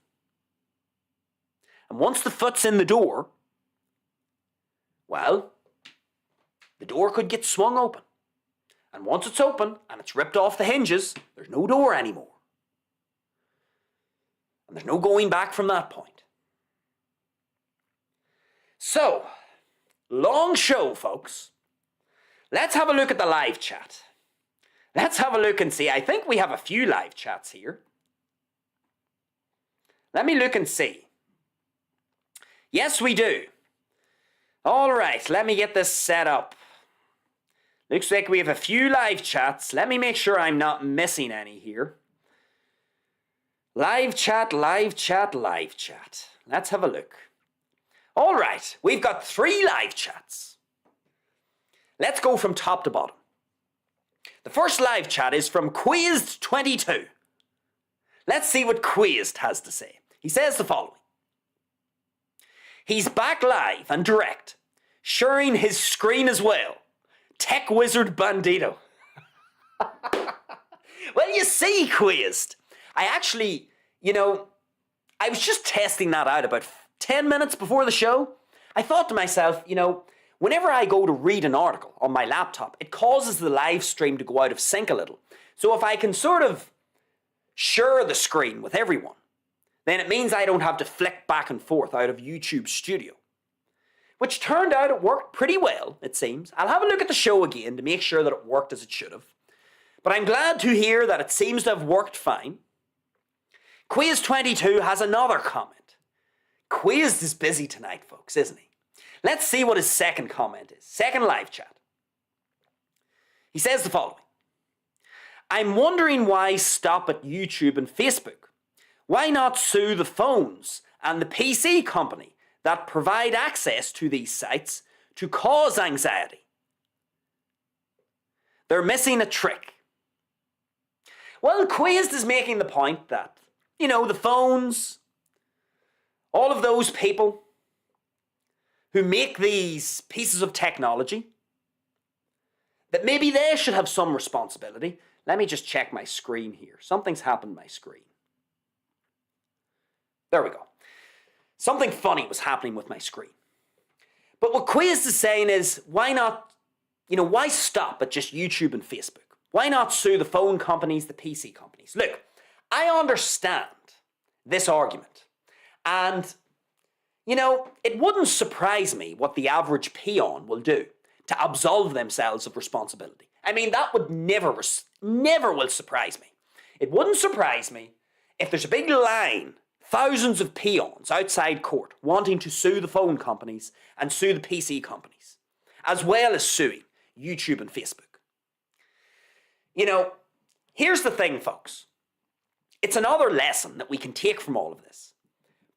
And once the foot's in the door, well, the door could get swung open. And once it's open and it's ripped off the hinges, there's no door anymore. And there's no going back from that point. So, long show, folks. Let's have a look at the live chat. Let's have a look and see. I think we have a few live chats here. Let me look and see. Yes, we do. All right, let me get this set up. Looks like we have a few live chats. Let me make sure I'm not missing any here. Live chat. Let's have a look. All right, we've got 3 live chats. Let's go from top to bottom. The first live chat is from Quizzed22. Let's see what Quizzed has to say. He says the following. He's back live and direct, sharing his screen as well. Tech wizard Bandido. Well, you see, Quizzed. I actually, I was just testing that out about 10 minutes before the show. I thought to myself, whenever I go to read an article on my laptop, it causes the live stream to go out of sync a little. So if I can sort of share the screen with everyone, then it means I don't have to flick back and forth out of YouTube Studio. Which turned out it worked pretty well, it seems. I'll have a look at the show again to make sure that it worked as it should have. But I'm glad to hear that it seems to have worked fine. Quiz22 has another comment. Quiz is busy tonight, folks, isn't he? Let's see what his second comment is. Second live chat. He says the following. I'm wondering why stop at YouTube and Facebook. Why not sue the phones and the PC company that provide access to these sites to cause anxiety? They're missing a trick. Well, Quizzed is making the point that, the phones, all of those people who make these pieces of technology, that maybe they should have some responsibility. Let me just check my screen here. Something's happened to my screen. There we go. something funny was happening with my screen. But what Quiz is saying is, why not, why stop at just YouTube and Facebook? Why not sue the phone companies, the PC companies? Look, I understand this argument. And, it wouldn't surprise me what the average peon will do to absolve themselves of responsibility. I mean, that would never will surprise me. It wouldn't surprise me if there's a big line, thousands of peons outside court wanting to sue the phone companies and sue the PC companies, as well as suing YouTube and Facebook. Here's the thing, folks. It's another lesson that we can take from all of this.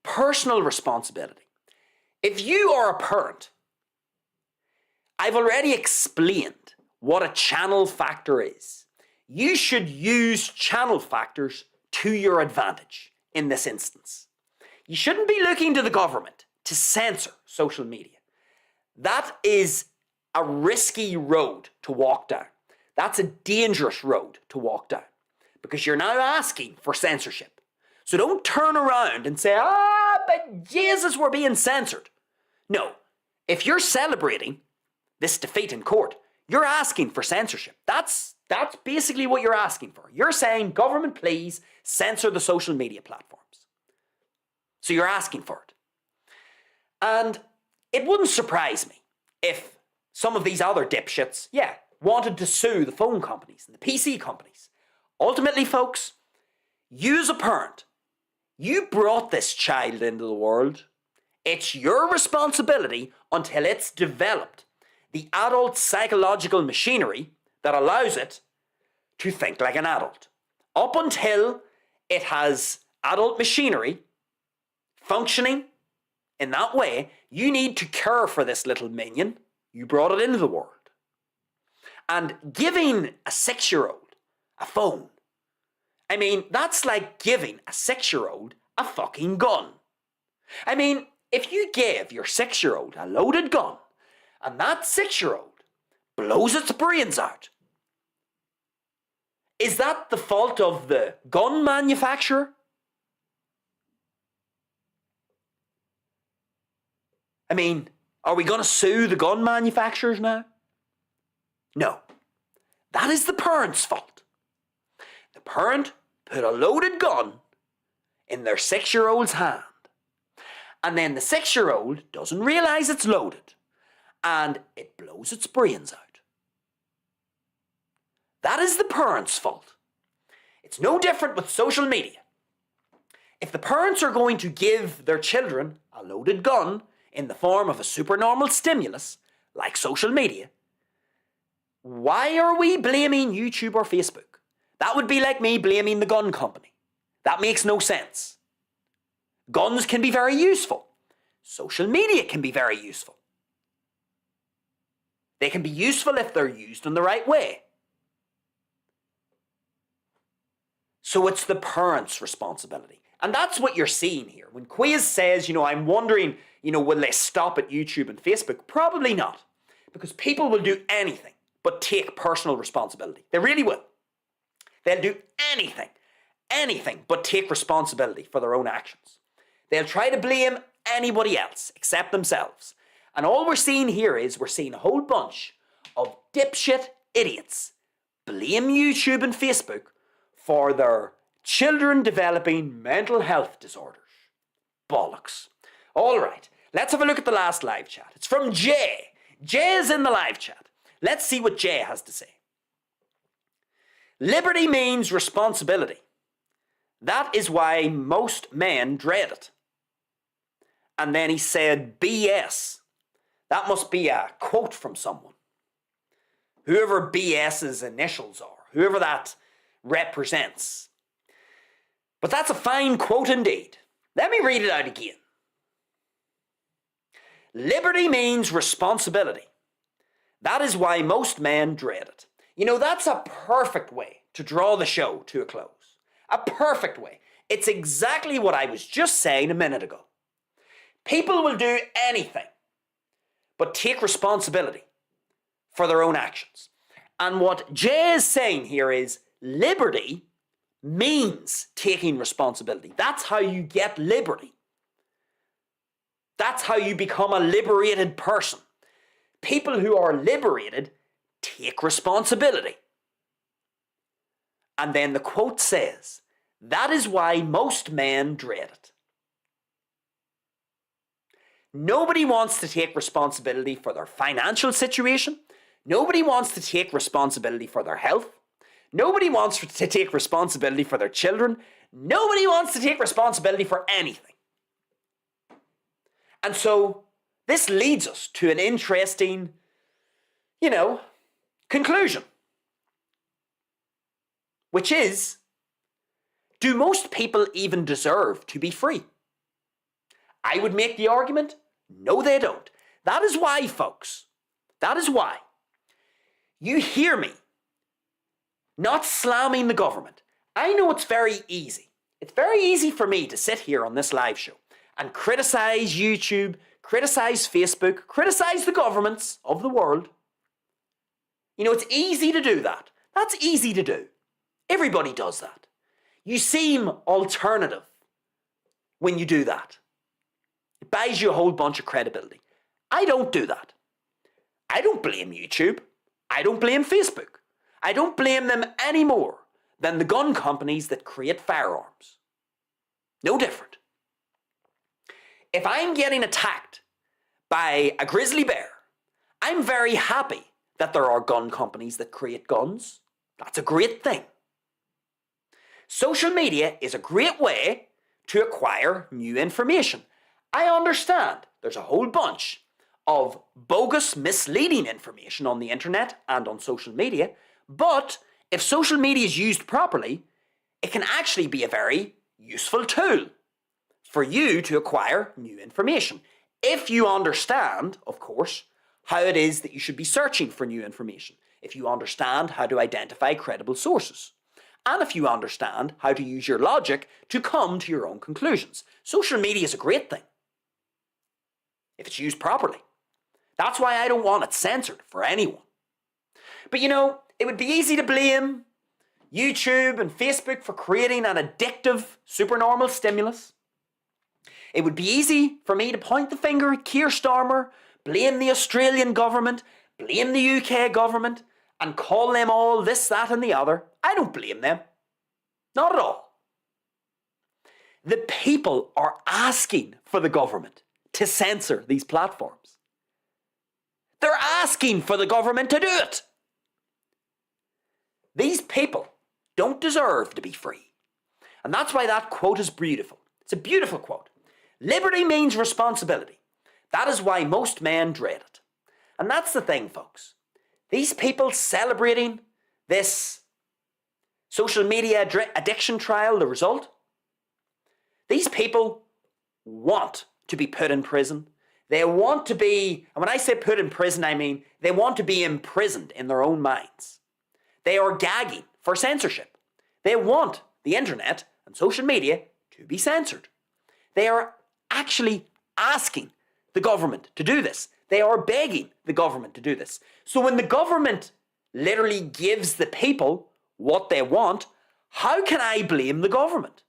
Personal responsibility. If you are a parent, I've already explained what a channel factor is. You should use channel factors to your advantage in this instance. You shouldn't be looking to the government to censor social media. That is a risky road to walk down. That's a dangerous road to walk down because you're now asking for censorship. So don't turn around and say, but Jesus, we're being censored. No, if you're celebrating this defeat in court, you're asking for censorship. That's basically what you're asking for. You're saying, government, please censor the social media platforms. So you're asking for it. And it wouldn't surprise me if some of these other dipshits, wanted to sue the phone companies and the PC companies. Ultimately, folks, you as a parent, you brought this child into the world. It's your responsibility until it's developed the adult psychological machinery that allows it to think like an adult. Up until it has adult machinery functioning in that way, you need to care for this little minion. You brought it into the world. And giving a 6-year-old a phone, I mean, that's like giving a 6-year-old a fucking gun. I mean, if you gave your 6-year-old a loaded gun and that 6-year-old blows its brains out, is that the fault of the gun manufacturer? I mean, are we going to sue the gun manufacturers now? No. That is the parent's fault. The parent put a loaded gun in their 6-year-old's hand. And then the 6-year-old doesn't realise it's loaded. And it blows its brains out. That is the parent's fault. It's no different with social media. If the parents are going to give their children a loaded gun in the form of a supernormal stimulus, like social media, why are we blaming YouTube or Facebook? That would be like me blaming the gun company. That makes no sense. Guns can be very useful. Social media can be very useful. They can be useful if they're used in the right way. So it's the parent's responsibility. And that's what you're seeing here. When Quiz says, I'm wondering, will they stop at YouTube and Facebook? Probably not. Because people will do anything but take personal responsibility. They really will. They'll do anything but take responsibility for their own actions. They'll try to blame anybody else except themselves. And all we're seeing here is we're seeing a whole bunch of dipshit idiots blame YouTube and Facebook for their children developing mental health disorders. Bollocks. All right, let's have a look at the last live chat. It's from Jay. Jay is in the live chat. Let's see what Jay has to say. Liberty means responsibility. That is why most men dread it. And then he said BS. That must be a quote from someone. Whoever BS's initials are, whoever that represents. But that's a fine quote indeed. Let me read it out again. Liberty means responsibility. That is why most men dread it. That's a perfect way to draw the show to a close. A perfect way. It's exactly what I was just saying a minute ago. People will do anything but take responsibility for their own actions. And what Jay is saying here is liberty means taking responsibility. That's how you get liberty. That's how you become a liberated person. People who are liberated take responsibility. And then the quote says, that is why most men dread it. Nobody wants to take responsibility for their financial situation. Nobody wants to take responsibility for their health. Nobody wants to take responsibility for their children. Nobody wants to take responsibility for anything. And so this leads us to an interesting, conclusion. Which is, do most people even deserve to be free? I would make the argument, no they don't. That is why, folks, that is why you hear me not slamming the government. I know it's very easy. It's very easy for me to sit here on this live show and criticize YouTube, criticize Facebook, criticize the governments of the world. It's easy to do that. That's easy to do. Everybody does that. You seem alternative when you do that. It buys you a whole bunch of credibility. I don't do that. I don't blame YouTube. I don't blame Facebook. I don't blame them any more than the gun companies that create firearms. No different. If I'm getting attacked by a grizzly bear, I'm very happy that there are gun companies that create guns. That's a great thing. Social media is a great way to acquire new information. I understand there's a whole bunch of bogus, misleading information on the internet and on social media, but if social media is used properly, it can actually be a very useful tool for you to acquire new information. If you understand, of course, how it is that you should be searching for new information. If you understand how to identify credible sources. And if you understand how to use your logic to come to your own conclusions. Social media is a great thing. If it's used properly. That's why I don't want it censored for anyone. But it would be easy to blame YouTube and Facebook for creating an addictive, supernormal stimulus. It would be easy for me to point the finger at Keir Starmer, blame the Australian government, blame the UK government, and call them all this, that, and the other. I don't blame them. Not at all. The people are asking for the government to censor these platforms. They're asking for the government to do it. These people don't deserve to be free. And that's why that quote is beautiful. It's a beautiful quote. Liberty means responsibility. That is why most men dread it. And that's the thing, folks. These people celebrating this social media addiction trial, the result, these people want to be put in prison. They want to be, and when I say put in prison, I mean they want to be imprisoned in their own minds. They are gagging for censorship. They want the internet and social media to be censored. They are actually asking the government to do this. They are begging the government to do this. So when the government literally gives the people what they want, how can I blame the government?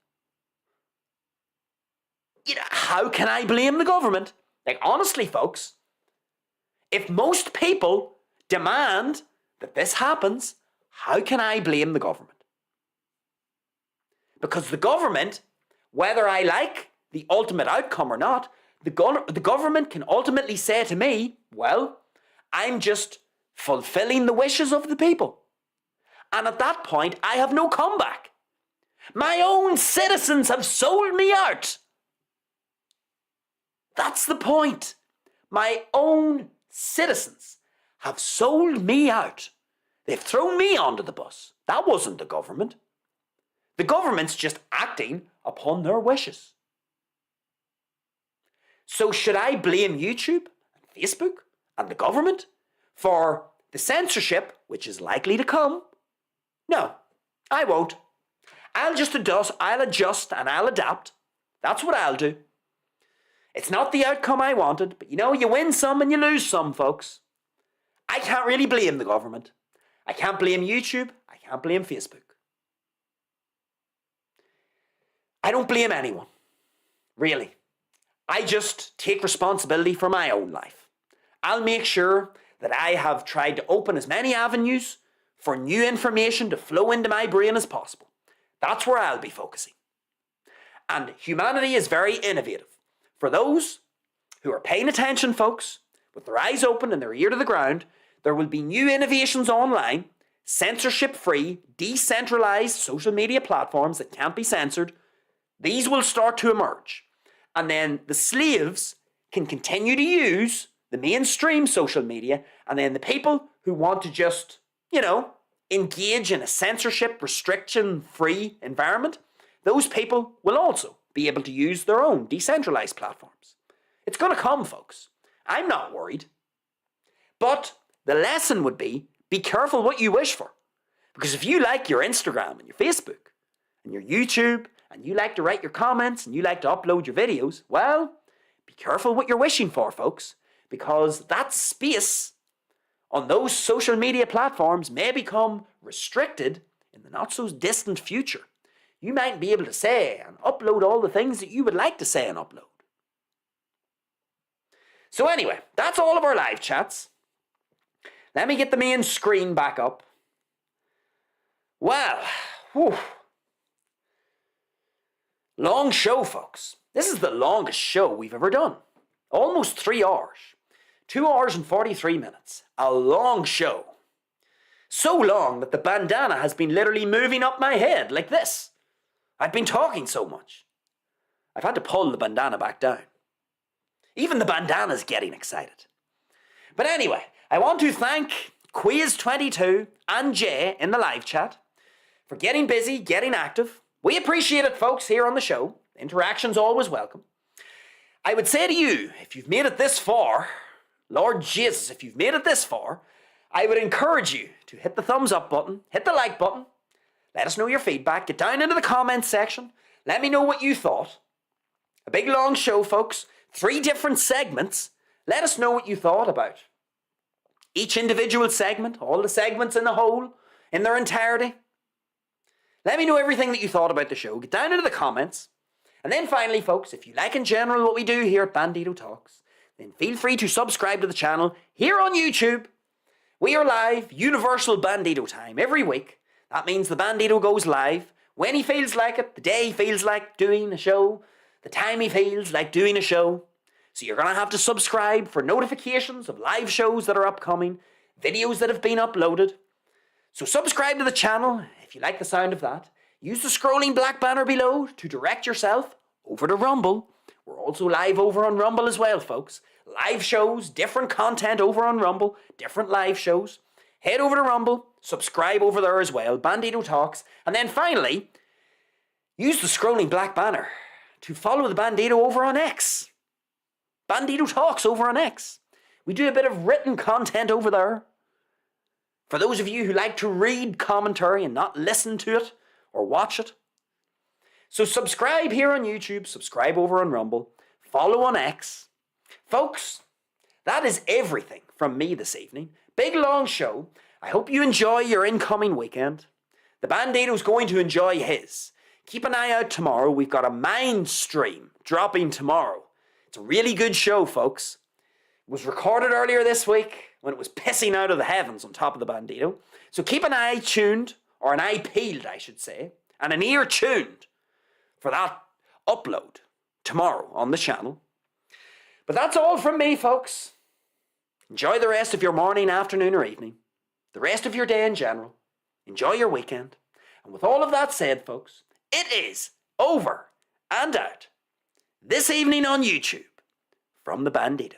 How can I blame the government? Like, honestly, folks, if most people demand that this happens, how can I blame the government? Because the government, whether I like the ultimate outcome or not, the government can ultimately say to me, well, I'm just fulfilling the wishes of the people. And at that point, I have no comeback. My own citizens have sold me out. That's the point. My own citizens have sold me out. They've thrown me onto the bus. That wasn't the government. The government's just acting upon their wishes. So should I blame YouTube and Facebook and the government for the censorship which is likely to come? No, I won't. I'll adjust and I'll adapt. That's what I'll do. It's not the outcome I wanted, but you win some and you lose some, folks. I can't really blame the government. I can't blame YouTube. I can't blame Facebook. I don't blame anyone. Really. I just take responsibility for my own life. I'll make sure that I have tried to open as many avenues for new information to flow into my brain as possible. That's where I'll be focusing. And humanity is very innovative. For those who are paying attention, folks, with their eyes open and their ear to the ground, there will be new innovations online, censorship-free, decentralized social media platforms that can't be censored. These will start to emerge. And then the slaves can continue to use the mainstream social media, and then the people who want to just, engage in a censorship, restriction-free environment, those people will also be able to use their own decentralized platforms. It's going to come, folks. I'm not worried. But the lesson would be careful what you wish for. Because if you like your Instagram and your Facebook and your YouTube, and you like to write your comments and you like to upload your videos, well, be careful what you're wishing for, folks. Because that space on those social media platforms may become restricted in the not so distant future. You might be able to say and upload all the things that you would like to say and upload. So anyway, that's all of our live chats. Let me get the main screen back up. Well, long show, folks. This is the longest show we've ever done. Almost 3 hours. 2 hours and 43 minutes. A long show. So long that the bandana has been literally moving up my head like this. I've been talking so much. I've had to pull the bandana back down. Even the bandana's getting excited. But anyway, I want to thank Quiz22 and Jay in the live chat for getting busy, getting active. We appreciate it, folks, here on the show. Interaction's always welcome. I would say to you, if you've made it this far, Lord Jesus, if you've made it this far, I would encourage you to hit the thumbs up button, hit the like button, let us know your feedback, get down into the comments section, let me know what you thought. A big long show, folks, 3 different segments. Let us know what you thought about each individual segment, all the segments in the whole, in their entirety. Let me know everything that you thought about the show. Get down into the comments. And then finally, folks, if you like in general what we do here at Bandido Talks, then feel free to subscribe to the channel here on YouTube. We are live, universal Bandido time, every week. That means the Bandido goes live when he feels like it, the day he feels like doing a show, the time he feels like doing a show. So you're going to have to subscribe for notifications of live shows that are upcoming, videos that have been uploaded. So subscribe to the channel if you like the sound of that. Use the scrolling black banner below to direct yourself over to Rumble. We're also live over on Rumble as well, folks. Live shows, different content over on Rumble, different live shows. Head over to Rumble, subscribe over there as well, Bandido Talks. And then finally, use the scrolling black banner to follow the Bandido over on X. Bandido Talks over on X. We do a bit of written content over there. For those of you who like to read commentary and not listen to it or watch it. So subscribe here on YouTube, subscribe over on Rumble, follow on X. Folks, that is everything from me this evening. Big long show. I hope you enjoy your incoming weekend. The Bandido's going to enjoy his. Keep an eye out tomorrow. We've got a mind stream dropping tomorrow. It's a really good show, folks. It was recorded earlier this week when it was pissing out of the heavens on top of the Bandido. So keep an eye tuned, or an eye peeled, I should say, and an ear tuned for that upload tomorrow on the channel. But that's all from me, folks. Enjoy the rest of your morning, afternoon, or evening. The rest of your day in general. Enjoy your weekend. And with all of that said, folks, it is over and out this evening on YouTube from the Bandido.